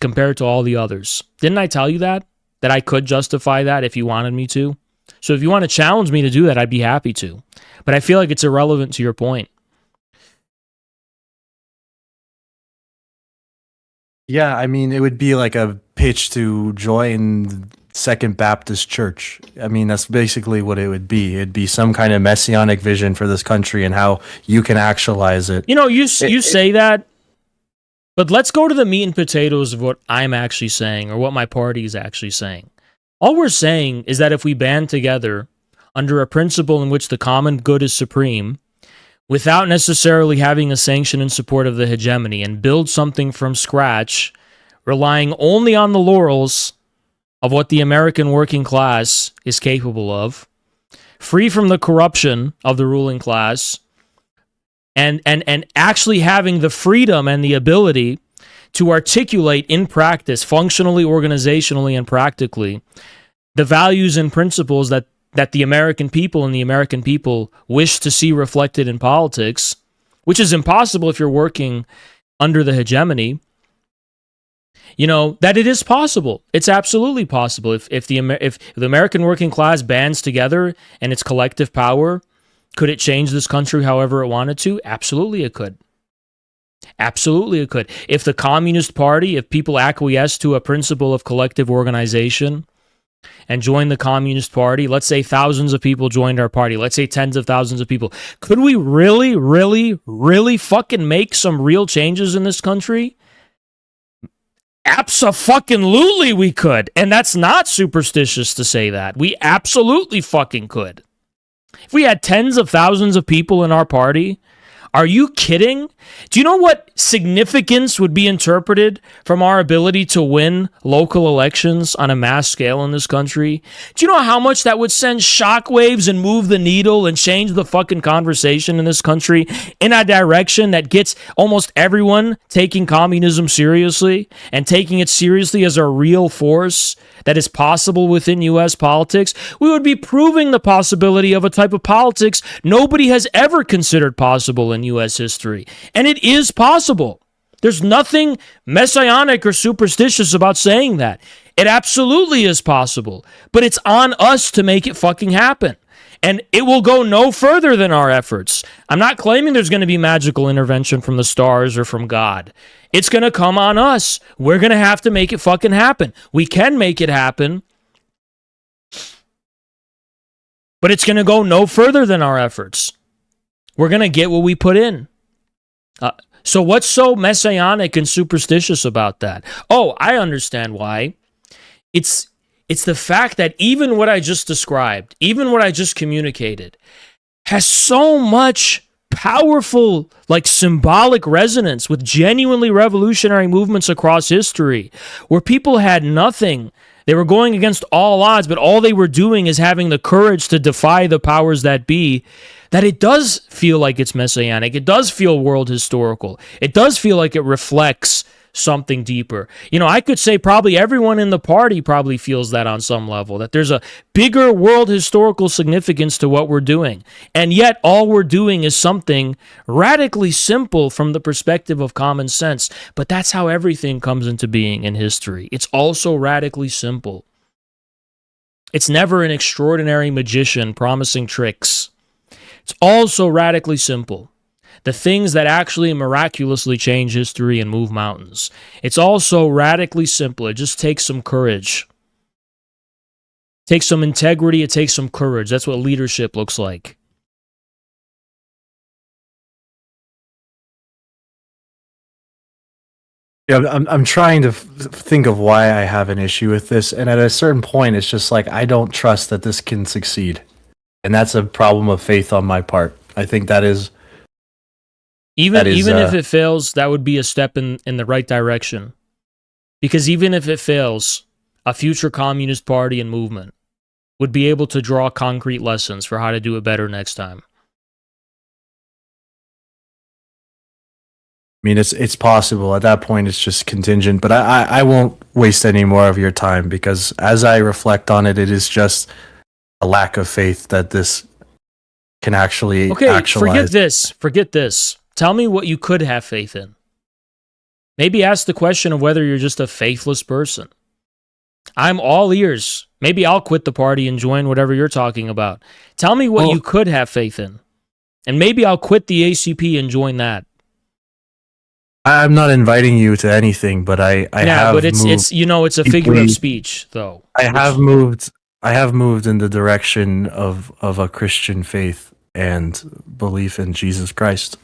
compared to all the others? Didn't I tell you that I could justify that if you wanted me to? So if you want to challenge me to do that, I'd be happy to. But I feel like it's irrelevant to your point. Yeah, I mean, it would be like a pitch to join Second Baptist Church. I mean, that's basically what it would be. It'd be some kind of messianic vision for this country and how you can actualize it. You know, you say that, but let's go to the meat and potatoes of what I'm actually saying, or what my party is actually saying. All we're saying is that if we band together under a principle in which the common good is supreme, without necessarily having a sanction in support of the hegemony, and build something from scratch, relying only on the laurels of what the American working class is capable of, free from the corruption of the ruling class, and actually having the freedom and the ability to articulate in practice, functionally, organizationally, and practically, the values and principles that the American people and the American people wish to see reflected in politics, which is impossible if you're working under the hegemony. You know, that it is possible. It's absolutely possible. If the American working class bands together and its collective power, could it change this country however it wanted to? Absolutely it could. Absolutely it could. If the Communist Party, if people acquiesce to a principle of collective organization and join the Communist Party, let's say thousands of people joined our party, let's say tens of thousands of people, could we really, really, really fucking make some real changes in this country? Abso-fucking-lutely we could. And that's not superstitious to say that. We absolutely fucking could. If we had tens of thousands of people in our party, are you kidding? Do you know what significance would be interpreted from our ability to win local elections on a mass scale in this country? Do you know how much that would send shockwaves and move the needle and change the fucking conversation in this country in a direction that gets almost everyone taking communism seriously and taking it seriously as a real force that is possible within U.S. politics? We would be proving the possibility of a type of politics nobody has ever considered possible in U.S. history. And it is possible. There's nothing messianic or superstitious about saying that. It absolutely is possible. But it's on us to make it fucking happen. And it will go no further than our efforts. I'm not claiming there's going to be magical intervention from the stars or from God. It's going to come on us. We're going to have to make it fucking happen. We can make it happen. But it's going to go no further than our efforts. We're going to get what we put in. So what's so messianic and superstitious about that? Oh, I understand why. It's the fact that even what I just described, even what I just communicated, has so much powerful, like, symbolic resonance with genuinely revolutionary movements across history, where people had nothing. They were going against all odds, but all they were doing is having the courage to defy the powers that be, that it does feel like it's messianic. It does feel world historical. It does feel like it reflects something deeper. You know, I could say probably everyone in the party probably feels that on some level, that there's a bigger world historical significance to what we're doing. And yet all we're doing is something radically simple from the perspective of common sense. But that's how everything comes into being in history. It's also radically simple. It's never an extraordinary magician promising tricks. It's also radically simple. The things that actually miraculously change history and move mountains. It's also radically simple. It just takes some courage. It takes some integrity. It takes some courage. That's what leadership looks like. Yeah, I'm trying to think of why I have an issue with this, and at a certain point, it's just like I don't trust that this can succeed, and that's a problem of faith on my part. I think Even that is even if it fails, that would be a step in the right direction. Because even if it fails, a future communist party and movement would be able to draw concrete lessons for how to do it better next time. I mean, it's possible. At that point, it's just contingent. But I won't waste any more of your time because as I reflect on it, it is just a lack of faith that this can actually Okay, actualize. Forget this. Tell me what you could have faith in. Maybe ask the question of whether you're just a faithless person. I'm all ears. Maybe I'll quit the party and join whatever you're talking about. Tell me what you could have faith in. And maybe I'll quit the ACP and join that. I'm not inviting you to anything, but I have but it's moved it's a figure of speech though. I have moved in the direction of a Christian faith and belief in Jesus Christ.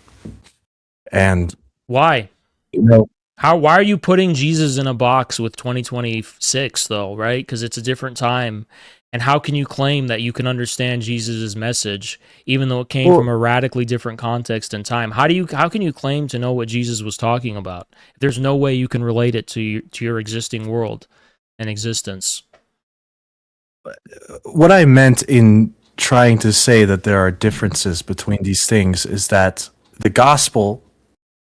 And Why? you know, Why are you putting Jesus in a box with 2026 though, right? Because it's a different time. And how can you claim that you can understand Jesus' message even though it came from a radically different context and time? How can you claim to know what Jesus was talking about? There's no way you can relate it to your existing world and existence. what I meant in trying to say that there are differences between these things is that the gospel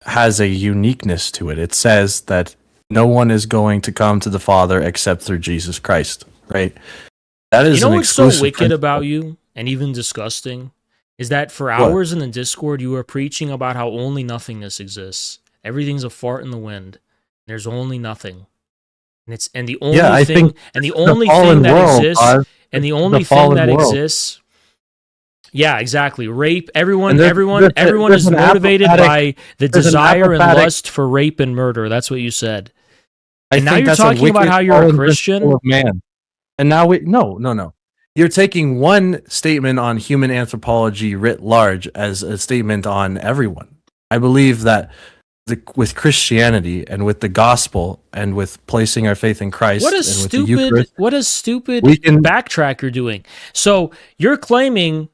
has a uniqueness to it. It says that no one is going to come to the Father except through Jesus Christ, right? That is an What's so exclusive wicked principle. about you and even disgusting is that for What? hours in the Discord you are preaching about how only nothingness exists. Everything's a fart in the wind. There's only nothing. And the only Yeah, I thing think and the the only fallen thing that world, exists and the only thing fallen that world. exists. Yeah, exactly. Rape. Everyone And everyone is an motivated by the there's an desire and apathetic. lust for rape and murder. That's what you said. I And now think you're that's a talking about wicked how you're a fallen principle Christian. of man. And now no. You're taking one statement on human anthropology writ large as a statement on everyone. I believe that with Christianity and with the gospel and with placing our faith in Christ What a and with the Eucharist, stupid we can. backtrack you're doing. So you're claiming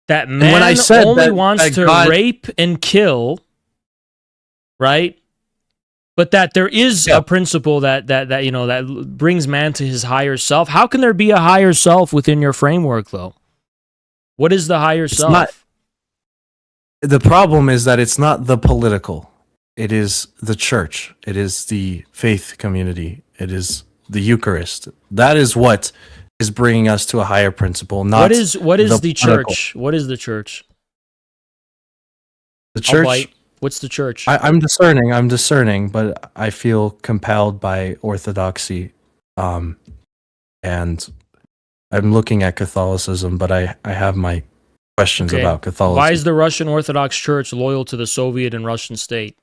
that And when I man said only wants to God, rape and kill, right? But that there is yeah, a principle that brings man to his higher self. How can there be a higher self within your framework, though? What is the higher it's not. self? The problem is that it's not the political. It is the church. It is the faith community. It is the Eucharist. That is what is bringing us to a higher principle. Not What is the political. church? What is the church? The I'll church. bite. What's the church? I'm discerning. I'm discerning, but I feel compelled by orthodoxy, and I'm looking at Catholicism. But I have my questions Okay. about Catholicism. Why is the Russian Orthodox Church loyal to the Soviet and Russian state?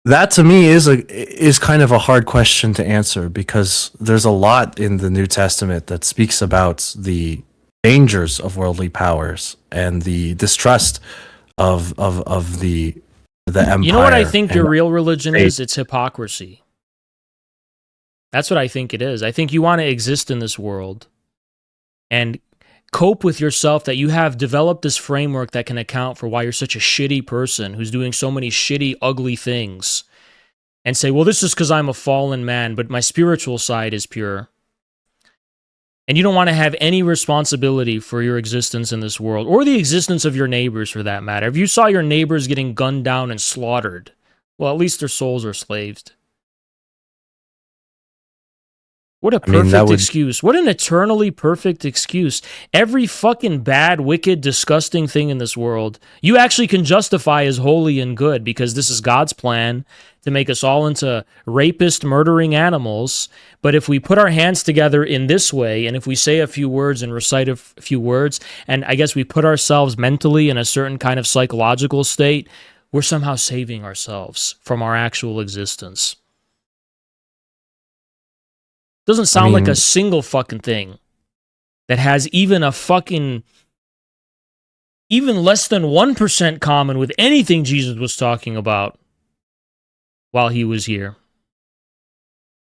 That to me is kind of a hard question to answer because there's a lot in the New Testament that speaks about the dangers of worldly powers and the distrust of the empire. You know what I think your real religion state. is? It's hypocrisy. That's what I think it is. I think you want to exist in this world and cope with yourself that you have developed this framework that can account for why you're such a shitty person who's doing so many shitty, ugly things and say, well, this is because I'm a fallen man, but my spiritual side is pure. And you don't want to have any responsibility for your existence in this world or the existence of your neighbors for that matter. If you saw your neighbors getting gunned down and slaughtered, well, at least their souls are slaved. What a perfect excuse. What an eternally perfect excuse. Every fucking bad, wicked, disgusting thing in this world, you actually can justify as holy and good because this is God's plan to make us all into rapist, murdering animals. But if we put our hands together in this way, and if we say a few words and recite a few words, and I guess we put ourselves mentally in a certain kind of psychological state, we're somehow saving ourselves from our actual existence. Doesn't sound like a single fucking thing that has even even less than 1% common with anything Jesus was talking about while he was here.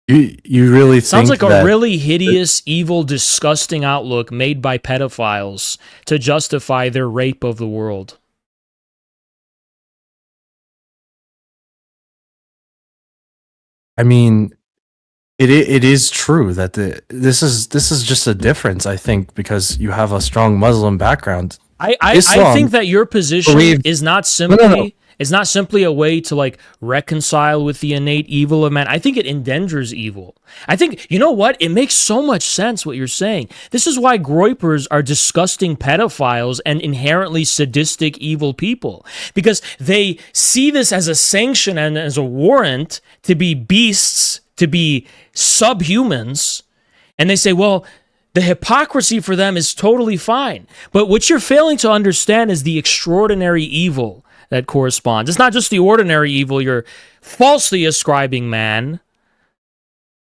You really Sounds think like a that really hideous, evil, disgusting outlook made by pedophiles to justify their rape of the world. I mean, it is true that this is just a difference, I think, because you have a strong Muslim background. I Islam think that your position believes is not no, no, no. simply is not simply a way to like reconcile with the innate evil of man. I think it engenders evil. I think, you know what? It makes so much sense what you're saying. This is why groypers are disgusting pedophiles and inherently sadistic evil people, because they see this as a sanction and as a warrant to be beasts, to be subhumans, and they say, well, the hypocrisy for them is totally fine. But what you're failing to understand is the extraordinary evil that corresponds. It's not just the ordinary evil you're falsely ascribing man.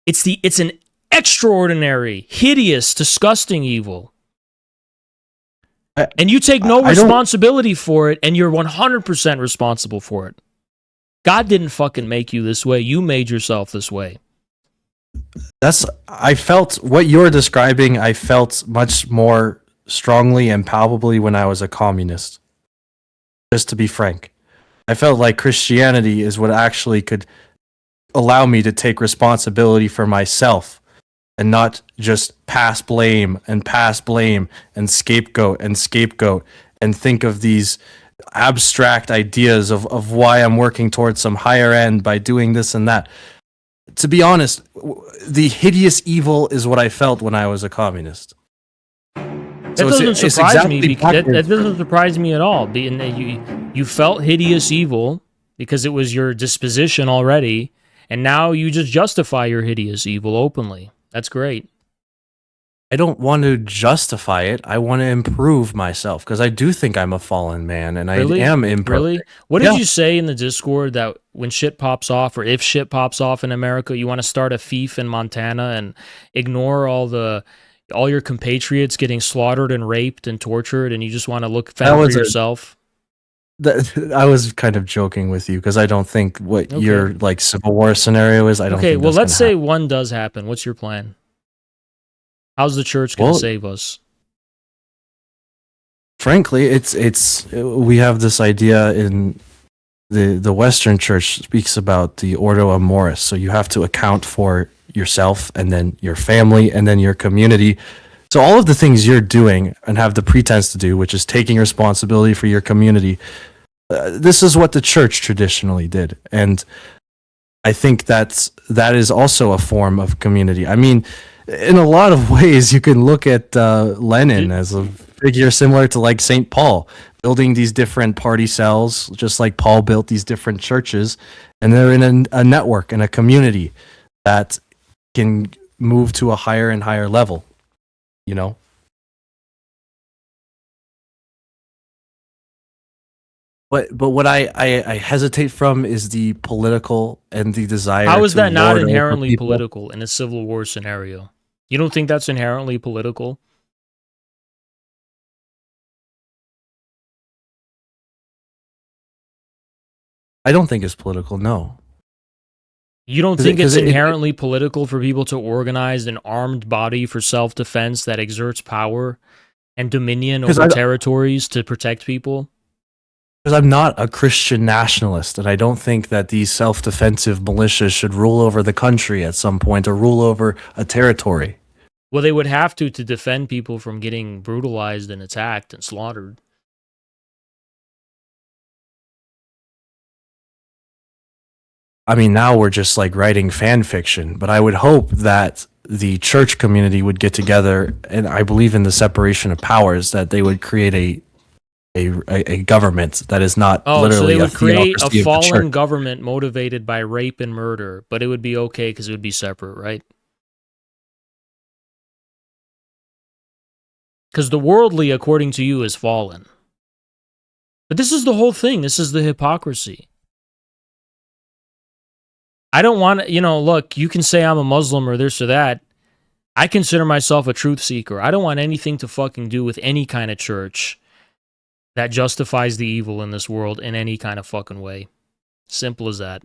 It's an extraordinary, hideous, disgusting evil. And you take no responsibility for it, and you're 100% responsible for it. God didn't fucking make you this way. You made yourself this way. I felt what you're describing, I felt much more strongly and palpably when I was a communist. Just to be frank, I felt like Christianity is what actually could allow me to take responsibility for myself and not just pass blame and scapegoat and think of these abstract ideas of why I'm working towards some higher end by doing this and that. To be honest, the hideous evil is what I felt when I was a communist. That doesn't surprise me. That doesn't surprise me at all. You felt hideous evil because it was your disposition already, and now you just justify your hideous evil openly. That's great. I don't want to justify it. I want to improve myself because I do think I'm a fallen man and Really? I am imperfect. Really? What did you say in the Discord that when shit pops off, or if shit pops off in America, you want to start a fief in Montana and ignore all your compatriots getting slaughtered and raped and tortured, and you just want to fend for yourself? I was kind of joking with you because I don't think what your like Civil War scenario is. I don't. Okay, well, let's say one does happen. What's your plan? How's the church going to save us? Frankly, we have this idea in the Western Church speaks about the Ordo Amoris. So you have to account for yourself and then your family and then your community. So all of the things you're doing and have the pretense to do, which is taking responsibility for your community, this is what the church traditionally did. And I think that is also a form of community. I mean, in a lot of ways, you can look at Lenin as a figure similar to like St. Paul, building these different party cells, just like Paul built these different churches, and they're in a network and a community that can move to a higher and higher level, you know? But what I hesitate from is the political and the desire. How is that not inherently political in a civil war scenario? You don't think that's inherently political? I don't think it's political, no. You don't think it's inherently political for people to organize an armed body for self-defense that exerts power and dominion over territories to protect people? Because I'm not a Christian nationalist, and I don't think that these self-defensive militias should rule over the country at some point or rule over a territory. Well, they would have to defend people from getting brutalized and attacked and slaughtered. I mean, now we're just like writing fan fiction, but I would hope that the church community would get together, and I believe in the separation of powers, that they would create a government that is not literally so they would create a fallen church. Government motivated by rape and murder, but it would be okay because it would be separate, right? Because the worldly, according to you, is fallen. But this is the whole thing. This is the hypocrisy. I don't want to, look, you can say I'm a Muslim or this or that. I consider myself a truth seeker. I don't want anything to fucking do with any kind of church that justifies the evil in this world in any kind of fucking way. Simple as that.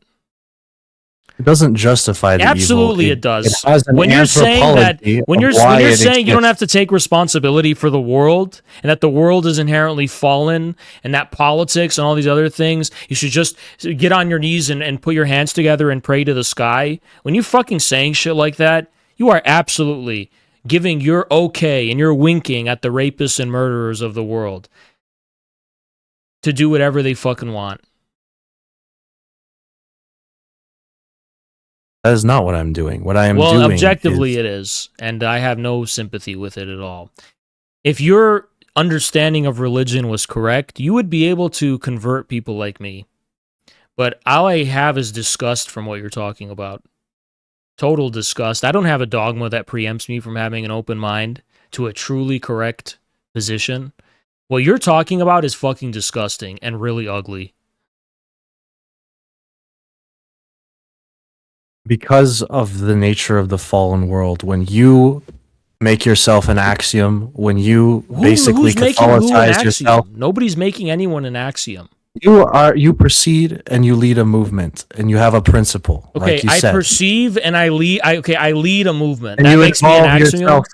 It doesn't justify the Absolutely evil. it does. It has an When you're saying that, anthropology when you're of why it saying you don't have exists. to take responsibility for the world and that the world is inherently fallen and that politics and all these other things, you should just get on your knees and put your hands together and pray to the sky. When you fucking saying shit like that, you are absolutely giving your okay and you're winking at the rapists and murderers of the world to do whatever they fucking want. That is not what I'm doing. What I am doing, well, objectively is, it is, and I have no sympathy with it at all. If your understanding of religion was correct, you would be able to convert people like me. But all I have is disgust from what you're talking about. Total disgust. I don't have a dogma that preempts me from having an open mind to a truly correct position. What you're talking about is fucking disgusting and really ugly. because of the nature of the fallen world, when you make yourself an axiom, when you basically Who's making who an Catholiциze axiom? yourself, Nobody's making anyone an axiom. you proceed and you lead a movement and you have a principle. Okay, like you I said. perceive and I lead. I lead a movement. And that you makes me an involve axiom. yourself.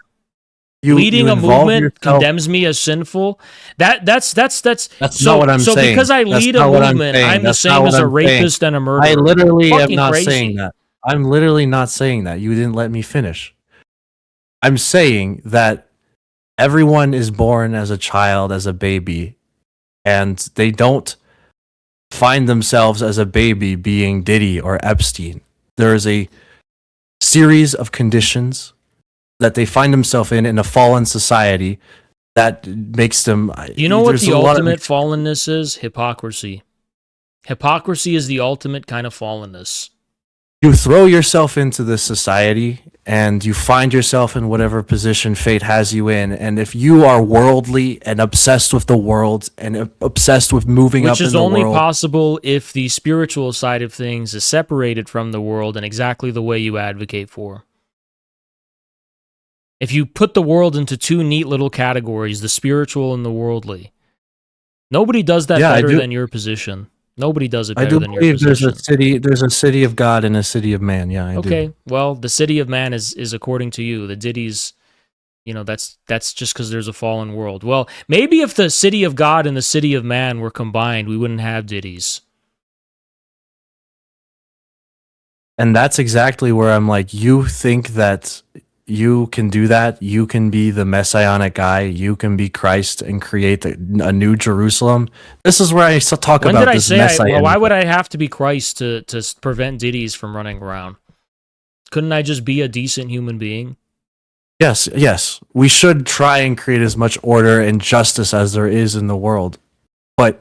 Leading you a involve movement yourself. condemns me as sinful. That's That's so, not what I'm so saying. because I That's lead a not what I'm movement, saying. I'm the That's not same what as a I'm saying. rapist and a murderer. I literally am Fucking not crazy. saying that. I'm literally not saying that. You didn't let me finish. I'm saying that everyone is born as a child, as a baby, and they don't find themselves as a baby being Diddy or Epstein. There is a series of conditions that they find themselves in a fallen society that makes them. You know what there's the a lot of- ultimate fallenness is? Hypocrisy. Hypocrisy is the ultimate kind of fallenness. You throw yourself into this society and you find yourself in whatever position fate has you in. And if you are worldly and obsessed with the world and obsessed with moving up Which in is the only world, possible if the spiritual side of things is separated from the world in exactly the way you advocate for. If you put the world into two neat little categories, the spiritual and the worldly, nobody does that better than your position. Nobody does it I better do than your believe position. there's a city of God and a city of man. Yeah, I do. Okay, well, the city of man is according to you. The ditties, that's just because there's a fallen world. Well, maybe if the city of God and the city of man were combined, we wouldn't have ditties. And that's exactly where I'm like, you think that you can do that? You can be the messianic guy. You can be Christ and create a new Jerusalem. This is where I talk When about did I this say? messianic. Why would I have to be Christ to prevent ditties from running around? Couldn't I just be a decent human being? Yes. We should try and create as much order and justice as there is in the world. But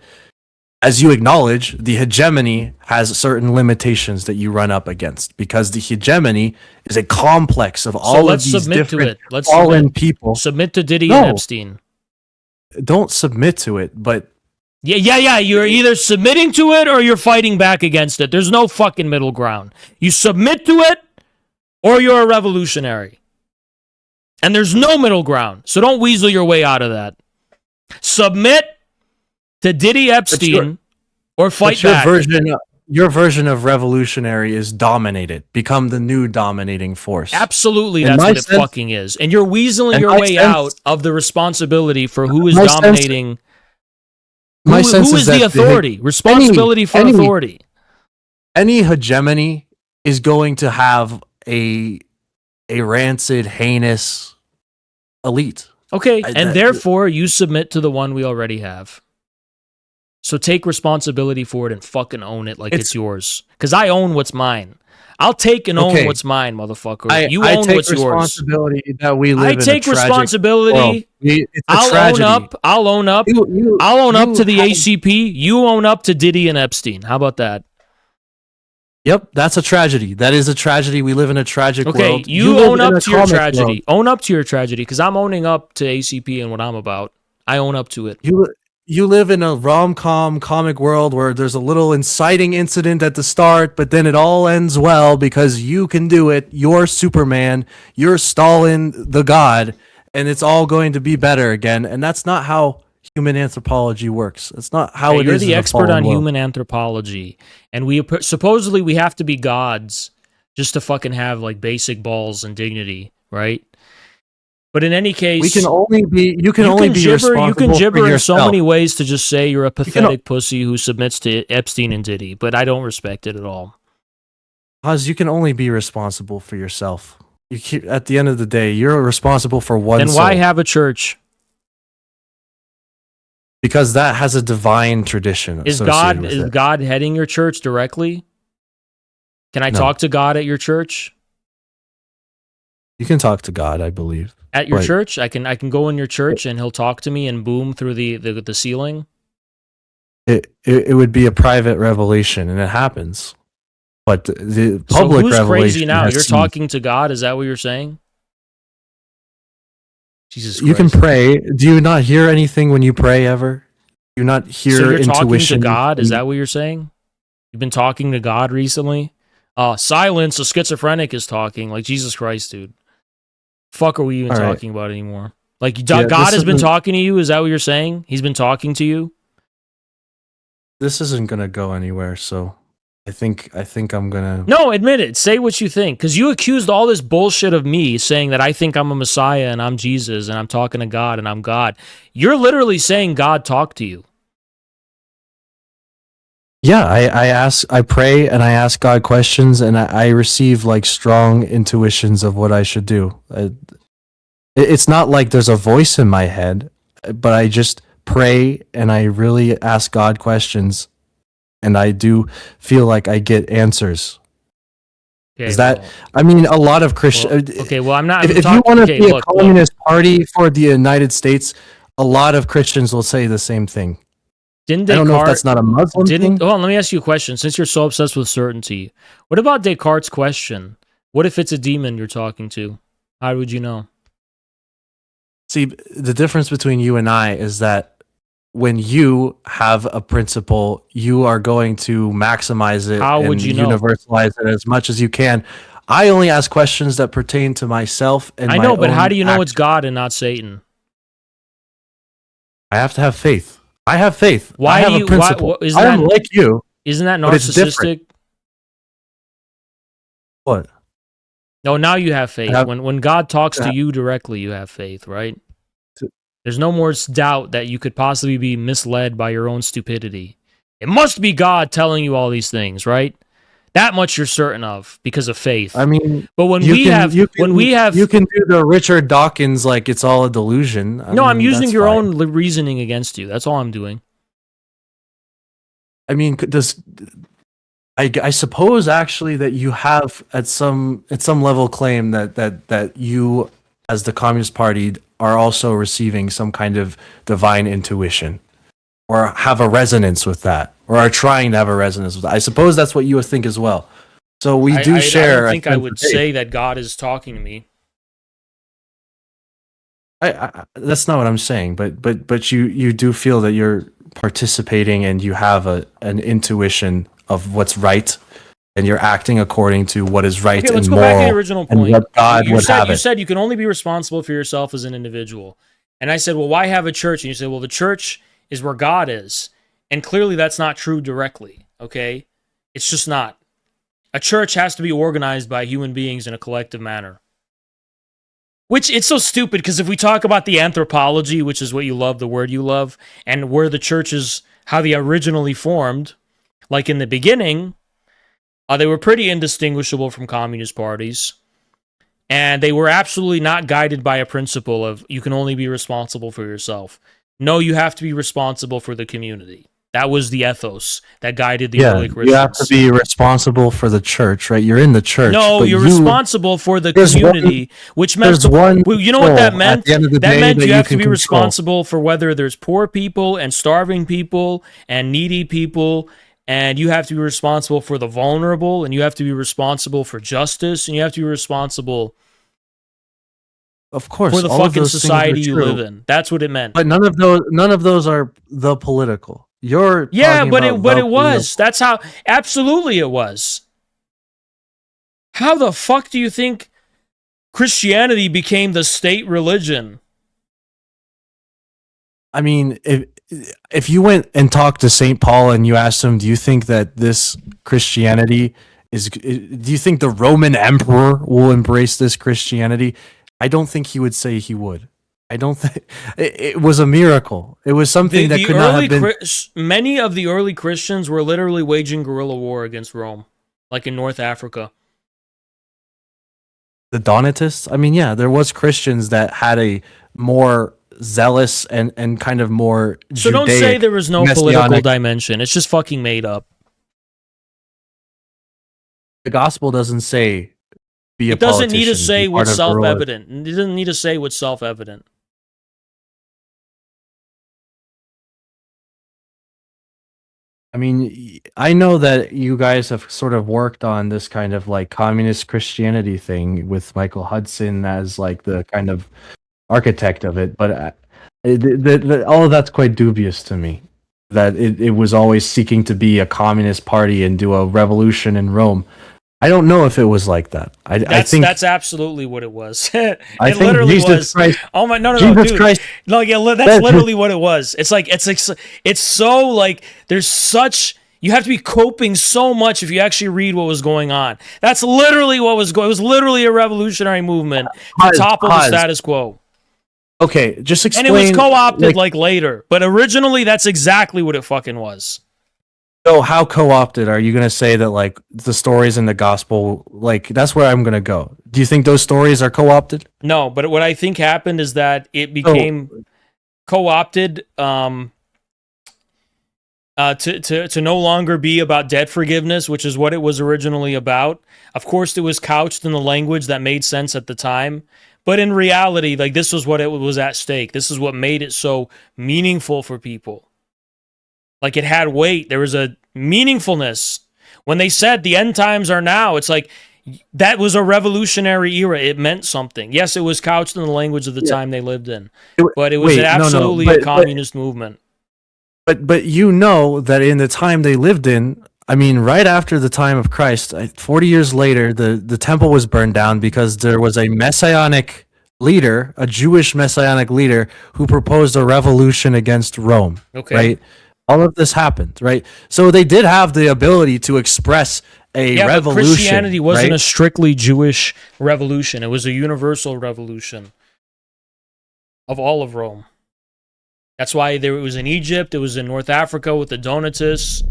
as you acknowledge, the hegemony has certain limitations that you run up against because the hegemony is a complex of all of these different fallen people. Submit to Diddy and Epstein. Don't submit to it, but yeah. You're either submitting to it or you're fighting back against it. There's no fucking middle ground. You submit to it or you're a revolutionary. And there's no middle ground. So don't weasel your way out of that. Submit to Diddy Epstein or fight back. Your version of revolutionary is dominated. Become the new dominating force. Absolutely, that's what it fucking is. And you're weaseling your way out of the responsibility for who is dominating. Who is the authority? Responsibility for authority. Any hegemony is going to have a rancid, heinous elite. Okay, and therefore you submit to the one we already have. So take responsibility for it and fucking own it like it's yours. Because I own what's mine. I'll take and own what's mine, motherfucker. You own what's yours. I take responsibility that we live in a tragic I take responsibility. I'll own up. I'll own up to the ACP. You own up to Diddy and Epstein. How about that? Yep, that's a tragedy. That is a tragedy. We live in a tragic world. Okay, you own up to your tragedy. Own up to your tragedy, because I'm owning up to ACP and what I'm about. I own up to it. You live in a rom-com comic world where there's a little inciting incident at the start, but then it all ends well because you can do it. You're Superman. You're Stalin, the god, and it's all going to be better again. And that's not how human anthropology works. It's not how Okay, it you're is the in a expert fallen on world. human anthropology, and supposedly we have to be gods just to fucking have like basic balls and dignity, right? But in any We can case, only be. You can you only can be gibber. You can responsible for gibber in so yourself. many ways to just say you're a You can, pathetic pussy who submits to Epstein and Diddy, but I don't respect it at all. Oz, you can only be responsible for yourself. At the end of the day, you're responsible for one Then soul. why have a church? Because that has a divine tradition Is associated with it. God heading your church directly? Can I No. talk to God at your church? You can talk to God, I believe. At your But- church, I can go in your church and he'll talk to me and boom through the ceiling. It would be a private revelation, and it happens. But the public so who's revelation crazy now? has You're ceased. talking to God? Is that what you're saying? Jesus Christ. You can pray. Do you not hear anything when you pray ever? Do you not hear So you're talking to intuition? God? Is that what you're saying? You've been talking to God recently? Silence, a schizophrenic is talking. Like, Jesus Christ, dude. Fuck are we even All right. talking about anymore? Like, Yeah, God has been isn't- talking to you? Is that what you're saying? He's been talking to you? This isn't gonna go anywhere, so I think I'm gonna. No, admit it. Say what you think. Because you accused all this bullshit of me saying that I think I'm a Messiah and I'm Jesus and I'm talking to God and I'm God. You're literally saying God talked to you. Yeah, I pray and I ask God questions, and I receive like strong intuitions of what I should do. It's not like there's a voice in my head, but I just pray and I really ask God questions, and I do feel like I get answers. Okay, Is that? well- I mean, a lot of Christian. well, okay, well, I'm not. If you want to be a communist party for the United States, a lot of Christians will say the same thing. Didn't I don't know if Descartes that's not a Muslim thing. Hold on, let me ask you a question. Since you're so obsessed with certainty, what about Descartes' question? What if it's a demon you're talking to? How would you know? See, the difference between you and I is that when you have a principle, you are going to maximize it How would and you know? universalize it as much as you can. I only ask questions that pertain to myself and I my know, but how own do you know it's action. God and not Satan? I have to have faith. I have faith. Why I have do you? a principle. Isn't I am that like you. isn't that but it's different. narcissistic? What? No, now you have faith. have- When God talks to have- you directly, you have faith, right? To- There's no more doubt that you could possibly be misled by your own stupidity. It must be God telling you all these things, right? That much you're certain of because of faith. I mean, But when you we can- have, you can- when we have, you can do the Richard Dawkins like it's all a delusion. I'm using that's your fine. own reasoning against you. That's all I'm doing. I mean, I suppose actually that you have at some level claim that you as the Communist Party are also receiving some kind of divine intuition or have a resonance with that or are trying to have a resonance with that. I suppose that's what you would think as well. So we do share. I don't think I sense would of faith. say that God is talking to me. That's not what I'm saying, but you do feel that you're participating and you have an intuition of what's right, and you're acting according to what is right Okay, let's and go back to moral the original and point. what God would have You it. said you can only be responsible for yourself as an individual. And I said, well, why have a church? And you said, well, the church is where God is. And clearly that's not true directly, okay? It's just not. A church has to be organized by human beings in a collective manner. Which, it's so stupid, because if we talk about the anthropology, which is what you love, the word you love, and where the churches, how they originally formed, like in the beginning, they were pretty indistinguishable from communist parties. And they were absolutely not guided by a principle of you can only be responsible for yourself. No, you have to be responsible for the community. That was the ethos that guided the early Christians. You have to be responsible for the church, right? You're in the church. No, but you're responsible for the community, which meant you know what that meant? That meant you have to be responsible for whether there's poor people and starving people and needy people, and you have to be responsible for the vulnerable, and you have to be responsible for justice, and you have to be responsible of course, for the fucking society you live in. That's what it meant. But none of those are the political. You're but it was. That's how absolutely it was. How the fuck do you think Christianity became the state religion? I mean, if you went and talked to St. Paul and you asked him, do you think that this Christianity do you think the Roman emperor will embrace this Christianity? I don't think he would say he would. I don't think it was a miracle. It was something that could not have been. Many of the early Christians were literally waging guerrilla war against Rome, like in North Africa. The Donatists? I mean, yeah, there was Christians that had a more zealous and kind of more So don't say there was no political dimension. It's just fucking made up. The gospel doesn't say be a It doesn't politician, need to say be part what's of guerrilla. self-evident. It doesn't need to say what's self-evident. I mean, I know that you guys have sort of worked on this kind of like communist Christianity thing with Michael Hudson as like the kind of architect of it, but all of that's quite dubious to me. That it was always seeking to be a communist party and do a revolution in Rome. I don't know if it was like that. I think that's absolutely what it was. It I think literally Jesus was. Christ, Oh my, no, Jesus dude. Christ. No, yeah, that's literally what it was. It's so like there's such. You have to be coping so much if you actually read what was going on. That's literally what was going. It was literally a revolutionary movement to topple the status quo. Okay, just explain. And it was co-opted like later, but originally that's exactly what it fucking was. So how co-opted are you going to say that like the stories in the gospel, like that's where I'm going to go. Do you think those stories are co-opted? No, but what I think happened is that it became co-opted to no longer be about debt forgiveness, which is what it was originally about. Of course, it was couched in the language that made sense at the time. But in reality, like this was what it was at stake. This is what made it so meaningful for people. Like it had weight. There was a meaningfulness. When they said the end times are now, it's like that was a revolutionary era. It meant something. Yes, it was couched in the language of the time they lived in. But it was absolutely a communist movement. But you know that in the time they lived in, I mean, right after the time of Christ, 40 years later, the temple was burned down because there was a messianic leader, a Jewish messianic leader, who proposed a revolution against Rome. Okay. Right? All of this happened, right? So they did have the ability to express a revolution. But Christianity wasn't a strictly Jewish revolution. It was a universal revolution of all of Rome. That's why it was in Egypt. It was in North Africa with the Donatists.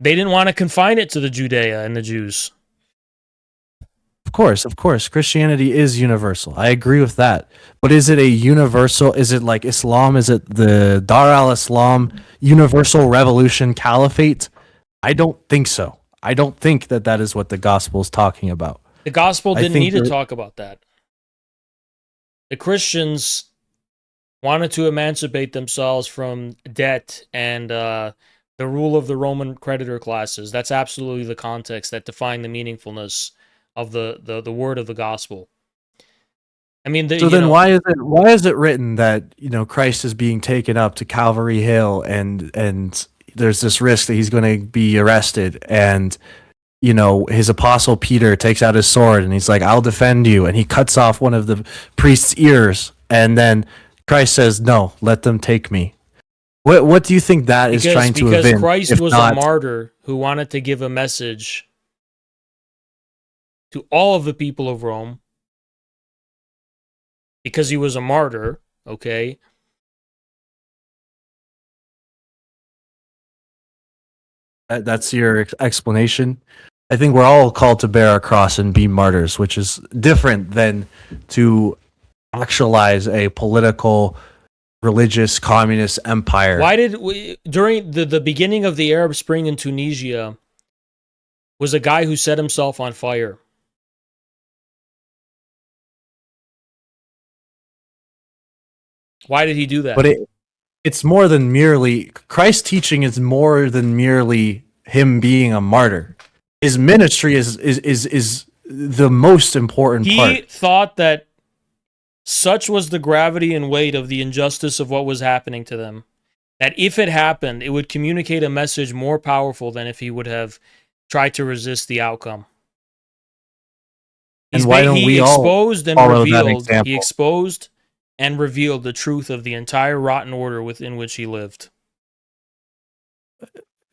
They didn't want to confine it to the Judea and the Jews. Of course. Christianity is universal. I agree with that. But is it a universal? Is it like Islam? Is it the Dar al-Islam universal revolution caliphate? I don't think so. I don't think that is what the gospel is talking about. The gospel didn't need to talk about that. The Christians wanted to emancipate themselves from debt and the rule of the Roman creditor classes. That's absolutely the context that defined the meaningfulness of the word of the gospel. I mean, why is it written that Christ is being taken up to Calvary Hill and there's this risk that he's going to be arrested and his apostle Peter takes out his sword and he's like, I'll defend you, and he cuts off one of the priest's ears, and then Christ says, no, let them take me. What do you think that is trying to evince? Because Christ was a martyr who wanted to give a message to all of the people of Rome, because he was a martyr, okay? That's your explanation? I think we're all called to bear our cross and be martyrs, which is different than to actualize a political, religious, communist empire. Why did during the beginning of the Arab Spring in Tunisia, was a guy who set himself on fire? Why did he do that? But it's more than merely, Christ's teaching is more than merely him being a martyr. His ministry is the most important part. He thought that such was the gravity and weight of the injustice of what was happening to them, that if it happened, it would communicate a message more powerful than if he would have tried to resist the outcome. And why don't we all follow that example? He exposed and revealed the truth of the entire rotten order within which he lived.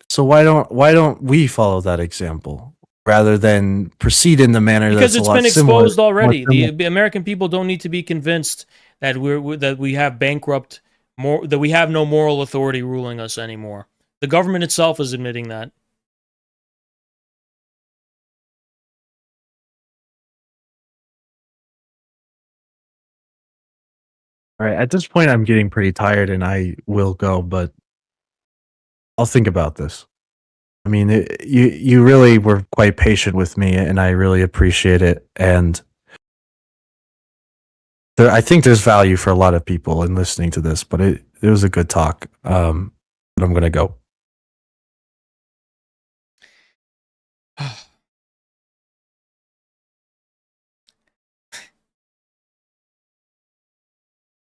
So why don't we follow that example rather than proceed in the manner Because that's a it's lot been similar? exposed already. More The American people don't need to be convinced that we have bankrupt that we have no moral authority ruling us anymore. The government itself is admitting that. All right, at this point, I'm getting pretty tired, and I will go. But I'll think about this. I mean, you really were quite patient with me, and I really appreciate it. And I think there's value for a lot of people in listening to this. But it was a good talk. But I'm gonna go.